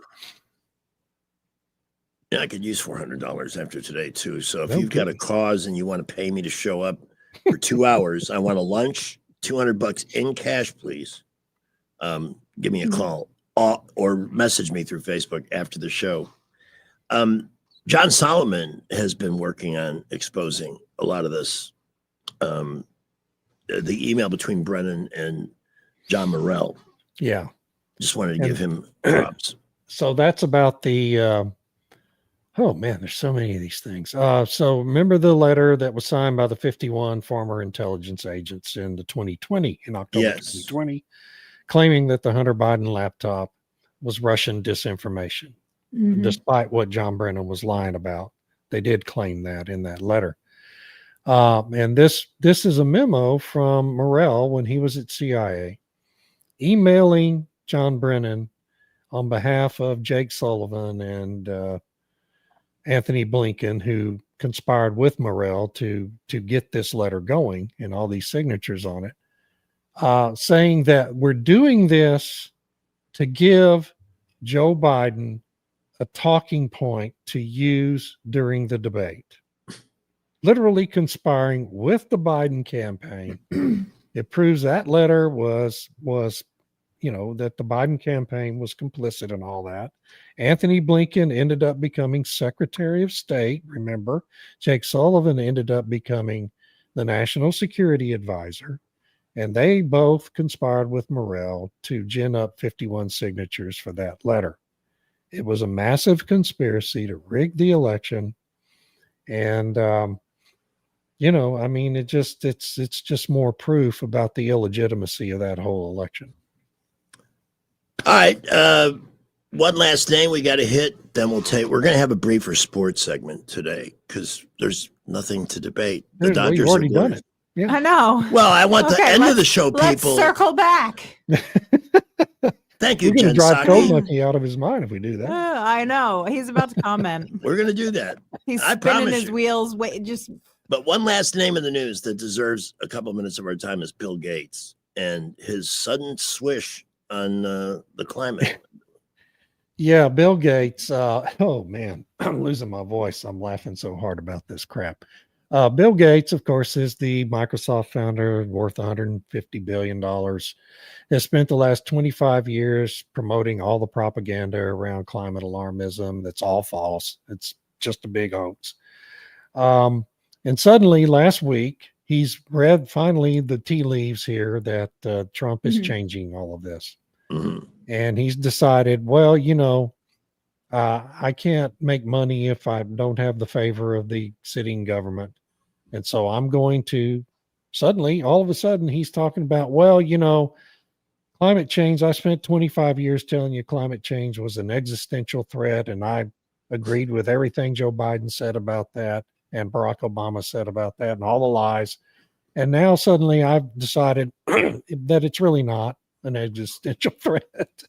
Yeah, I could use $400 after today too. So if you've got a cause and you want to pay me to show up for 2 hours, I want a lunch, $200 in cash, please. Give me a call or message me through Facebook after the show. John Solomon has been working on exposing a lot of this. The email between Brennan and John Morell. Yeah. Just wanted to give him props. So that's about the, oh man, there's so many of these things. So remember the letter that was signed by the 51 former intelligence agents in October 2020, claiming that the Hunter Biden laptop was Russian disinformation. Mm-hmm. Despite what John Brennan was lying about. They did claim that in that letter. And this is a memo from Morell when he was at CIA, emailing John Brennan on behalf of Jake Sullivan and Anthony Blinken, who conspired with Morell to get this letter going and all these signatures on it, saying that we're doing this to give Joe Biden a talking point to use during the debate. Literally conspiring with the Biden campaign. It proves that letter was that the Biden campaign was complicit in all that. Anthony Blinken ended up becoming Secretary of State. Remember, Jake Sullivan ended up becoming the National Security Advisor. And they both conspired with Morell to gin up 51 signatures for that letter. It was a massive conspiracy to rig the election. And, it's just more proof about the illegitimacy of that whole election. All right. One last name we got to hit. Then we're going to have a briefer sports segment today because there's nothing to debate. The Dodgers have already done it. Yeah. I know. Well, I want the end of the show, people. Let's circle back. Thank you, We're going to Jen drive Psaki. Cold Monkey out of his mind if we do that. I know. He's about to comment. We're going to do that. He's I spinning promise his you. wheels. Wait, just. But one last name in the news that deserves a couple minutes of our time is Bill Gates and his sudden swish on the climate. Yeah, Bill Gates. Oh man, I'm losing my voice. I'm laughing so hard about this crap. Bill Gates, of course, is the Microsoft founder, worth $150 billion, has spent the last 25 years promoting all the propaganda around climate alarmism. That's all false. It's just a big hoax. And suddenly last week, he's read finally the tea leaves here that Trump is changing all of this. Mm-hmm. And he's decided, well, I can't make money if I don't have the favor of the sitting government. And so I'm going to suddenly, all of a sudden, he's talking about, well, climate change, I spent 25 years telling you climate change was an existential threat, and I agreed with everything Joe Biden said about that and Barack Obama said about that and all the lies. And now suddenly I've decided that it's really not an existential threat.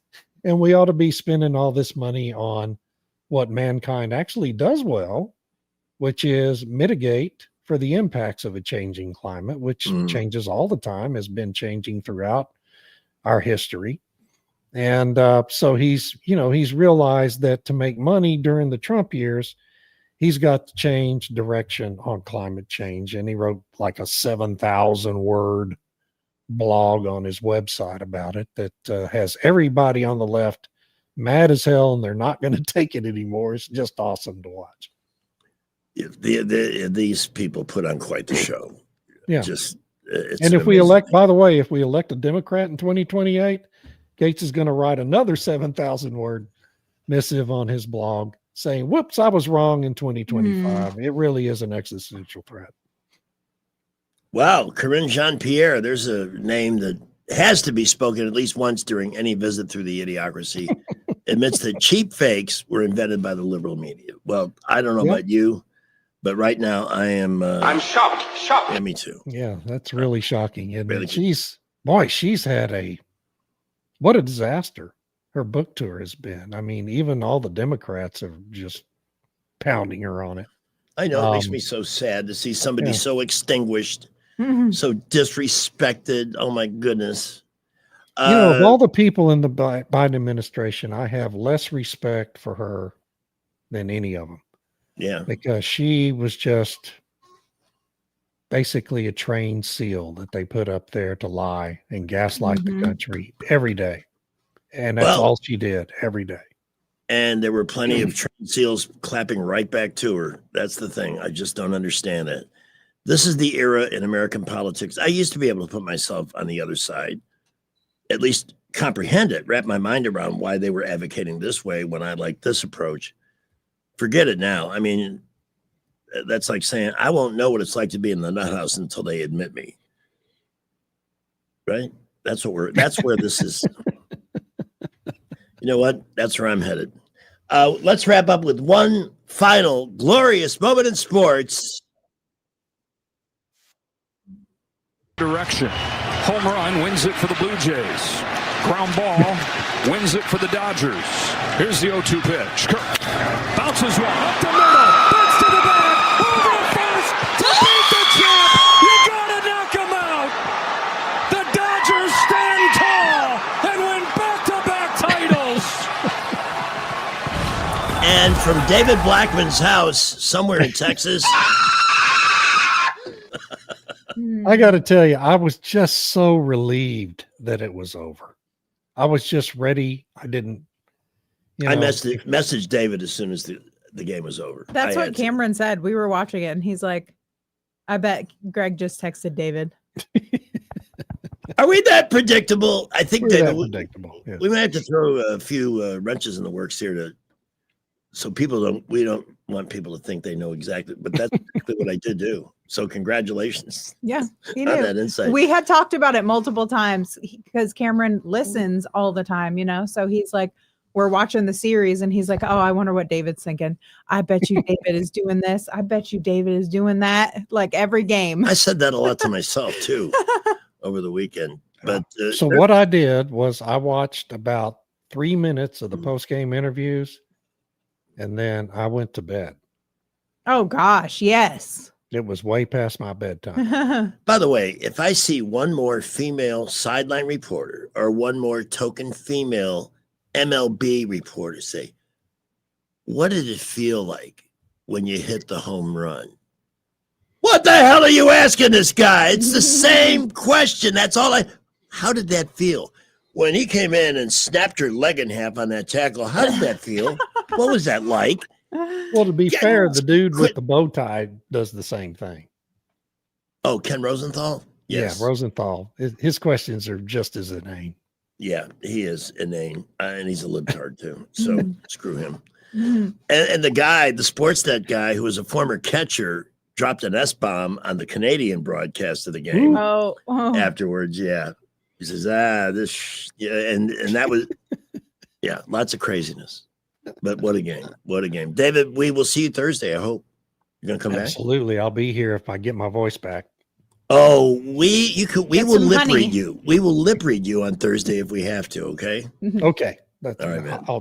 And we ought to be spending all this money on what mankind actually does well, which is mitigate for the impacts of a changing climate, which changes all the time, has been changing throughout our history. And so he's realized that to make money during the Trump years, he's got to change direction on climate change. And he wrote like a 7,000 word blog on his website about it that has everybody on the left mad as hell, and they're not going to take it anymore. It's just awesome to watch. These people put on quite the show. Yeah. And if we elect, by the way, if we elect a Democrat in 2028, Gates is going to write another 7,000 word missive on his blog saying, whoops, I was wrong in 2025. It really is an existential threat. Wow. Corinne Jean-Pierre, there's a name that has to be spoken at least once during any visit through the Idiocracy, admits that cheap fakes were invented by the liberal media. Well, I don't know about you, but right now I am. I'm shocked. Yeah, me too. Yeah, that's really shocking. And really she's had what a disaster her book tour has been. I mean, even all the Democrats are just pounding her on it. I know. It makes me so sad to see somebody so extinguished, so disrespected. Oh my goodness. Of all the people in the Biden administration, I have less respect for her than any of them. Yeah. Because she was just basically a trained SEAL that they put up there to lie and gaslight the country every day. And that's all she did every day. And there were plenty of trained SEALs clapping right back to her. That's the thing. I just don't understand it. This is the era in American politics. I used to be able to put myself on the other side, at least comprehend it, wrap my mind around why they were advocating this way when I like this approach. Forget it now. I mean, that's like saying, I won't know what it's like to be in the nut house until they admit me. Right? That's where this is. You know what? That's where I'm headed. Let's wrap up with one final glorious moment in sports. Direction. Home run wins it for the Blue Jays. Ground ball wins it for the Dodgers. Here's the 0-2 pitch. Kirk bounces one up the middle. Bats to the bag. Over first to beat the champ. You gotta knock him out. The Dodgers stand tall and win back-to-back titles. And from David Blackman's house somewhere in Texas. I got to tell you, I was just so relieved that it was over. I was just ready. I didn't. I messaged David as soon as the game was over. That's what Cameron said. We were watching it, and he's like, I bet Greg just texted David. Are we that predictable? I think, We're David, that predictable. Yes. we might have to throw a few wrenches in the works here so we don't want people to think they know exactly, but that's exactly what I did do. So congratulations. Yeah, he on knew. that insight. We had talked about it multiple times because Cameron listens all the time, so he's like, we're watching the series and he's like, oh, I wonder what David's thinking. I bet you David is doing this. I bet you David is doing that. Like every game. I said that a lot to myself too over the weekend. But so what I did was I watched about 3 minutes of the post-game interviews, and then I went to bed. Oh gosh, yes. It was way past my bedtime. By the way, if I see one more female sideline reporter or one more token female MLB reporter say, what did it feel like when you hit the home run? What the hell are you asking this guy? It's the same question. That's all how did that feel? When he came in and snapped her leg in half on that tackle, how did that feel? What was that like? Well, to be fair, the dude with the bow tie does the same thing. Oh, Ken Rosenthal? Yes. Yeah, Rosenthal. His questions are just as inane. Yeah, he is inane. And he's a libtard too. So screw him. And the guy, the Sportsnet guy, who was a former catcher, dropped an S-bomb on the Canadian broadcast of the game afterwards. Yeah. He says, yeah, and that was, yeah, lots of craziness. But what a game. What a game. David, we will see you Thursday, I hope. You're going to come back? Absolutely. I'll be here if I get my voice back. Oh, we will lip honey. read you. We will lip read you on Thursday if we have to, okay? Okay. All right, man. I'll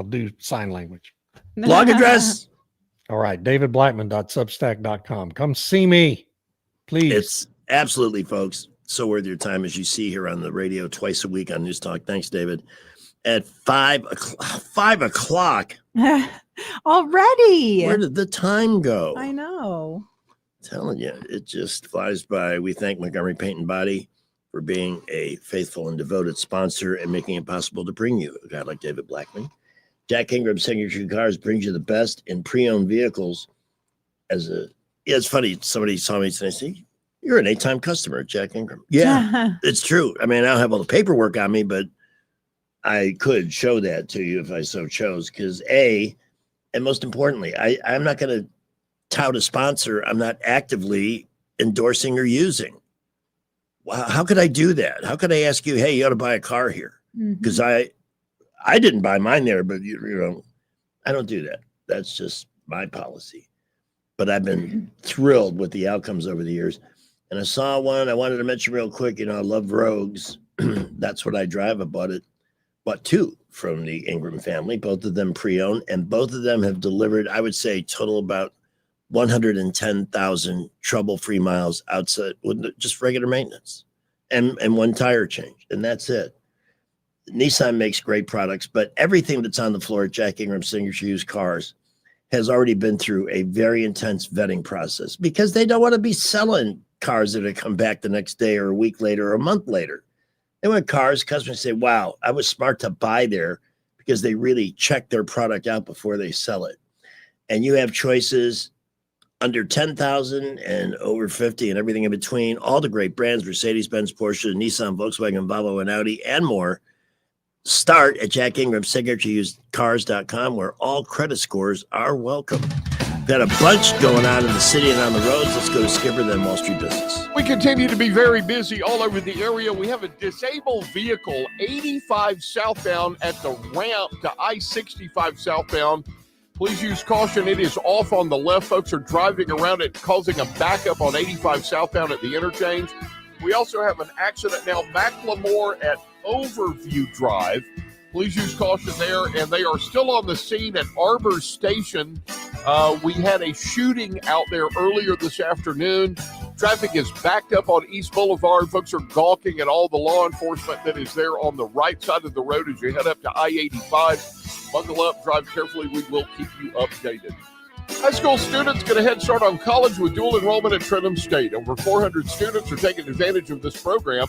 do sign language. Blog address. All right. davidblackman.substack.com. Come see me, please. It's absolutely, folks, so worth your time, as you see here on the radio twice a week on News Talk. Thanks, David. At 5 o'clock. Already. Where did the time go? I know. Telling you, it just flies by. We thank Montgomery Paint and Body for being a faithful and devoted sponsor and making it possible to bring you a guy like David Blackman. Jack Ingram Signature Cars brings you the best in pre-owned vehicles. It's funny. Somebody saw me today. Say, you're an 8-time customer at Jack Ingram. Yeah, it's true. I mean, I don't have all the paperwork on me, but I could show that to you if I so chose. Because and most importantly, I'm not going to tout a sponsor I'm not actively endorsing or using. Wow, how could I do that? How could I ask you, hey, you ought to buy a car here? Because I didn't buy mine there, but you know, I don't do that. That's just my policy. But I've been thrilled with the outcomes over the years. And I saw one I wanted to mention real quick. You know, I love Rogues. That's what I drive. I bought two from the Ingram family, both of them pre-owned, and both of them have delivered, I would say, total about 110,000 trouble-free miles outside with just regular maintenance and one tire change. And that's it. Nissan makes great products, but everything that's on the floor at Jack Ingram Signature Used Cars has already been through a very intense vetting process because they don't want to be selling cars that come back the next day or a week later or a month later. They want cars, customers say, wow, I was smart to buy there because they really check their product out before they sell it. And you have choices under 10,000 and over 50 and everything in between, all the great brands, Mercedes-Benz, Porsche, Nissan, Volkswagen, Volvo, and Audi, and more. Start at Jack Ingram SignatureUsedCars.com, where all credit scores are welcome. Got a bunch going on in the city and on the roads. Let's go to Skipper, then Wall Street Business. We continue to be very busy all over the area. We have a disabled vehicle, 85 southbound at the ramp to I-65 southbound. Please use caution. It is off on the left. Folks are driving around it, causing a backup on 85 southbound at the interchange. We also have an accident now, Macklemore at Overview Drive. Please use caution there. And they are still on the scene at Arbor Station. We had a shooting out there earlier this afternoon. Traffic is backed up on East Boulevard. Folks are gawking at all the law enforcement that is there on the right side of the road as you head up to I-85. Buckle up, drive carefully. We will keep you updated. High school students get a head start on college with dual enrollment at Trenton State. Over 400 students are taking advantage of this program.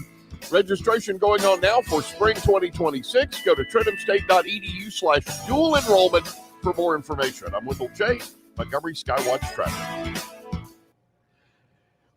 Registration going on now for spring 2026. Go to trentumstate.edu/dual enrollment for more information. I'm Wendell J. Montgomery Skywatch Traffic.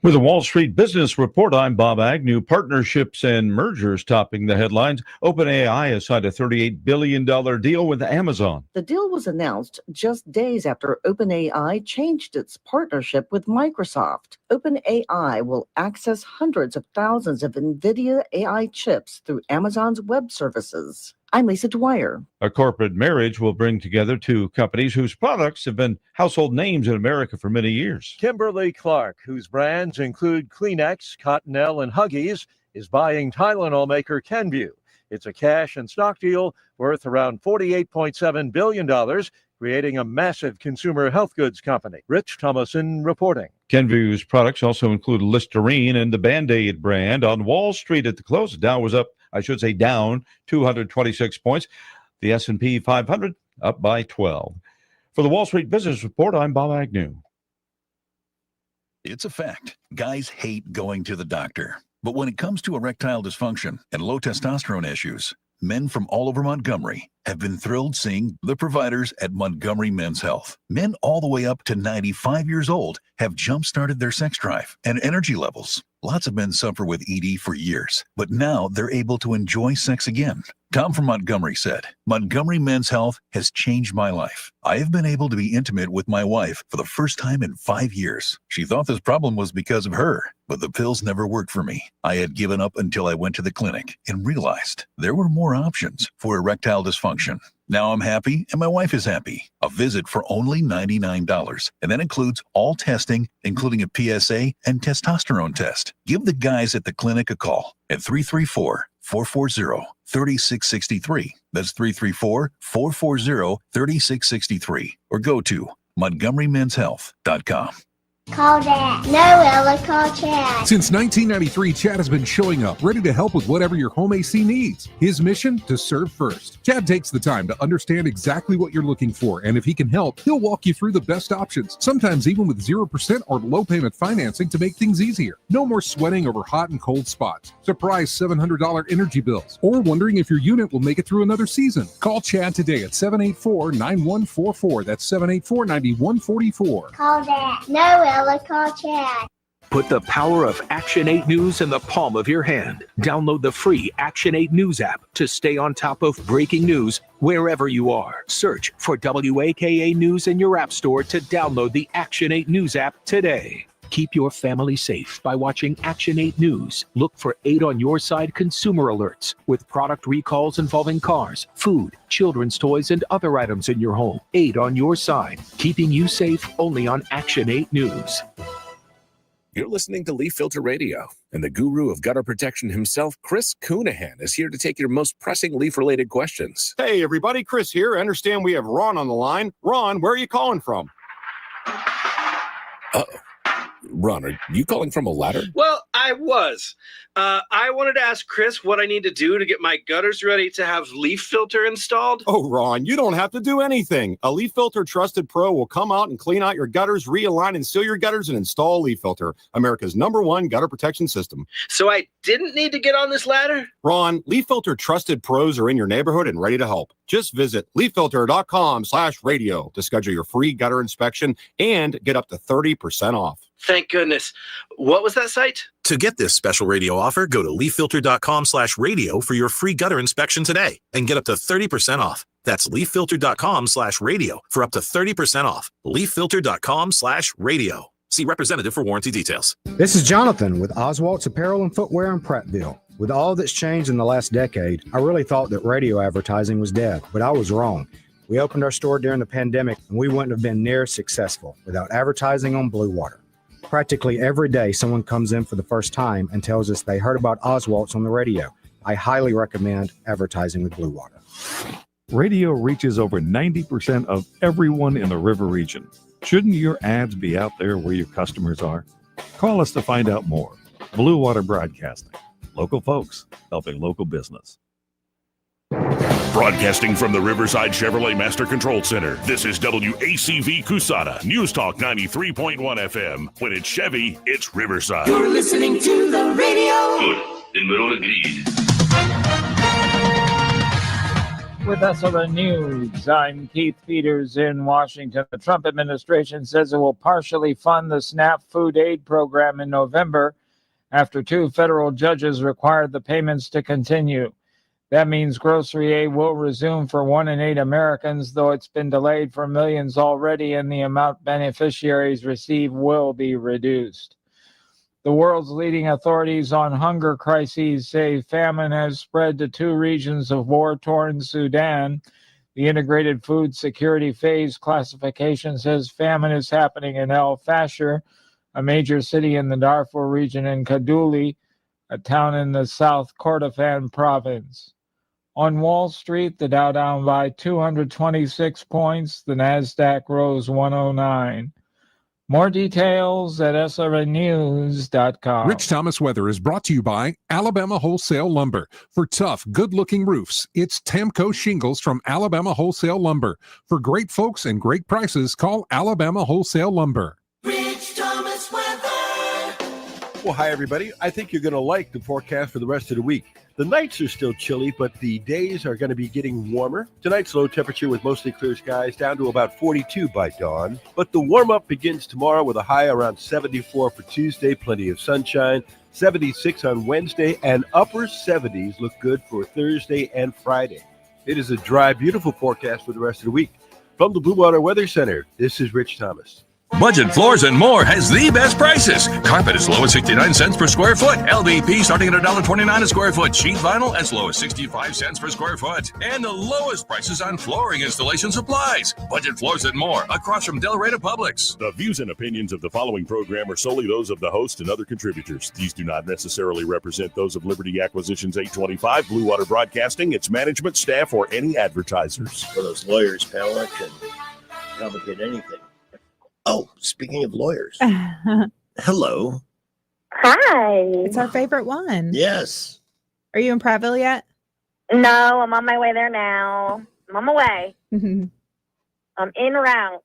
With the Wall Street Business Report, I'm Bob Agnew. Partnerships and mergers topping the headlines. OpenAI has signed a $38 billion deal with Amazon. The deal was announced just days after OpenAI changed its partnership with Microsoft. OpenAI will access hundreds of thousands of NVIDIA AI chips through Amazon's web services. I'm Lisa Dwyer. A corporate marriage will bring together two companies whose products have been household names in America for many years. Kimberly-Clark, whose brands include Kleenex, Cottonelle, and Huggies, is buying Tylenol maker Kenvue. It's a cash and stock deal worth around $48.7 billion, creating a massive consumer health goods company. Rich Thomason reporting. Kenvue's products also include Listerine and the Band-Aid brand. On Wall Street at the close, the Dow was down 226 points. The S&P 500 up by 12. For the Wall Street Business Report, I'm Bob Agnew. It's a fact. Guys hate going to the doctor. But when it comes to erectile dysfunction and low testosterone issues, men from all over Montgomery have been thrilled seeing the providers at Montgomery Men's Health. Men all the way up to 95 years old have jump-started their sex drive and energy levels. Lots of men suffer with ED for years, but now they're able to enjoy sex again. Tom from Montgomery said, Montgomery Men's Health has changed my life. I have been able to be intimate with my wife for the first time in 5 years. She thought this problem was because of her, but the pills never worked for me. I had given up until I went to the clinic and realized there were more options for erectile dysfunction. Now I'm happy and my wife is happy. A visit for only $99. And that includes all testing, including a PSA and testosterone test. Give the guys at the clinic a call at 334-440-3663. That's 334-440-3663. Or go to MontgomeryMen'sHealth.com. Call Dad. No, Ella, call Chad. Since 1993, Chad has been showing up, ready to help with whatever your home AC needs. His mission, to serve first. Chad takes the time to understand exactly what you're looking for, and if he can help, he'll walk you through the best options, sometimes even with 0% or low payment financing to make things easier. No more sweating over hot and cold spots, surprise $700 energy bills, or wondering if your unit will make it through another season. Call Chad today at 784-9144. That's 784-9144. Call Dad. No, Ella, call Chad. Put the power of Action 8 News in the palm of your hand. Download the free Action 8 News app to stay on top of breaking news wherever you are. Search for WAKA News in your app store to download the Action 8 News app today. Keep your family safe by watching Action 8 News. Look for 8 on your side consumer alerts with product recalls involving cars, food, children's toys, and other items in your home. 8 on your side, keeping you safe only on Action 8 News. You're listening to Leaf Filter Radio, and the guru of gutter protection himself, Chris Coonahan, is here to take your most pressing leaf-related questions. Hey, everybody, Chris here. I understand we have Ron on the line. Ron, where are you calling from? Uh-oh. Ron, are you calling from a ladder? Well, I was. I wanted to ask Chris what I need to do to get my gutters ready to have leaf filter installed. Oh, Ron, you don't have to do anything. A Leaf Filter Trusted Pro will come out and clean out your gutters, realign and seal your gutters, and install Leaf Filter, America's #1 gutter protection system. So I didn't need to get on this ladder? Ron, Leaf Filter Trusted Pros are in your neighborhood and ready to help. Just visit leaffilter.com/radio to schedule your free gutter inspection and get up to 30% off. Thank goodness. What was that site? To get this special radio offer, go to leaffilter.com/radio for your free gutter inspection today and get up to 30% off. That's leaffilter.com/radio for up to 30% off. leaffilter.com/radio. See representative for warranty details. This is Jonathan with Oswald's Apparel and Footwear in Prattville. With all that's changed in the last decade, I really thought that radio advertising was dead, but I was wrong. We opened our store during the pandemic, and we wouldn't have been near successful without advertising on Blue Water. Practically every day, someone comes in for the first time and tells us they heard about Oswald's on the radio. I highly recommend advertising with Blue Water. Radio reaches over 90% of everyone in the river region. Shouldn't your ads be out there where your customers are? Call us to find out more. Blue Water Broadcasting. Local folks helping local business. Broadcasting from the Riverside Chevrolet Master Control Center, this is WACV Cusada, News Talk 93.1 FM. When it's Chevy, it's Riverside. You're listening to the radio. With SRN News, I'm Keith Peters in Washington. The Trump administration says it will partially fund the SNAP food aid program in November after 2 federal judges required the payments to continue. That means grocery aid will resume for 1 in 8 Americans, though it's been delayed for millions already, and the amount beneficiaries receive will be reduced. The world's leading authorities on hunger crises say famine has spread to 2 regions of war-torn Sudan. The Integrated Food Security Phase classification says famine is happening in El Fasher, a major city in the Darfur region, and Kaduli, a town in the South Kordofan province. On Wall Street, the Dow down by 226 points. The Nasdaq rose 109. More details at srnnews.com. Rich Thomas Weather is brought to you by Alabama Wholesale Lumber. For tough, good-looking roofs, it's Tamco Shingles from Alabama Wholesale Lumber. For great folks and great prices, call Alabama Wholesale Lumber. Rich Thomas weather. Well, hi, everybody. I think you're going to like the forecast for the rest of the week. The nights are still chilly, but the days are going to be getting warmer. Tonight's low temperature with mostly clear skies down to about 42 by dawn. But the warm-up begins tomorrow with a high around 74 for Tuesday, plenty of sunshine, 76 on Wednesday, and upper 70s look good for Thursday and Friday. It is a dry, beautiful forecast for the rest of the week. From the Blue Water Weather Center, this is Rich Thomas. Budget Floors and More has the best prices. Carpet as low as 69 cents per square foot. LVP starting at $1.29 a square foot. Sheet vinyl as low as 65 cents per square foot. And the lowest prices on flooring installation supplies. Budget Floors and More across from Delray Publix. The views and opinions of the following program are solely those of the host and other contributors. These do not necessarily represent those of Liberty Acquisitions 825, Blue Water Broadcasting, its management, staff, or any advertisers. For those lawyers, Pamela, can complicate anything. Oh, speaking of lawyers, hello. Hi. It's our favorite one. Yes. Are you in Prattville yet? No, I'm on my way there now. I'm on my way. I'm en route.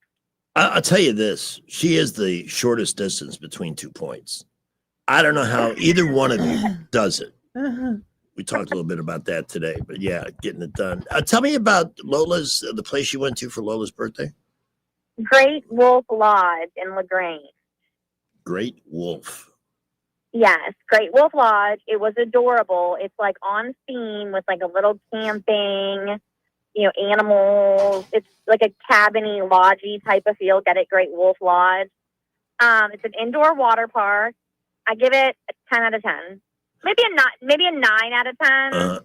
I'll tell you this. She is the shortest distance between 2 points. I don't know how either one of you does it. We talked a little bit about that today, but yeah, getting it done. Tell me about Lola's, the place you went to for Lola's birthday. Great Wolf Lodge in LaGrange. Great Wolf. Yes, Great Wolf Lodge. It was adorable. It's like on theme with like a little camping, animals. It's like a cabiny, lodgy type of feel. Get it? Great Wolf Lodge. It's an indoor water park. I give it a 10 out of 10. Maybe a 9 out of 10. I'll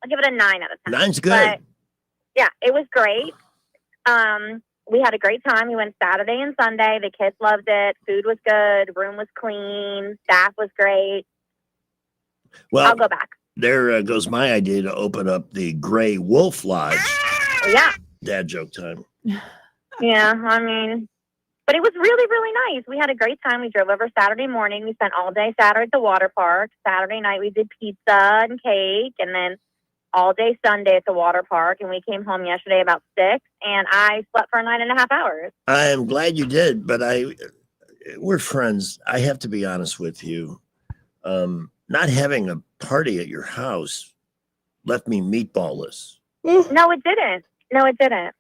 give it a 9 out of 10. 9's good. But, yeah, it was great. We had a great time. We went Saturday and Sunday. The kids loved it. Food was good. Room was clean. Staff was great. Well, I'll go back. There goes my idea to open up the Gray Wolf Lodge. Yeah. Dad joke time. Yeah, but it was really, really nice. We had a great time. We drove over Saturday morning. We spent all day Saturday at the water park. Saturday night we did pizza and cake, and then all day Sunday at the water park. And we came home yesterday about 6, and I slept for 9.5 hours. I am glad you did, but we're friends. I have to be honest with you. Not having a party at your house left me meatballless. No, it didn't.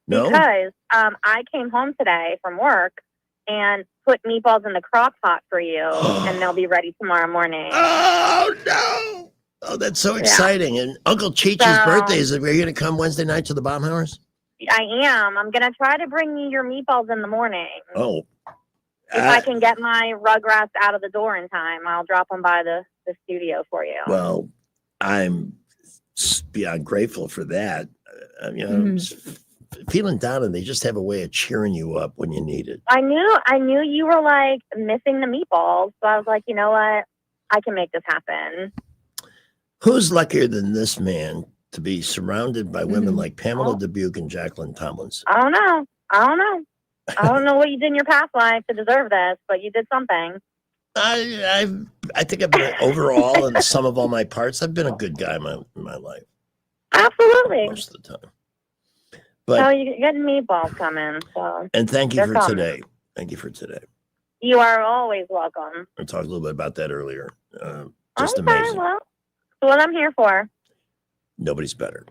No? Because I came home today from work and put meatballs in the crock pot for you, and they'll be ready tomorrow morning. Oh, no. Oh, that's so exciting. Yeah. And Uncle Cheech's birthday, are you going to come Wednesday night to the Baumhauers? I am. I'm going to try to bring you your meatballs in the morning. Oh. If I can get my Rugrats out of the door in time, I'll drop them by the studio for you. Well, I'm beyond grateful for that. Feeling down, and they just have a way of cheering you up when you need it. I knew you were like missing the meatballs, so I was like, you know what? I can make this happen. Who's luckier than this man to be surrounded by women like Pamela Dubuque and Jacqueline Tomlinson? I don't know. I don't know what you did in your past life to deserve this, but you did something. I think I've been overall in the sum of all my parts. I've been a good guy in my life. Absolutely. Most of the time. But, so you're getting meatballs coming. So and thank you for today. Thank you for today. You are always welcome. I talked a little bit about that earlier. Just amazing. Well, that's what I'm here for. Nobody's better.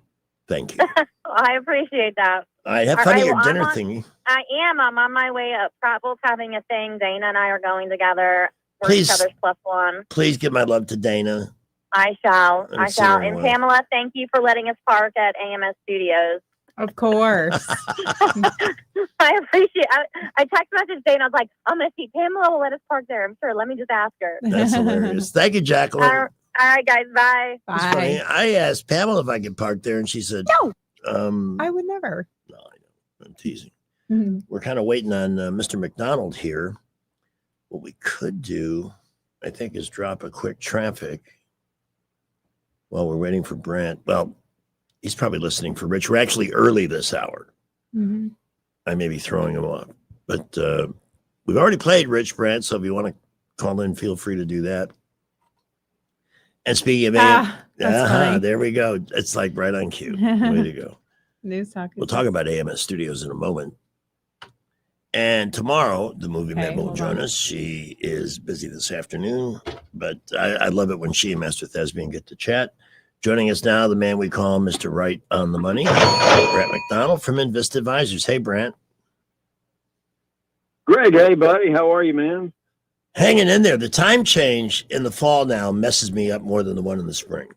Thank you. I appreciate that. All right, have fun at your dinner thingy. I am. I'm on my way up. Prattville's having a thing. Dana and I are going together. We're Please, each other's +1. Please give my love to Dana. I shall. I shall. And Pamela, thank you for letting us park at AMS Studios. Of course. I appreciate it. I text messaged Dana. I was like, I'm going to see Pamela will let us park there. I'm sure. Let me just ask her. That's hilarious. Thank you, Jacqueline. All right, guys. Bye. Bye. I asked Pamela if I could park there, and she said, no. I would never. No, I know. I'm teasing. Mm-hmm. We're kind of waiting on Mr. McDonald here. What we could do, I think, is drop a quick traffic while we're waiting for Brent. Well, he's probably listening for Rich. We're actually early this hour. Mm-hmm. I may be throwing him off. But we've already played Rich, Brent, so if you want to call in, feel free to do that. And speaking of there we go. It's like right on cue. Way to go. News talk. We'll talk about AMS Studios in a moment. And tomorrow, the movie Okay, member will hold join on. us. She is busy this afternoon, but I love it when she and Master Thespian get to chat. Joining us now, the man we call Mr. Right on the Money, Brant McDonald from Invest Advisors. Hey, Brant. Greg, hey, buddy. How are you, man? Hanging in there. The time change in the fall now messes me up more than the one in the spring.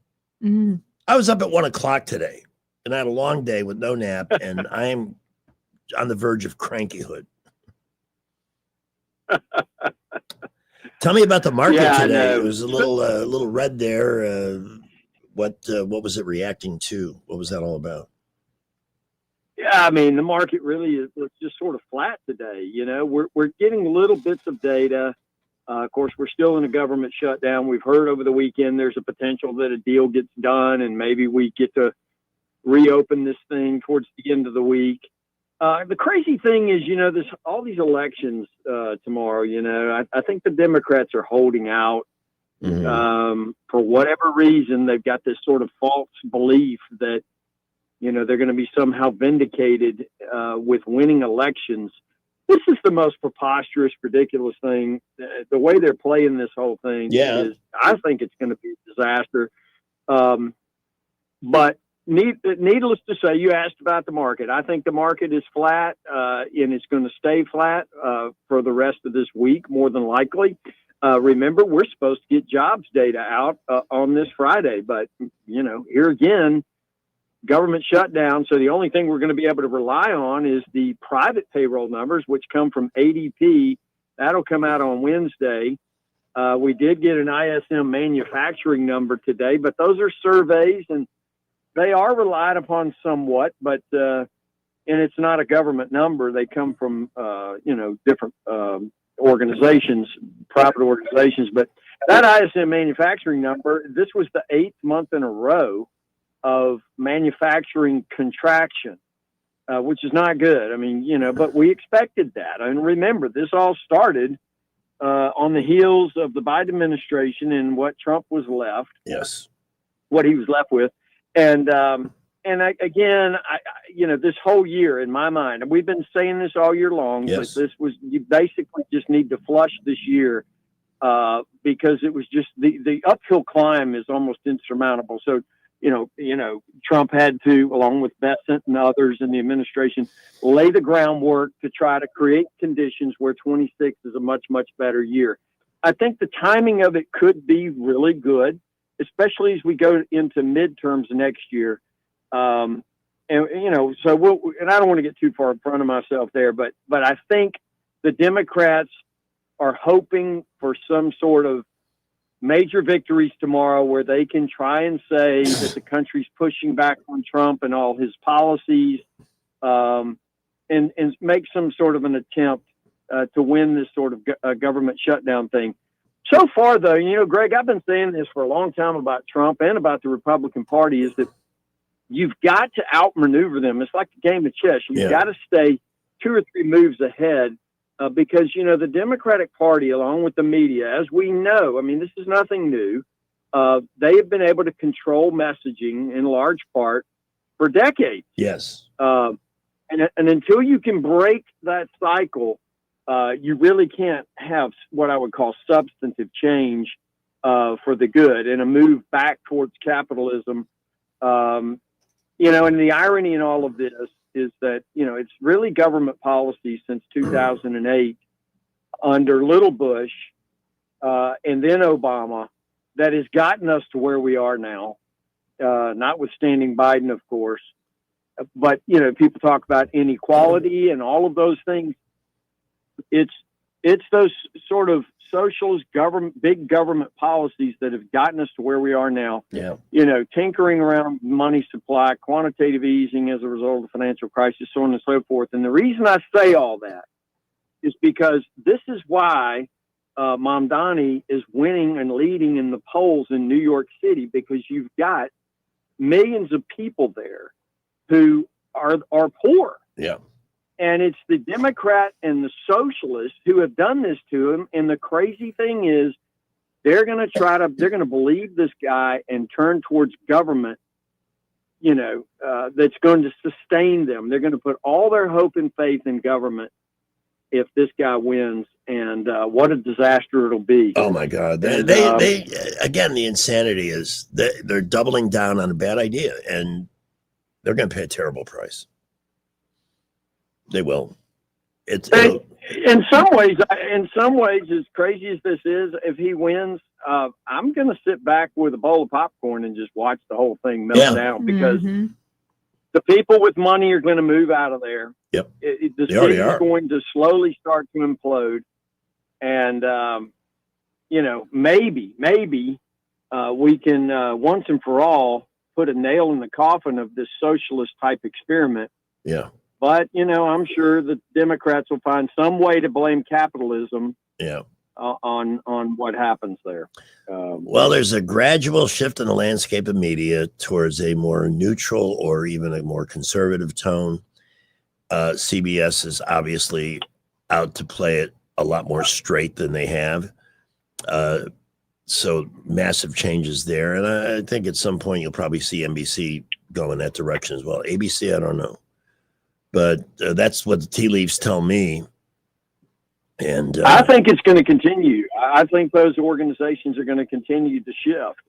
Mm. I was up at 1 o'clock today, and I had a long day with no nap, and I'm on the verge of crankyhood. Tell me about the market Yeah, I today. It know. was a little red there. What was it reacting to? What was that all about? Yeah, I mean, the market really was just sort of flat today. You know, we're getting little bits of data. Of course, we're still in a government shutdown. We've heard over the weekend there's a potential that a deal gets done, and maybe we get to reopen this thing towards the end of the week. The crazy thing is, you know, there's all these elections tomorrow. You know, I think the Democrats are holding out. For whatever reason. They've got this sort of false belief that, you know, they're going to be somehow vindicated with winning elections. This is the most preposterous, ridiculous thing. The way they're playing this whole thing is, I think it's going to be a disaster. But needless to say, you asked about the market. I think the market is flat, and it's going to stay flat for the rest of this week, more than likely. Remember, we're supposed to get jobs data out on this Friday, but, you know, here again, government shutdown. So the only thing we're going to be able to rely on is the private payroll numbers, which come from ADP. That'll come out on Wednesday. We did get an ISM manufacturing number today, but those are surveys and they are relied upon somewhat, but, and it's not a government number. They come from, you know, different, organizations, private organizations, but that ISM manufacturing number, this was the 8th month in a row of manufacturing contraction, which is not good. I mean, you know, but we expected that. And remember, this all started on the heels of the Biden administration and what Trump was left. Yes. What he was left with. And again, you know, this whole year in my mind, and we've been saying this all year long, but you basically just need to flush this year because it was just the uphill climb is almost insurmountable. So, you know, Trump had to, along with Bessent and others in the administration, lay the groundwork to try to create conditions where 26 is a much, much better year. I think the timing of it could be really good, especially as we go into midterms next year. And, you know, so and I don't want to get too far in front of myself there, but I think the Democrats are hoping for some sort of major victories tomorrow where they can try and say that the country's pushing back on Trump and all his policies, and make some sort of an attempt to win this sort of government shutdown thing. So far, though, you know, Greg, I've been saying this for a long time about Trump and about the Republican Party, is that you've got to outmaneuver them. It's like a game of chess. You've got to stay 2 or 3 moves ahead because, you know, the Democratic Party, along with the media, as we know, I mean, this is nothing new. They have been able to control messaging in large part for decades. Yes. And until you can break that cycle, you really can't have what I would call substantive change for the good and a move back towards capitalism. You know, and the irony in all of this is that, you know, it's really government policy since 2008 under little Bush and then Obama that has gotten us to where we are now, notwithstanding Biden, of course. But, you know, people talk about inequality and all of those things. It's those sort of socialist big government policies that have gotten us to where we are now. Yeah. You know, tinkering around money supply, quantitative easing as a result of the financial crisis, so on and so forth. And the reason I say all that is because this is why Mamdani is winning and leading in the polls in New York City, because you've got millions of people there who are poor. Yeah. And it's the Democrat and the socialists who have done this to him. And the crazy thing is, they're going to believe this guy and turn towards government, you know, that's going to sustain them. They're going to put all their hope and faith in government. if this guy wins, and what a disaster it'll be. Oh my God! They again, the insanity is they're doubling down on a bad idea, and they're going to pay a terrible price. They will. In some ways, as crazy as this is, if he wins, I'm going to sit back with a bowl of popcorn and just watch the whole thing melt down, because the people with money are going to move out of there. Yep. The city is going to slowly start to implode. And, maybe we can once and for all put a nail in the coffin of this socialist type experiment. Yeah. But, I'm sure the Democrats will find some way to blame capitalism on what happens there. Well, there's a gradual shift in the landscape of media towards a more neutral or even a more conservative tone. CBS is obviously out to play it a lot more straight than they have. So massive changes there. And I think at some point you'll probably see NBC go in that direction as well. ABC, I don't know. But that's what the tea leaves tell me. And I think it's going to continue. I think those organizations are going to continue to shift.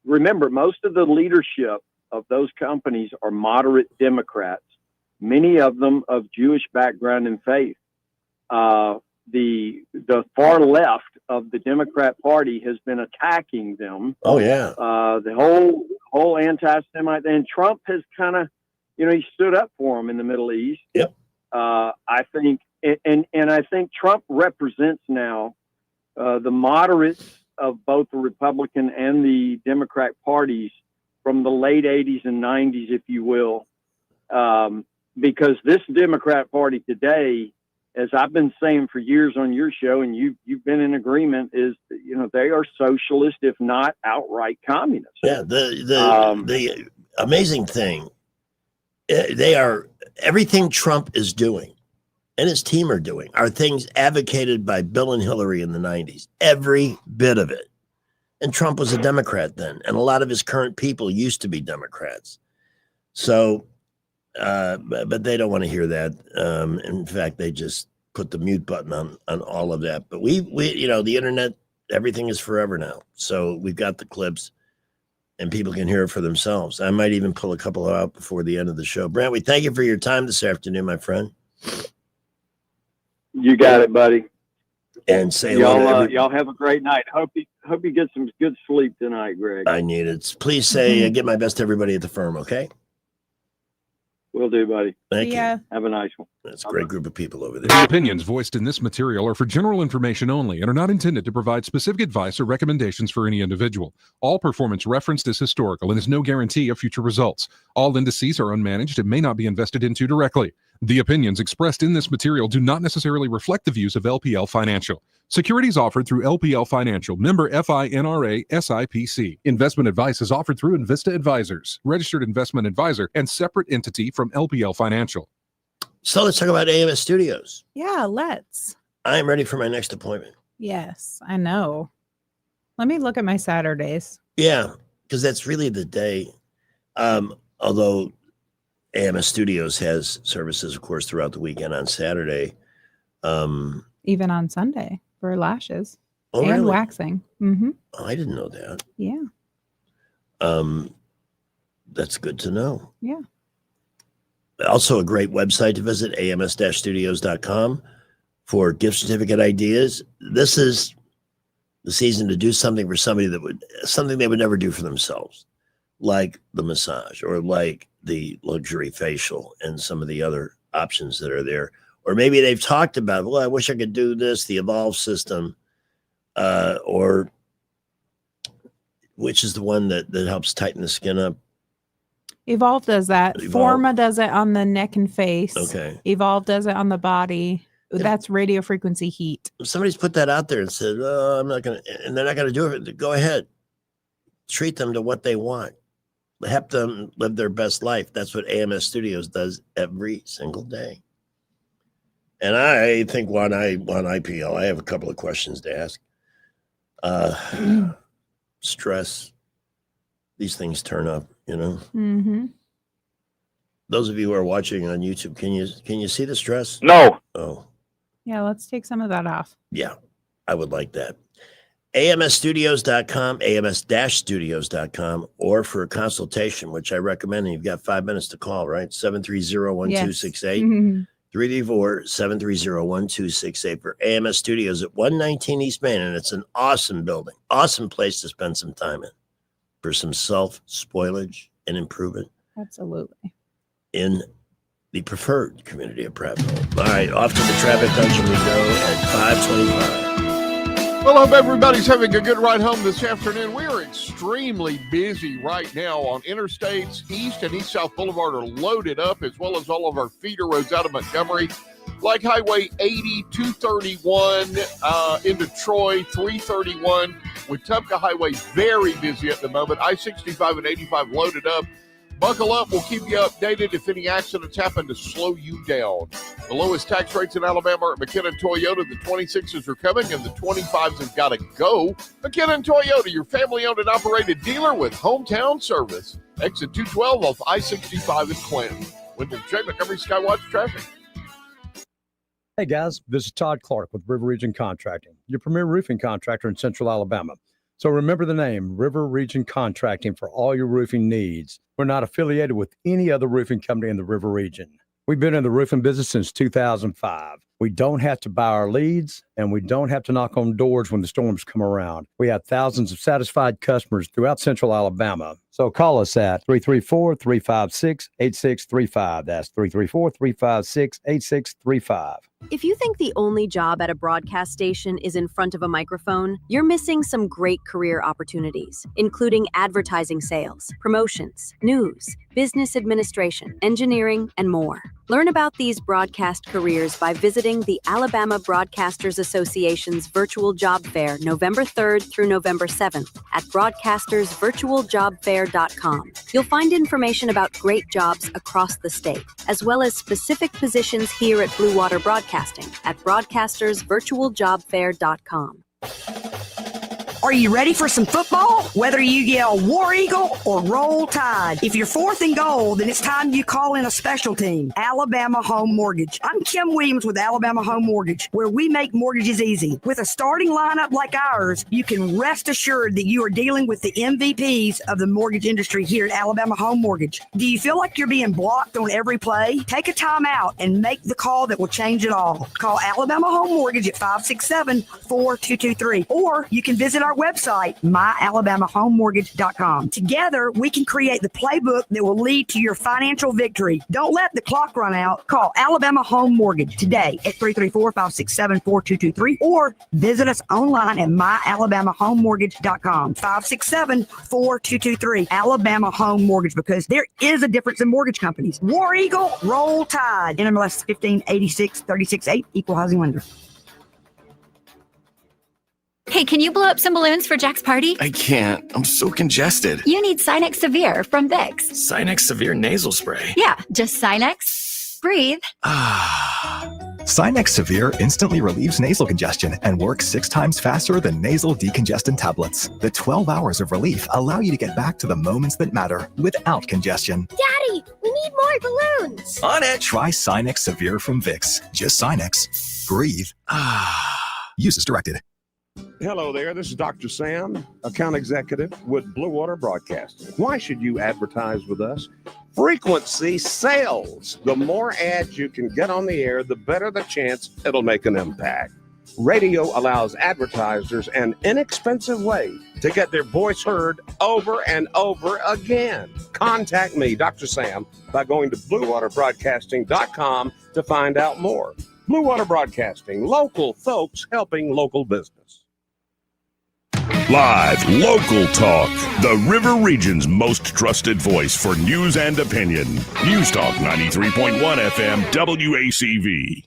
Remember, most of the leadership of those companies are moderate Democrats, many of them of Jewish background and faith. The far left of the Democrat Party has been attacking them. Oh yeah. The whole anti-Semite, and Trump has kind of, he stood up for them in the Middle East. Yep. I think, and I think Trump represents now the moderates of both the Republican and the Democrat parties from the late 80s and 90s, if you will, because this Democrat Party today, as I've been saying for years on your show, and you've been in agreement, is they are socialist, if not outright communist. Yeah, the amazing thing, they are, everything Trump is doing and his team are doing are things advocated by Bill and Hillary in the 90s, every bit of it. And Trump was a Democrat then, and a lot of his current people used to be Democrats. So, but they don't want to hear that. In fact, they just put the mute button on all of that. But we the internet, everything is forever now. So we've got the clips, and people can hear it for themselves. I might even pull a couple out before the end of the show. Brent, we thank you for your time this afternoon, my friend. You got it, buddy. And say y'all have a great night. Hope you get some good sleep tonight, Greg. I need it. Please say get my best to everybody at the firm, okay? Will do, buddy. Thank you. Have a nice one. That's a great group of people over there. The opinions voiced in this material are for general information only and are not intended to provide specific advice or recommendations for any individual. All performance referenced is historical and is no guarantee of future results. All indices are unmanaged and may not be invested into directly. The opinions expressed in this material do not necessarily reflect the views of LPL Financial. Securities offered through LPL Financial, member FINRA SIPC. Investment advice is offered through Invista Advisors, registered investment advisor, and separate entity from LPL Financial. So let's talk about AMS Studios. Yeah, let's. I'm ready for my next appointment. Yes, I know. Let me look at my Saturdays. Yeah, because that's really the day. Although AMS Studios has services, of course, throughout the weekend on Saturday. Even on Sunday for lashes and really? Waxing. Mm-hmm. Oh, I didn't know that. Yeah. That's good to know. Yeah. Also a great website to visit, ams-studios.com, for gift certificate ideas. This is the season to do something for somebody something they would never do for themselves, like the massage or like the luxury facial and some of the other options that are there. Or maybe they've talked about, well, I wish I could do this, the Evolve system, or which is the one that helps tighten the skin up. Evolve does that. Forma does it on the neck and face. Okay. Evolve does it on the body. That's radio frequency heat. If somebody's put that out there and said, oh, I'm not going to, and they're not going to do it, go ahead. Treat them to what they want. Help them live their best life. That's what AMS Studios does every single day. And I think on IPL, I have a couple of questions to ask. Stress. These things turn up, Mm-hmm. Those of you who are watching on YouTube, can you see the stress? No. Oh, Yeah, let's take some of that off. Yeah, I would like that. AMSstudios.com, AMS-studios.com, or for a consultation, which I recommend. And you've got 5 minutes to call, right? 730-1268. 334-730-1268 for AMS Studios at 119 East Main. And it's an awesome building, awesome place to spend some time in for some self-spoilage and improvement. Absolutely. In the preferred community of Prattville. All right, off to the traffic dungeon we go at 5:25. Well, I hope everybody's having a good ride home this afternoon. We are extremely busy right now on interstates. East and East-South Boulevard are loaded up, as well as all of our feeder roads out of Montgomery, like Highway 80, 231 into Troy, 331. Wetumpka Highway very busy at the moment. I-65 and 85 loaded up. Buckle up. We'll keep you updated if any accidents happen to slow you down. The lowest tax rates in Alabama are at McKinnon Toyota. The 26s are coming, and the 25s have got to go. McKinnon Toyota, your family-owned and operated dealer with hometown service. Exit 212 off I-65 in Clinton. Wyndham J. Montgomery Skywatch traffic. Hey guys, this is Todd Clark with River Region Contracting, your premier roofing contractor in Central Alabama. So remember the name, River Region Contracting, for all your roofing needs. We're not affiliated with any other roofing company in the River Region. We've been in the roofing business since 2005. We don't have to buy our leads, and we don't have to knock on doors when the storms come around. We have thousands of satisfied customers throughout Central Alabama. So call us at 334-356-8635. That's 334-356-8635. If you think the only job at a broadcast station is in front of a microphone, you're missing some great career opportunities, including advertising sales, promotions, news, business administration, engineering, and more. Learn about these broadcast careers by visiting the Alabama Broadcasters Association's virtual job fair November 3rd through November 7th at broadcastersvirtualjobfair.com. You'll find information about great jobs across the state, as well as specific positions here at Blue Water Broadcasting at broadcastersvirtualjobfair.com. Are you ready for some football? Whether you yell War Eagle or Roll Tide, if you're fourth and goal, then it's time you call in a special team, Alabama Home Mortgage. I'm Kim Williams with Alabama Home Mortgage, where we make mortgages easy. With a starting lineup like ours, you can rest assured that you are dealing with the MVPs of the mortgage industry here at Alabama Home Mortgage. Do you feel like you're being blocked on every play? Take a time out and make the call that will change it all. Call Alabama Home Mortgage at 567-4223, or you can visit our website, myalabamahomemortgage.com. Together, we can create the playbook that will lead to your financial victory. Don't let the clock run out. Call Alabama Home Mortgage today at 334-567-4223, or visit us online at myalabamahomemortgage.com. 567-4223. Alabama Home Mortgage, because there is a difference in mortgage companies. War Eagle, Roll Tide. NMLS 1586-36-8, Equal Housing Lender. Hey, can you blow up some balloons for Jack's party? I can't. I'm so congested. You need Sinex Severe from Vicks. Sinex Severe Nasal Spray. Yeah, just Sinex. Breathe. Sinex Severe instantly relieves nasal congestion and works 6 times faster than nasal decongestant tablets. The 12 hours of relief allow you to get back to the moments that matter without congestion. Daddy, we need more balloons. On it! Try Sinex Severe from Vicks. Just Sinex. Breathe. Use as directed. Hello there, this is Dr. Sam, account executive with Blue Water Broadcasting. Why should you advertise with us? Frequency sells. The more ads you can get on the air, the better the chance it'll make an impact. Radio allows advertisers an inexpensive way to get their voice heard over and over again. Contact me, Dr. Sam, by going to BlueWaterBroadcasting.com to find out more. Blue Water Broadcasting, local folks helping local business. Live local talk. The River Region's most trusted voice for news and opinion. News Talk 93.1 FM WACV.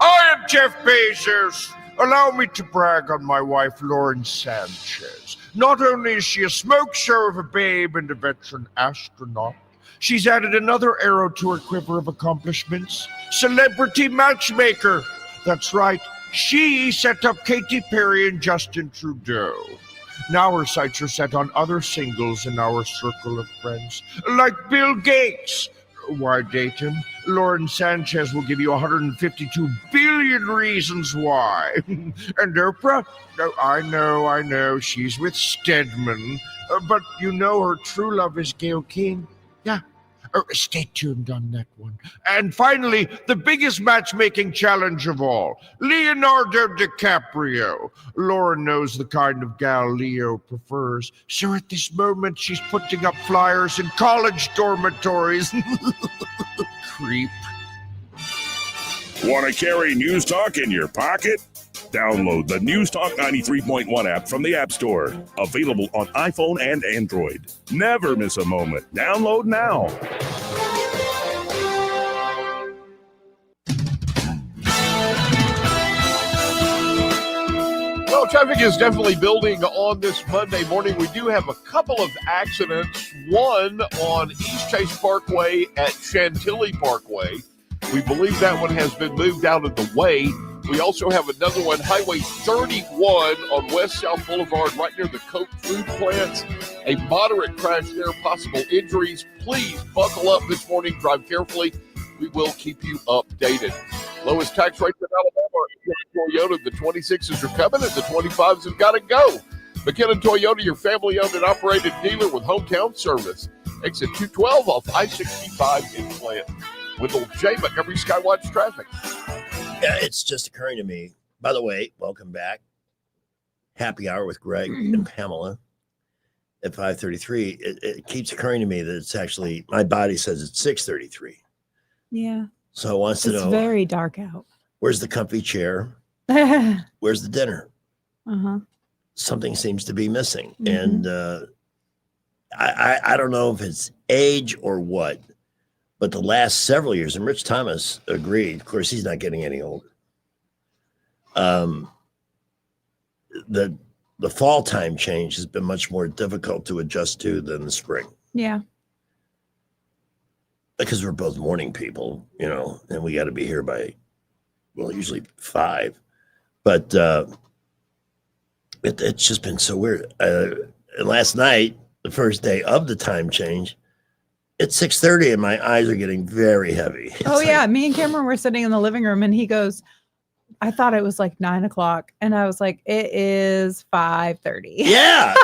I am Jeff Bezos. Allow me to brag on my wife, Lauren Sanchez. Not only is she a smoke show of a babe and a veteran astronaut, she's added another arrow to her quiver of accomplishments. Celebrity matchmaker. That's right. She set up Katy Perry and Justin Trudeau. Now her sights are set on other singles in our circle of friends, like Bill Gates. Why date him? Lauren Sanchez will give you 152 billion reasons why. And Oprah? No, I know. She's with Stedman. But you know her true love is Gayle King. Yeah. Stay tuned on that one. And finally, the biggest matchmaking challenge of all, Leonardo DiCaprio. Lauren knows the kind of gal Leo prefers. So at this moment, she's putting up flyers in college dormitories. Creep. Want to carry News Talk in your pocket? Download the News Talk 93.1 app from the App Store. Available on iPhone and Android. Never miss a moment. Download now. Well, traffic is definitely building on this Monday morning. We do have a couple of accidents. One on East Chase Parkway at Chantilly Parkway. We believe that one has been moved out of the way. We also have another one, Highway 31 on West South Boulevard, right near the Coke food plants. A moderate crash there, possible injuries. Please buckle up this morning. Drive carefully. We will keep you updated. Lowest tax rates in Alabama. Toyota, the 26s are coming and the 25s have got to go. McKinnon Toyota, your family-owned and operated dealer with hometown service. Exit 212 off I-65 in Plant. Wendell J. Montgomery Skywatch Traffic. Yeah, it's just occurring to me. By the way, welcome back. Happy hour with Greg and Pamela at 5:33. It keeps occurring to me that it's actually, my body says it's 6:33. Yeah. So it wants to know. It's very dark out. Where's the comfy chair? Where's the dinner? Uh-huh. Something seems to be missing. And I don't know if it's age or what, but the last several years, and Rich Thomas agreed, of course, he's not getting any older. The fall time change has been much more difficult to adjust to than the spring. Yeah. Because we're both morning people, you know, and we got to be here by, well, usually 5. But it's just been so weird. And last night, the first day of the time change, it's 6:30 and my eyes are getting very heavy. Yeah. Me and Cameron were sitting in the living room and he goes, I thought it was like 9 o'clock. And I was like, it is 5:30. Yeah.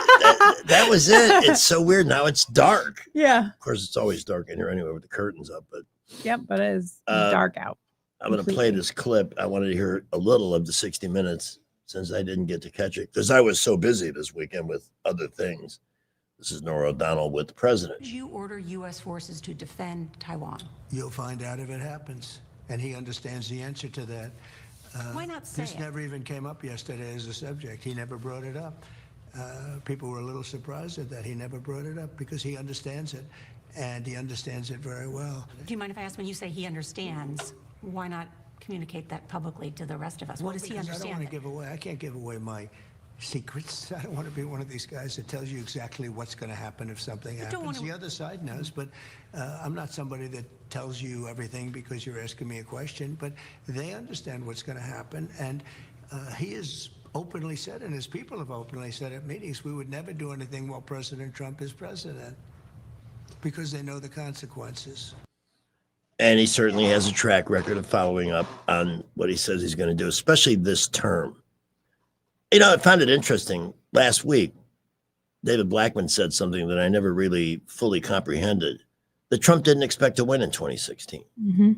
that was it. It's so weird. Now it's dark. Yeah. Of course, it's always dark in here anyway with the curtains up. But yep, but it is dark out. I'm going to play this clip. I wanted to hear a little of the 60 Minutes since I didn't get to catch it because I was so busy this weekend with other things. This is Norah O'Donnell with the president. Did you order U.S. forces to defend Taiwan? You'll find out if it happens. And he understands the answer to that. Why not say This it? never even came up yesterday as a subject. He never brought it up. People were a little surprised at that. He never brought it up because he understands it. And he understands it very well. Do you mind if I ask, when you say he understands, why not communicate that publicly to the rest of us? What does he Because understand? I don't want to give away. I can't give away my secrets. I don't want to be one of these guys that tells you exactly what's going to happen if something happens. The other side knows, but I'm not somebody that tells you everything because you're asking me a question, but they understand what's going to happen. And he has openly said, and his people have openly said at meetings, we would never do anything while President Trump is president because they know the consequences. And he certainly has a track record of following up on what he says he's going to do, especially this term. You know, I found it interesting. Last week, David Blackman said something that I never really fully comprehended, that Trump didn't expect to win in 2016. Mm-hmm.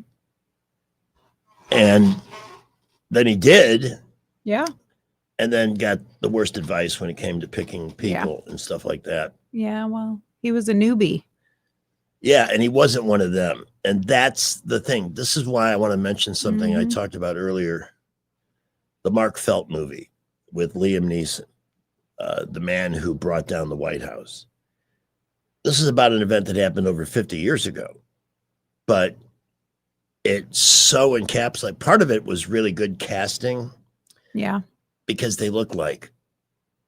And then he did. Yeah. And then got the worst advice when it came to picking people and stuff like that. Yeah, well, he was a newbie. Yeah, and he wasn't one of them. And that's the thing. This is why I want to mention something I talked about earlier. The Mark Felt movie with Liam Neeson, the man who brought down the White House. This is about an event that happened over 50 years ago. But it's so encapsulated. Part of it was really good casting. Yeah. Because they look like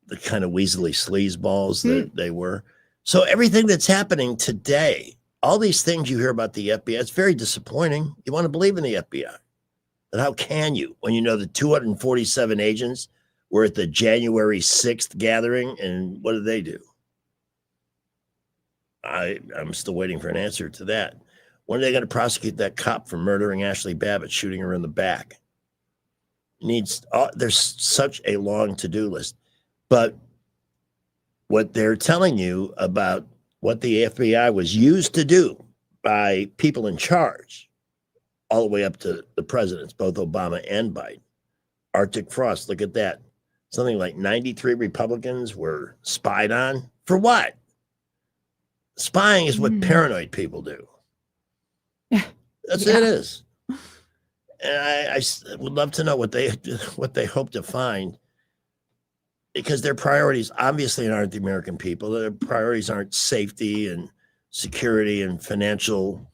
the kind of weaselly sleazeballs that they were. So everything that's happening today, all these things you hear about the FBI, it's very disappointing. You want to believe in the FBI. But how can you when you know the 247 agents were at the January 6th gathering, and what did they do? I'm still waiting for an answer to that. When are they going to prosecute that cop for murdering Ashley Babbitt, shooting her in the back? There's such a long to-do list. But what they're telling you about what the FBI was used to do by people in charge, all the way up to the presidents, both Obama and Biden. Arctic frost, look at that. Something like 93 Republicans were spied on. For what? Spying is what paranoid people do. That's it is. And I would love to know what they hope to find, because their priorities obviously aren't the American people. Their priorities aren't safety and security and financial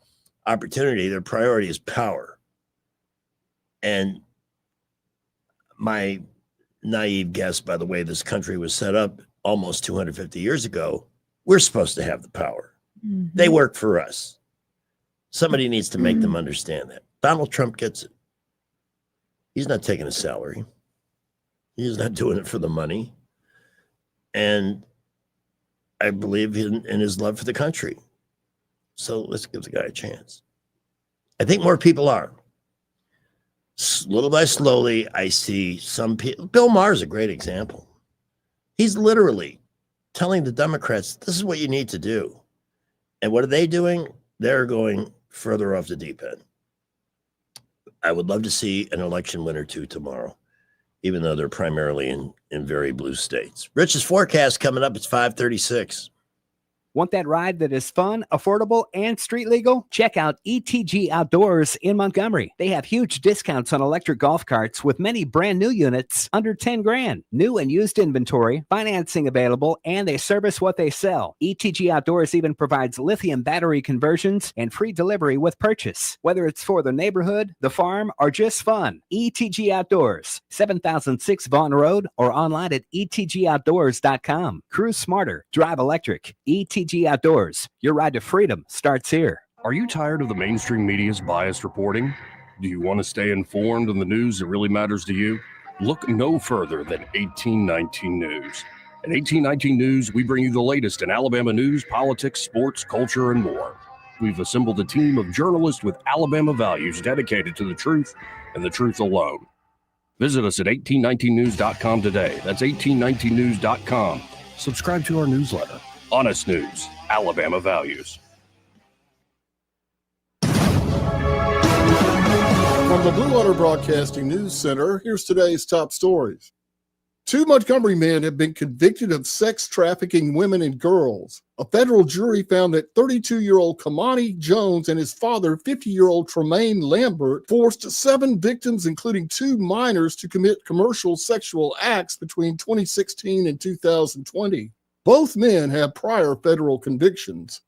opportunity. Their priority is power. And my naive guess, by the way this country was set up almost 250 years ago, we're supposed to have the power. Mm-hmm. They work for us. Somebody needs to make them understand that. Donald Trump gets it. He's not taking a salary. He's not doing it for the money. And I believe in his love for the country. So let's give the guy a chance. I think more people are. Little by slowly, I see some people. Bill Maher is a great example. He's literally telling the Democrats, this is what you need to do. And what are they doing? They're going further off the deep end. I would love to see an election win or two tomorrow, even though they're primarily in very blue states. Rich's forecast coming up. It's 5:36. Want that ride that is fun, affordable, and street legal? Check out ETG Outdoors in Montgomery. They have huge discounts on electric golf carts with many brand new units under 10 grand. New and used inventory, financing available, and they service what they sell. ETG Outdoors even provides lithium battery conversions and free delivery with purchase. Whether it's for the neighborhood, the farm, or just fun, ETG Outdoors, 7006 Vaughn Road, or online at etgoutdoors.com. Cruise smarter, drive electric. ETG Outdoors, your ride to freedom starts here. Are you tired of the mainstream media's biased reporting? Do you want to stay informed on the news that really matters to you? Look no further than 1819 News. At 1819 News, we bring you the latest in Alabama news, politics, sports, culture, and more. We've assembled a team of journalists with Alabama values dedicated to the truth and the truth alone. Visit us at 1819news.com today. That's 1819news.com. Subscribe to our newsletter. Honest News, Alabama Values. From the Blue Water Broadcasting News Center, here's today's top stories. 2 Montgomery men have been convicted of sex trafficking women and girls. A federal jury found that 32-year-old Kamani Jones and his father, 50-year-old Tremaine Lambert, forced 7 victims, including 2 minors, to commit commercial sexual acts between 2016 and 2020. Both men have prior federal convictions.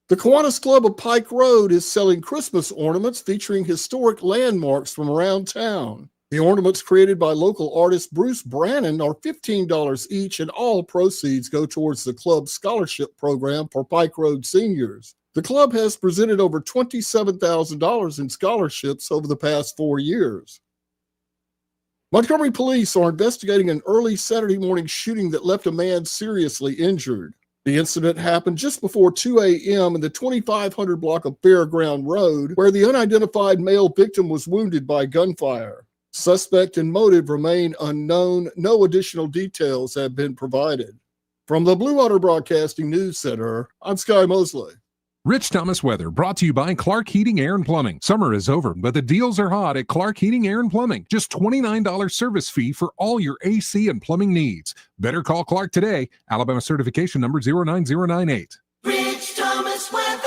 The Kiwanis Club of Pike Road is selling Christmas ornaments featuring historic landmarks from around town. The ornaments, created by local artist Bruce Brannon, are $15 each, and all proceeds go towards the club's scholarship program for Pike Road seniors. The club has presented over $27,000 in scholarships over the past 4 years. Montgomery police are investigating an early Saturday morning shooting that left a man seriously injured. The incident happened just before 2 a.m. in the 2500 block of Fairground Road, where the unidentified male victim was wounded by gunfire. Suspect and motive remain unknown. No additional details have been provided. From the Blue Water Broadcasting News Center, I'm Sky Mosley. Rich Thomas weather brought to you by Clark Heating, Air and Plumbing. Summer is over, but the deals are hot at Clark Heating, Air and Plumbing. Just $29 service fee for all your AC and plumbing needs. Better call Clark today. Alabama certification number 09098. Rich Thomas weather.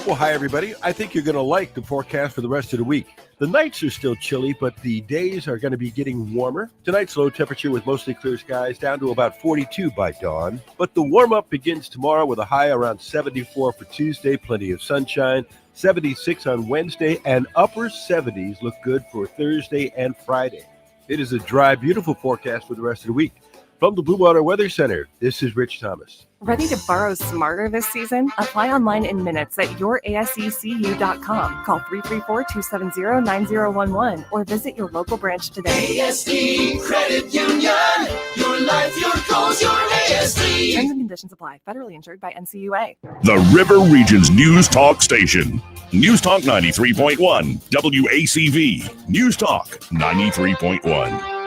Well, hi, everybody. I think you're going to like the forecast for the rest of the week. The nights are still chilly, but the days are going to be getting warmer. Tonight's low temperature with mostly clear skies down to about 42 by dawn. But the warm-up begins tomorrow with a high around 74 for Tuesday, plenty of sunshine, 76 on Wednesday, and upper 70s look good for Thursday and Friday. It is a dry, beautiful forecast for the rest of the week. From the Blue Water Weather Center, this is Rich Thomas. Ready to borrow smarter this season? Apply online in minutes at yourasecu.com. Call 334-270-9011 or visit your local branch today. ASD Credit Union. Your life, your goals, your ASD. Terms and conditions apply. Federally insured by NCUA. The River Region's News Talk Station. News Talk 93.1. WACV. News Talk 93.1.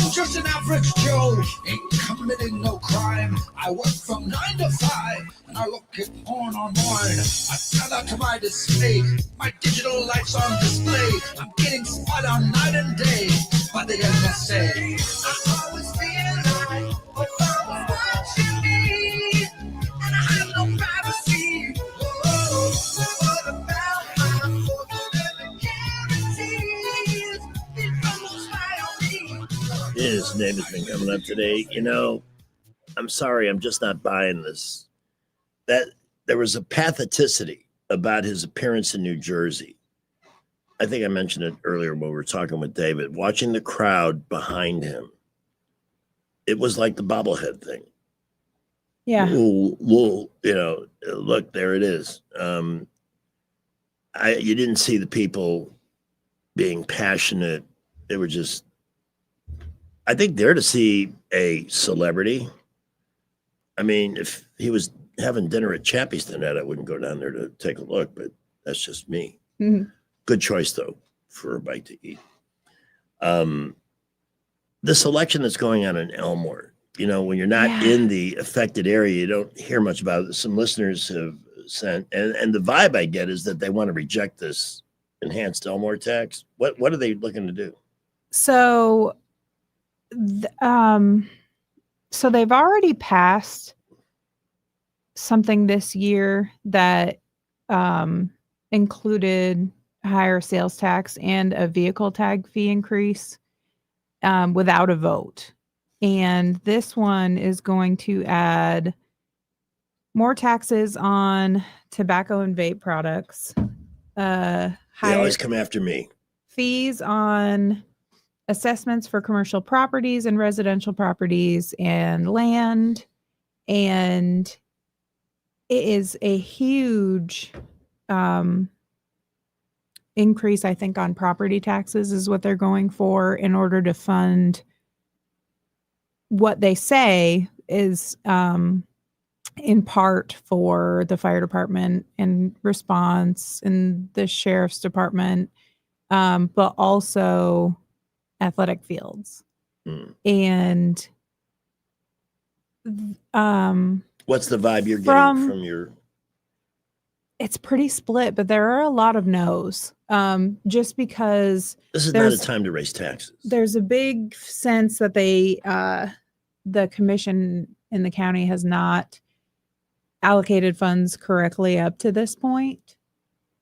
I'm just an average Joe, ain't committing no crime. I work from 9 to 5, and I look at porn online. I found out to my dismay, my digital life's on display. I'm getting spied on night and day by the NSA. I always feel like what I was watching me, and I have no privacy. What about my photos and guarantees? His name has been coming up today. You know, I'm sorry, I'm just not buying this. That there was a patheticity about his appearance in New Jersey. I think I mentioned it earlier when we were talking with David. Watching the crowd behind him, it was like the bobblehead thing. Yeah. Whoa, you know, look, there it is. You didn't see the people being passionate. They were just, I think, there to see a celebrity. I mean, if he was having dinner at Chappie's tonight, I wouldn't go down there to take a look, but that's just me. Mm-hmm. Good choice, though, for a bite to eat. This election that's going on in Elmore, you know, when you're not in the affected area, you don't hear much about it. Some listeners have sent, and the vibe I get is that they want to reject this enhanced Elmore tax. What are they looking to do? So, so they've already passed something this year that included a higher sales tax and a vehicle tag fee increase without a vote. And this one is going to add more taxes on tobacco and vape products. They always come after me. Fees on assessments for commercial properties and residential properties and land. And it is a huge increase, I think, on property taxes is what they're going for in order to fund what they say is in part for the fire department and response and the sheriff's department, but also athletic fields. And what's the vibe you're getting from your? It's pretty split, but there are a lot of no's. Just because This is not a time to raise taxes. There's a big sense that the commission in the county has not allocated funds correctly up to this point,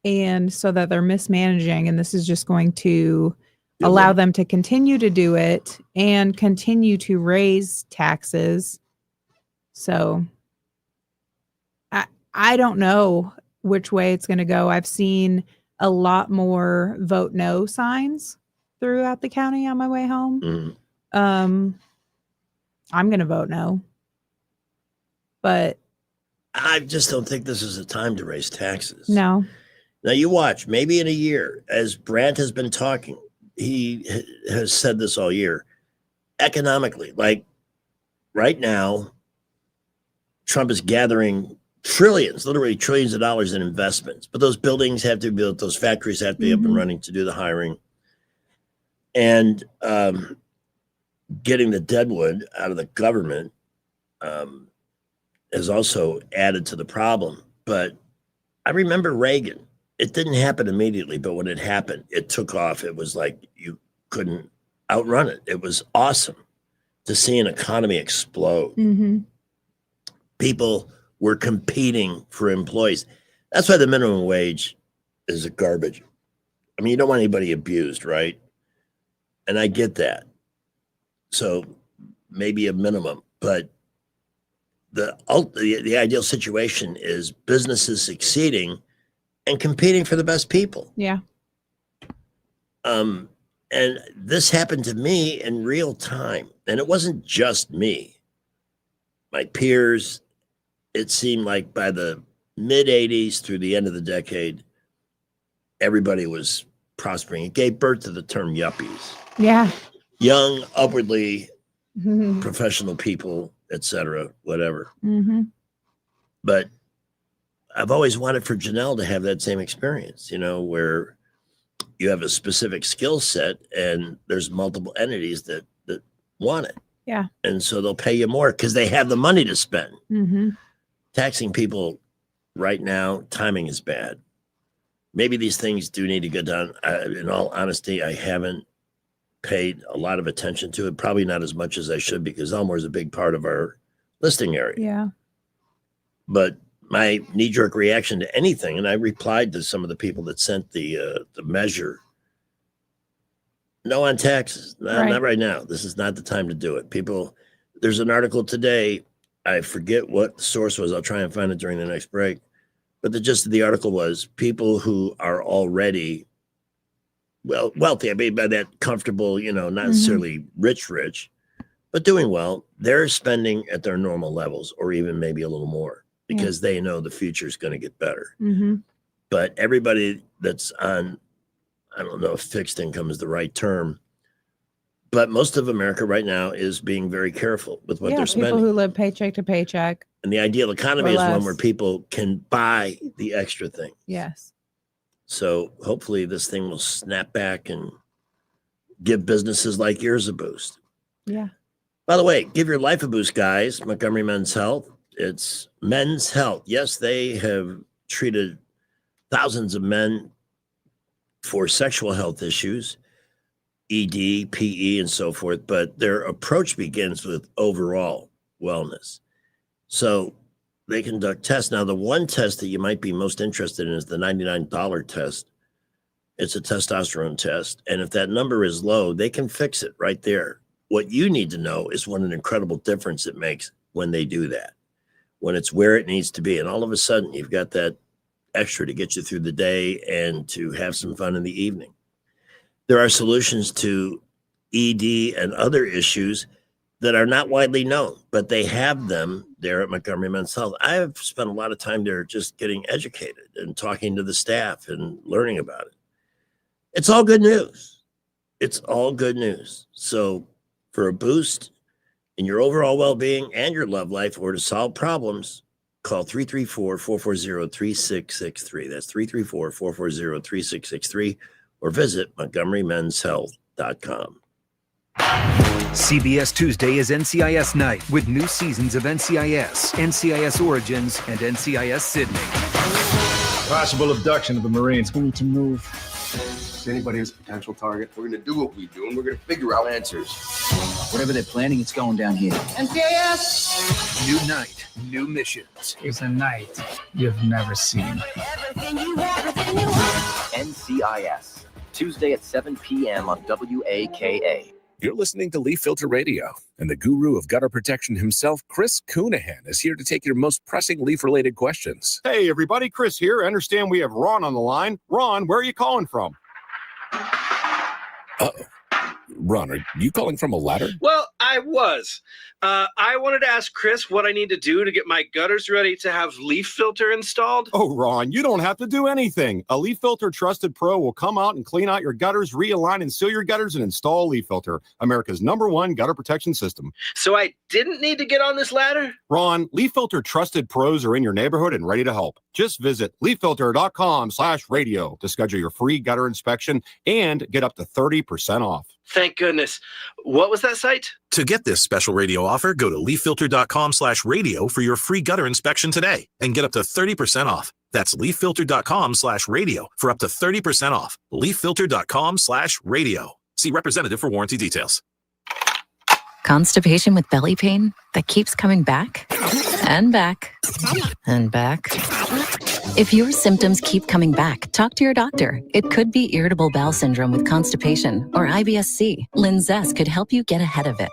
and so that they're mismanaging, and this is just going to allow them to continue to do it and continue to raise taxes. So I don't know which way it's going to go. I've seen a lot more vote no signs throughout the county on my way home. I'm going to vote no, but I just don't think this is a time to raise taxes. No. Now you watch, maybe in a year, as Brandt has been talking, he has said this all year, economically, like right now, Trump is gathering trillions, literally trillions of dollars in investments, but those buildings have to be built, those factories have to be up and running to do the hiring. And getting the deadwood out of the government has also added to the problem. But I remember Reagan it didn't happen immediately, but when it happened, it took off. It was like you couldn't outrun it. It was awesome to see an economy explode. Mm-hmm. People were competing for employees. That's why the minimum wage is a garbage. I mean, you don't want anybody abused, right? And I get that. So maybe a minimum, but the ideal situation is businesses succeeding and competing for the best people. Yeah. And this happened to me in real time. And it wasn't just me. My peers, it seemed like by the mid 80s through the end of the decade, everybody was prospering. It gave birth to the term yuppies. Yeah. Young, upwardly professional people, etc., whatever. Mm-hmm. But I've always wanted for Janelle to have that same experience, where you have a specific skill set and there's multiple entities that want it. Yeah. And so they'll pay you more because they have the money to spend. Mm-hmm. Taxing people right now, timing is bad. Maybe these things do need to go down. In all honesty, I haven't paid a lot of attention to it. Probably not as much as I should, because Elmore is a big part of our listing area. Yeah. But my knee-jerk reaction to anything, and I replied to some of the people that sent the measure, no on taxes. Not right now. This is not the time to do it. People, there's an article today. I forget what the source was. I'll try and find it during the next break. But the gist of the article was people who are already wealthy. I mean, by that comfortable, not necessarily rich, but doing well. They're spending at their normal levels, or even maybe a little more, because they know the future is going to get better. Mm-hmm. But everybody that's on, I don't know if fixed income is the right term, but most of America right now is being very careful with what they're spending. People who live paycheck to paycheck. And the ideal economy is one where people can buy the extra thing. Yes. So hopefully this thing will snap back and give businesses like yours a boost. Yeah. By the way, give your life a boost, guys. Montgomery Men's Health. It's Men's Health. Yes, they have treated thousands of men for sexual health issues, ED, PE, and so forth, but their approach begins with overall wellness. So they conduct tests. Now, the one test that you might be most interested in is the $99 test. It's a testosterone test. And if that number is low, they can fix it right there. What you need to know is what an incredible difference it makes when they do that, when it's where it needs to be. And all of a sudden, you've got that extra to get you through the day and to have some fun in the evening. There are solutions to ED and other issues that are not widely known, but they have them there at Montgomery Men's Health. I've spent a lot of time there just getting educated and talking to the staff and learning about it. It's all good news. It's all good news. So for a boost in your overall well-being and your love life, or to solve problems, call 334-440-3663. That's 334-440-3663, or visit MontgomeryMen'sHealth.com. CBS Tuesday is NCIS night with new seasons of NCIS, NCIS Origins, and NCIS Sydney. Possible abduction of the Marines. We need to move. If anybody is a potential target, we're going to do what we do, and we're going to figure out answers. Whatever they're planning, it's going down here. NCIS! New night, new missions. It's a night you've never seen. NCIS, Tuesday at 7 p.m. on WAKA. You're listening to Leaf Filter Radio, and the guru of gutter protection himself, Chris Coonahan, is here to take your most pressing leaf-related questions. Hey, everybody, Chris here. I understand we have Ron on the line. Ron, where are you calling from? Uh-oh. Ron, are you calling from a ladder? Well, I was. I wanted to ask Chris what I need to do to get my gutters ready to have leaf filter installed. Oh, Ron, you don't have to do anything. A Leaf Filter Trusted Pro will come out and clean out your gutters, realign and seal your gutters, and install Leaf Filter, America's #1 gutter protection system. So I didn't need to get on this ladder? Ron, Leaf Filter Trusted Pros are in your neighborhood and ready to help. Just visit leaffilter.com/radio to schedule your free gutter inspection and get up to 30% off. Thank goodness. What was that site? To get this special radio offer, go to leaffilter.com/radio for your free gutter inspection today and get up to 30% off. That's leaffilter.com/radio for up to 30% off. leaffilter.com/radio. See representative for warranty details. Constipation with belly pain that keeps coming back and back and back. If your symptoms keep coming back, talk to your doctor. It could be irritable bowel syndrome with constipation or IBS-C. Linzess could help you get ahead of it.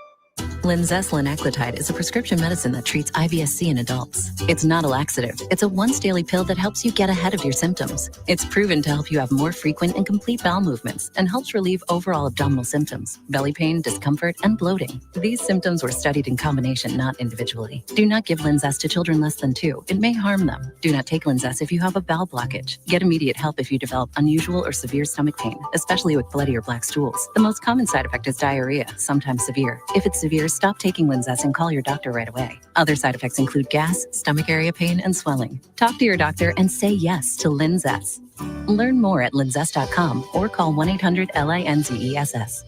Linzess linaclotide is a prescription medicine that treats IBS-C in adults. It's not a laxative. It's a once-daily pill that helps you get ahead of your symptoms. It's proven to help you have more frequent and complete bowel movements and helps relieve overall abdominal symptoms, belly pain, discomfort, and bloating. These symptoms were studied in combination, not individually. Do not give Linzess to children less than 2. It may harm them. Do not take Linzess if you have a bowel blockage. Get immediate help if you develop unusual or severe stomach pain, especially with bloody or black stools. The most common side effect is diarrhea, sometimes severe. If it's severe, stop taking Linzess and call your doctor right away. Other side effects include gas, stomach area pain, and swelling. Talk to your doctor and say yes to Linzess. Learn more at linzess.com or call 1-800-LINZESS.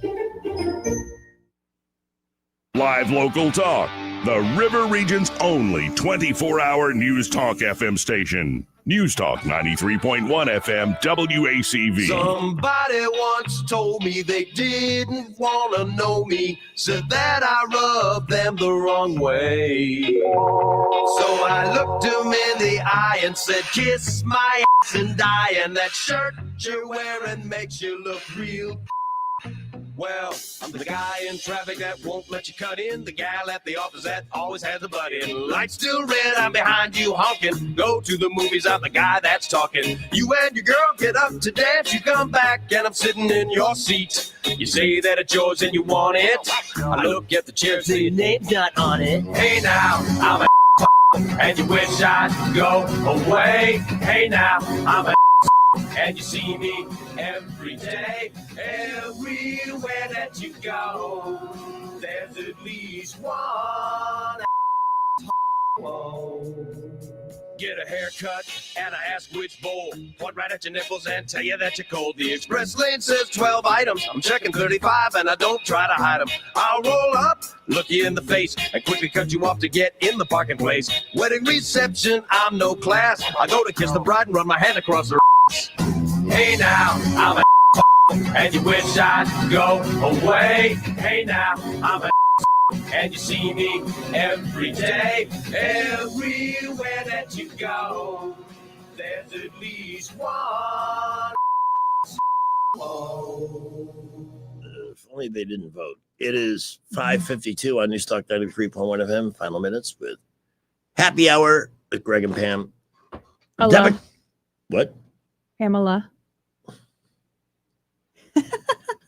Live local talk. The River Region's only 24-hour News Talk FM station. News Talk 93.1 FM WACV. Somebody once told me they didn't want to know me, said that I rubbed them the wrong way. So I looked him in the eye and said, kiss my ass and die, and that shirt you're wearing makes you look real. Well, I'm the guy in traffic that won't let you cut in, the gal at the office that always has a butt in. Lights still red, I'm behind you honking. Go to the movies, I'm the guy that's talking. You and your girl get up to dance, you come back and I'm sitting in your seat. You say that it's yours and you want it. I look at the chair, say your name's not on it. Hey now, I'm a and you wish I'd go away. Hey now, I'm a and you see me every day, everywhere that you go. There's at least one. Get a haircut and I ask which bowl. Point right at your nipples and tell you that you're cold. The express lane says 12 items. I'm checking 35 and I don't try to hide them. I'll roll up, look you in the face, and quickly cut you off to get in the parking place. Wedding reception, I'm no class. I go to kiss the bride and run my hand across her ass. Hey now, I'm a and you wish I'd go away. Hey now, I'm a and you see me every day, everywhere that you go. There's at least one. If only they didn't vote. It is 5:52 on News Talk 93.1 FM. Final minutes with Happy Hour with Greg and Pam. Hello. What? Pamela.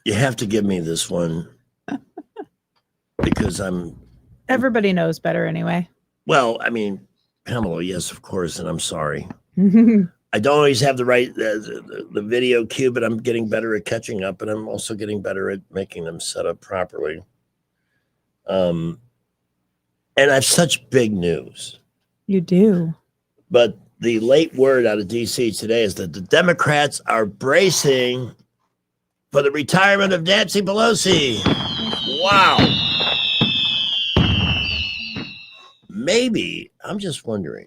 You have to give me this one because Everybody knows better anyway. well, I mean, Pamela, yes, of course, and I'm sorry. I don't always have the right the video cue, but I'm getting better at catching up, and I'm also getting better at making them set up properly. And I have such big news. You do. But the late word out of D.C. today is that the Democrats are bracing for the retirement of Nancy Pelosi. Wow. Maybe, I'm just wondering.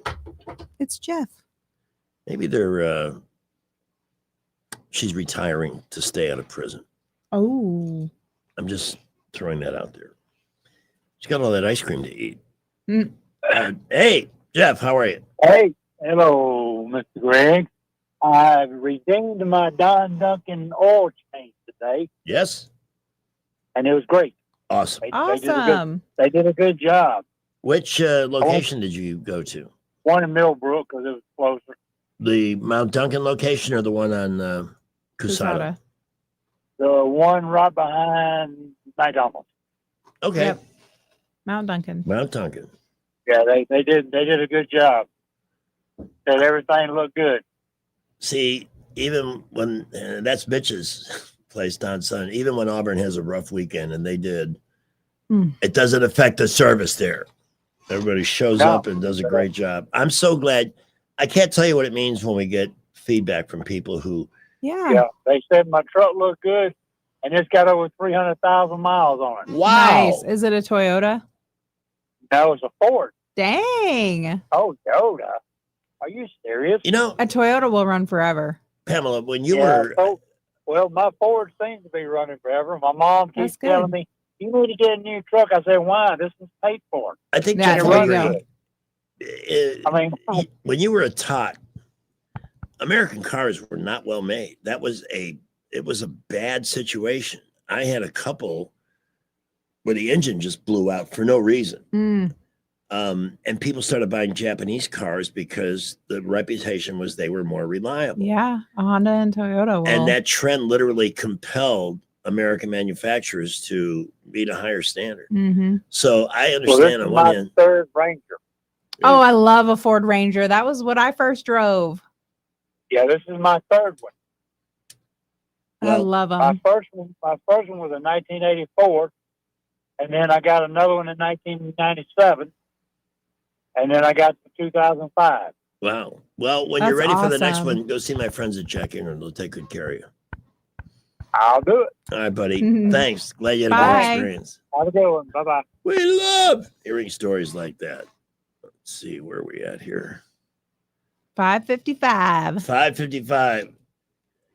It's Jeff. Maybe she's retiring to stay out of prison. Oh. I'm just throwing that out there. She's got all that ice cream to eat. Hey, Jeff, how are you? Hey, hello, Mr. Greg. I've redeemed my Don Duncan oil change today. Yes. And it was great. Awesome. They did a good job. Which location did you go to? One in Millbrook because it was closer. The Mount Duncan location or the one on Cusada? The one right behind McDonald's. Okay. Yep. Mount Duncan. Mount Duncan. Yeah, they did a good job. Said everything looked good. See, even when that's Mitch's place, Don's son, even when Auburn has a rough weekend, and they did, it doesn't affect the service there. Everybody shows up and does a great job. I'm so glad. I can't tell you what it means when we get feedback from people who. Yeah, they said my truck looked good, and it's got over 300,000 miles on it. Wow. Nice. Is it a Toyota? That was a Ford. Dang. Oh, Toyota. Are you serious? You know, A Toyota will run forever. Pamela, when you Yeah, were so, well, my Ford seems to be running forever. My mom keeps That's good. telling me, you need to get a new truck. I said, why? This is paid for. I think Yeah, Jeff there would you go. agree. I mean, When you were a tot, American cars were not well made. It was a bad situation. I had a couple where the engine just blew out for no reason. Mm. And people started buying Japanese cars because the reputation was they were more reliable. Yeah, a Honda and Toyota will. And that trend literally compelled American manufacturers to meet a higher standard. Mm-hmm. So I well, understand this is on one my hand. third Ranger. Oh, I love a Ford Ranger. That was what I first drove. Yeah, this is my third one. I love them. My first one was in 1984, and then I got another one in 1997, and then I got the 2005. Wow. Well, when you're ready for the next one, go see my friends at Jack Ingram. They'll take good care of you. I'll do it. All right, buddy. Thanks. Glad you had a good Bye. experience. Have a good one. Bye-bye. We love hearing stories like that. Let's see where we at here. 5:55. 5:55.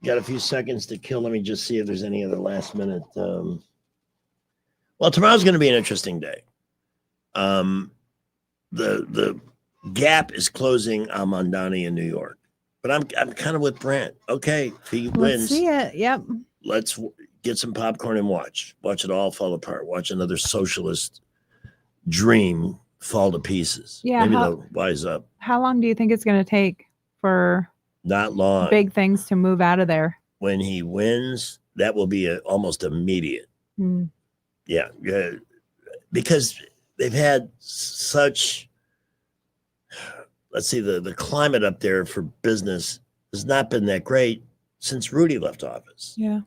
Got a few seconds to kill. Let me just see if there's any other last minute. Well, tomorrow's going to be an interesting day. The gap is closing on Mondani in New York, but I'm kind of with Brant. Okay, if he wins, Let's see it. Yep. let's get some popcorn and watch it all fall apart. Watch another socialist dream fall to pieces. Yeah, Maybe how- they'll wise up. How long do you think it's going to take for Not long. big things to move out of there? When he wins, that will be almost immediate. Mm. Yeah, because they've had such, let's see, the climate up there for business has not been that great since Rudy left office. Yeah.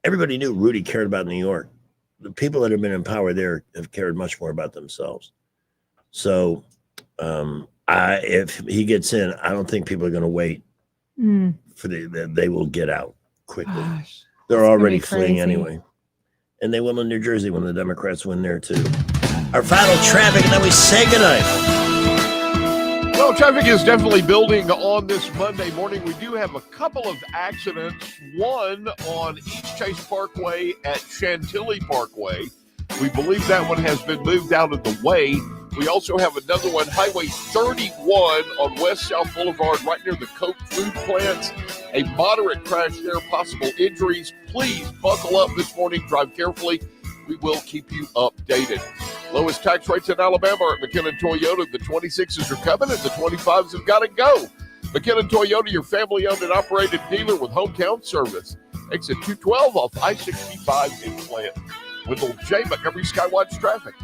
Everybody knew Rudy cared about New York. The people that have been in power there have cared much more about themselves. So if he gets in, I don't think people are going to wait Mm. for they will get out quickly. Gosh, They're it's gonna already be fleeing crazy. anyway. And they will in New Jersey when the Democrats win there too. Our final traffic, and then we say goodnight. Well, traffic is definitely building on this Monday morning. We do have a couple of accidents. One on East Chase Parkway at Chantilly Parkway. We believe that one has been moved out of the way. We also have another one, Highway 31 on West South Boulevard, right near the Coke food plants. A moderate crash there, possible injuries. Please buckle up this morning. Drive carefully. We will keep you updated. Lowest tax rates in Alabama are at McKinnon Toyota. The 26s are coming and the 25s have got to go. McKinnon Toyota, your family-owned and operated dealer with hometown service. Exit 212 off I-65 in Plant. With old Jay Montgomery Skywatch Traffic.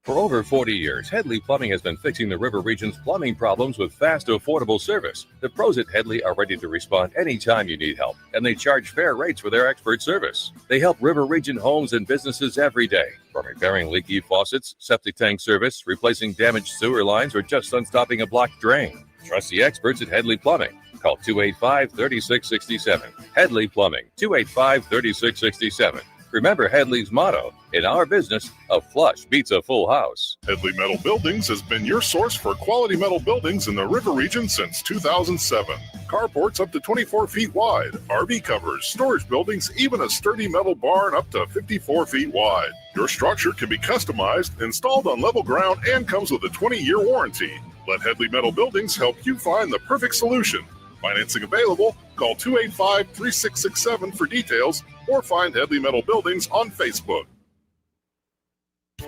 For over 40 years, Headley Plumbing has been fixing the River Region's plumbing problems with fast, affordable service. The pros at Headley are ready to respond anytime you need help, and they charge fair rates for their expert service. They help River Region homes and businesses every day, from repairing leaky faucets, septic tank service, replacing damaged sewer lines, or just unstopping a blocked drain. Trust the experts at Headley Plumbing. Call 285-3667. Headley Plumbing, 285-3667. Remember Headley's motto, in our business, a flush beats a full house. Headley Metal Buildings has been your source for quality metal buildings in the River Region since 2007. Carports up to 24 feet wide, RV covers, storage buildings, even a sturdy metal barn up to 54 feet wide. Your structure can be customized, installed on level ground, and comes with a 20-year warranty. Let Headley Metal Buildings help you find the perfect solution. Financing available. Call 285-3667 for details or find Headley Metal Buildings on Facebook.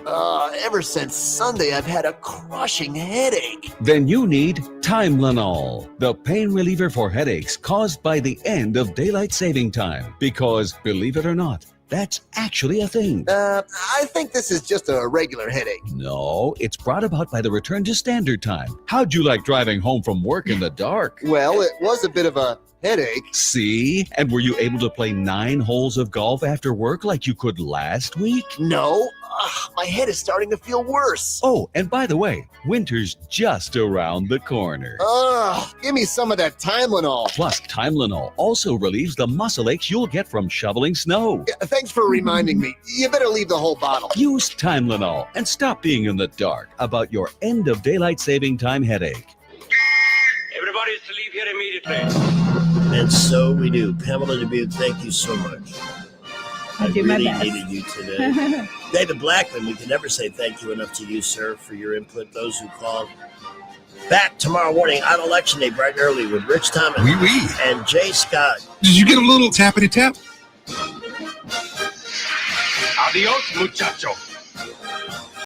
Ever since Sunday, I've had a crushing headache. Then you need Tylenol, the pain reliever for headaches caused by the end of daylight saving time. Because, believe it or not, that's actually a thing. I think this is just a regular headache. No, it's brought about by the return to standard time. How'd you like driving home from work in the dark? Well, it was a bit of a headache. See? And were you able to play 9 holes of golf after work like you could last week? No, My head is starting to feel worse. Oh, and by the way, winter's just around the corner. Give me some of that Tylenol. Plus, Tylenol also relieves the muscle aches you'll get from shoveling snow. Thanks for reminding me. You better leave the whole bottle. Use Tylenol and stop being in the dark about your end of daylight saving time headache. Everybody is to leave here immediately. And so we do. Pamela Dubuque, thank you so much. I do my really best. needed you today. David Blackman, we can never say thank you enough to you, sir, for your input. Those who called. Back tomorrow morning on Election Day, bright and early, with Rich Thomas and Jay Scott. Did you get a little tappity tap? Adios, muchacho.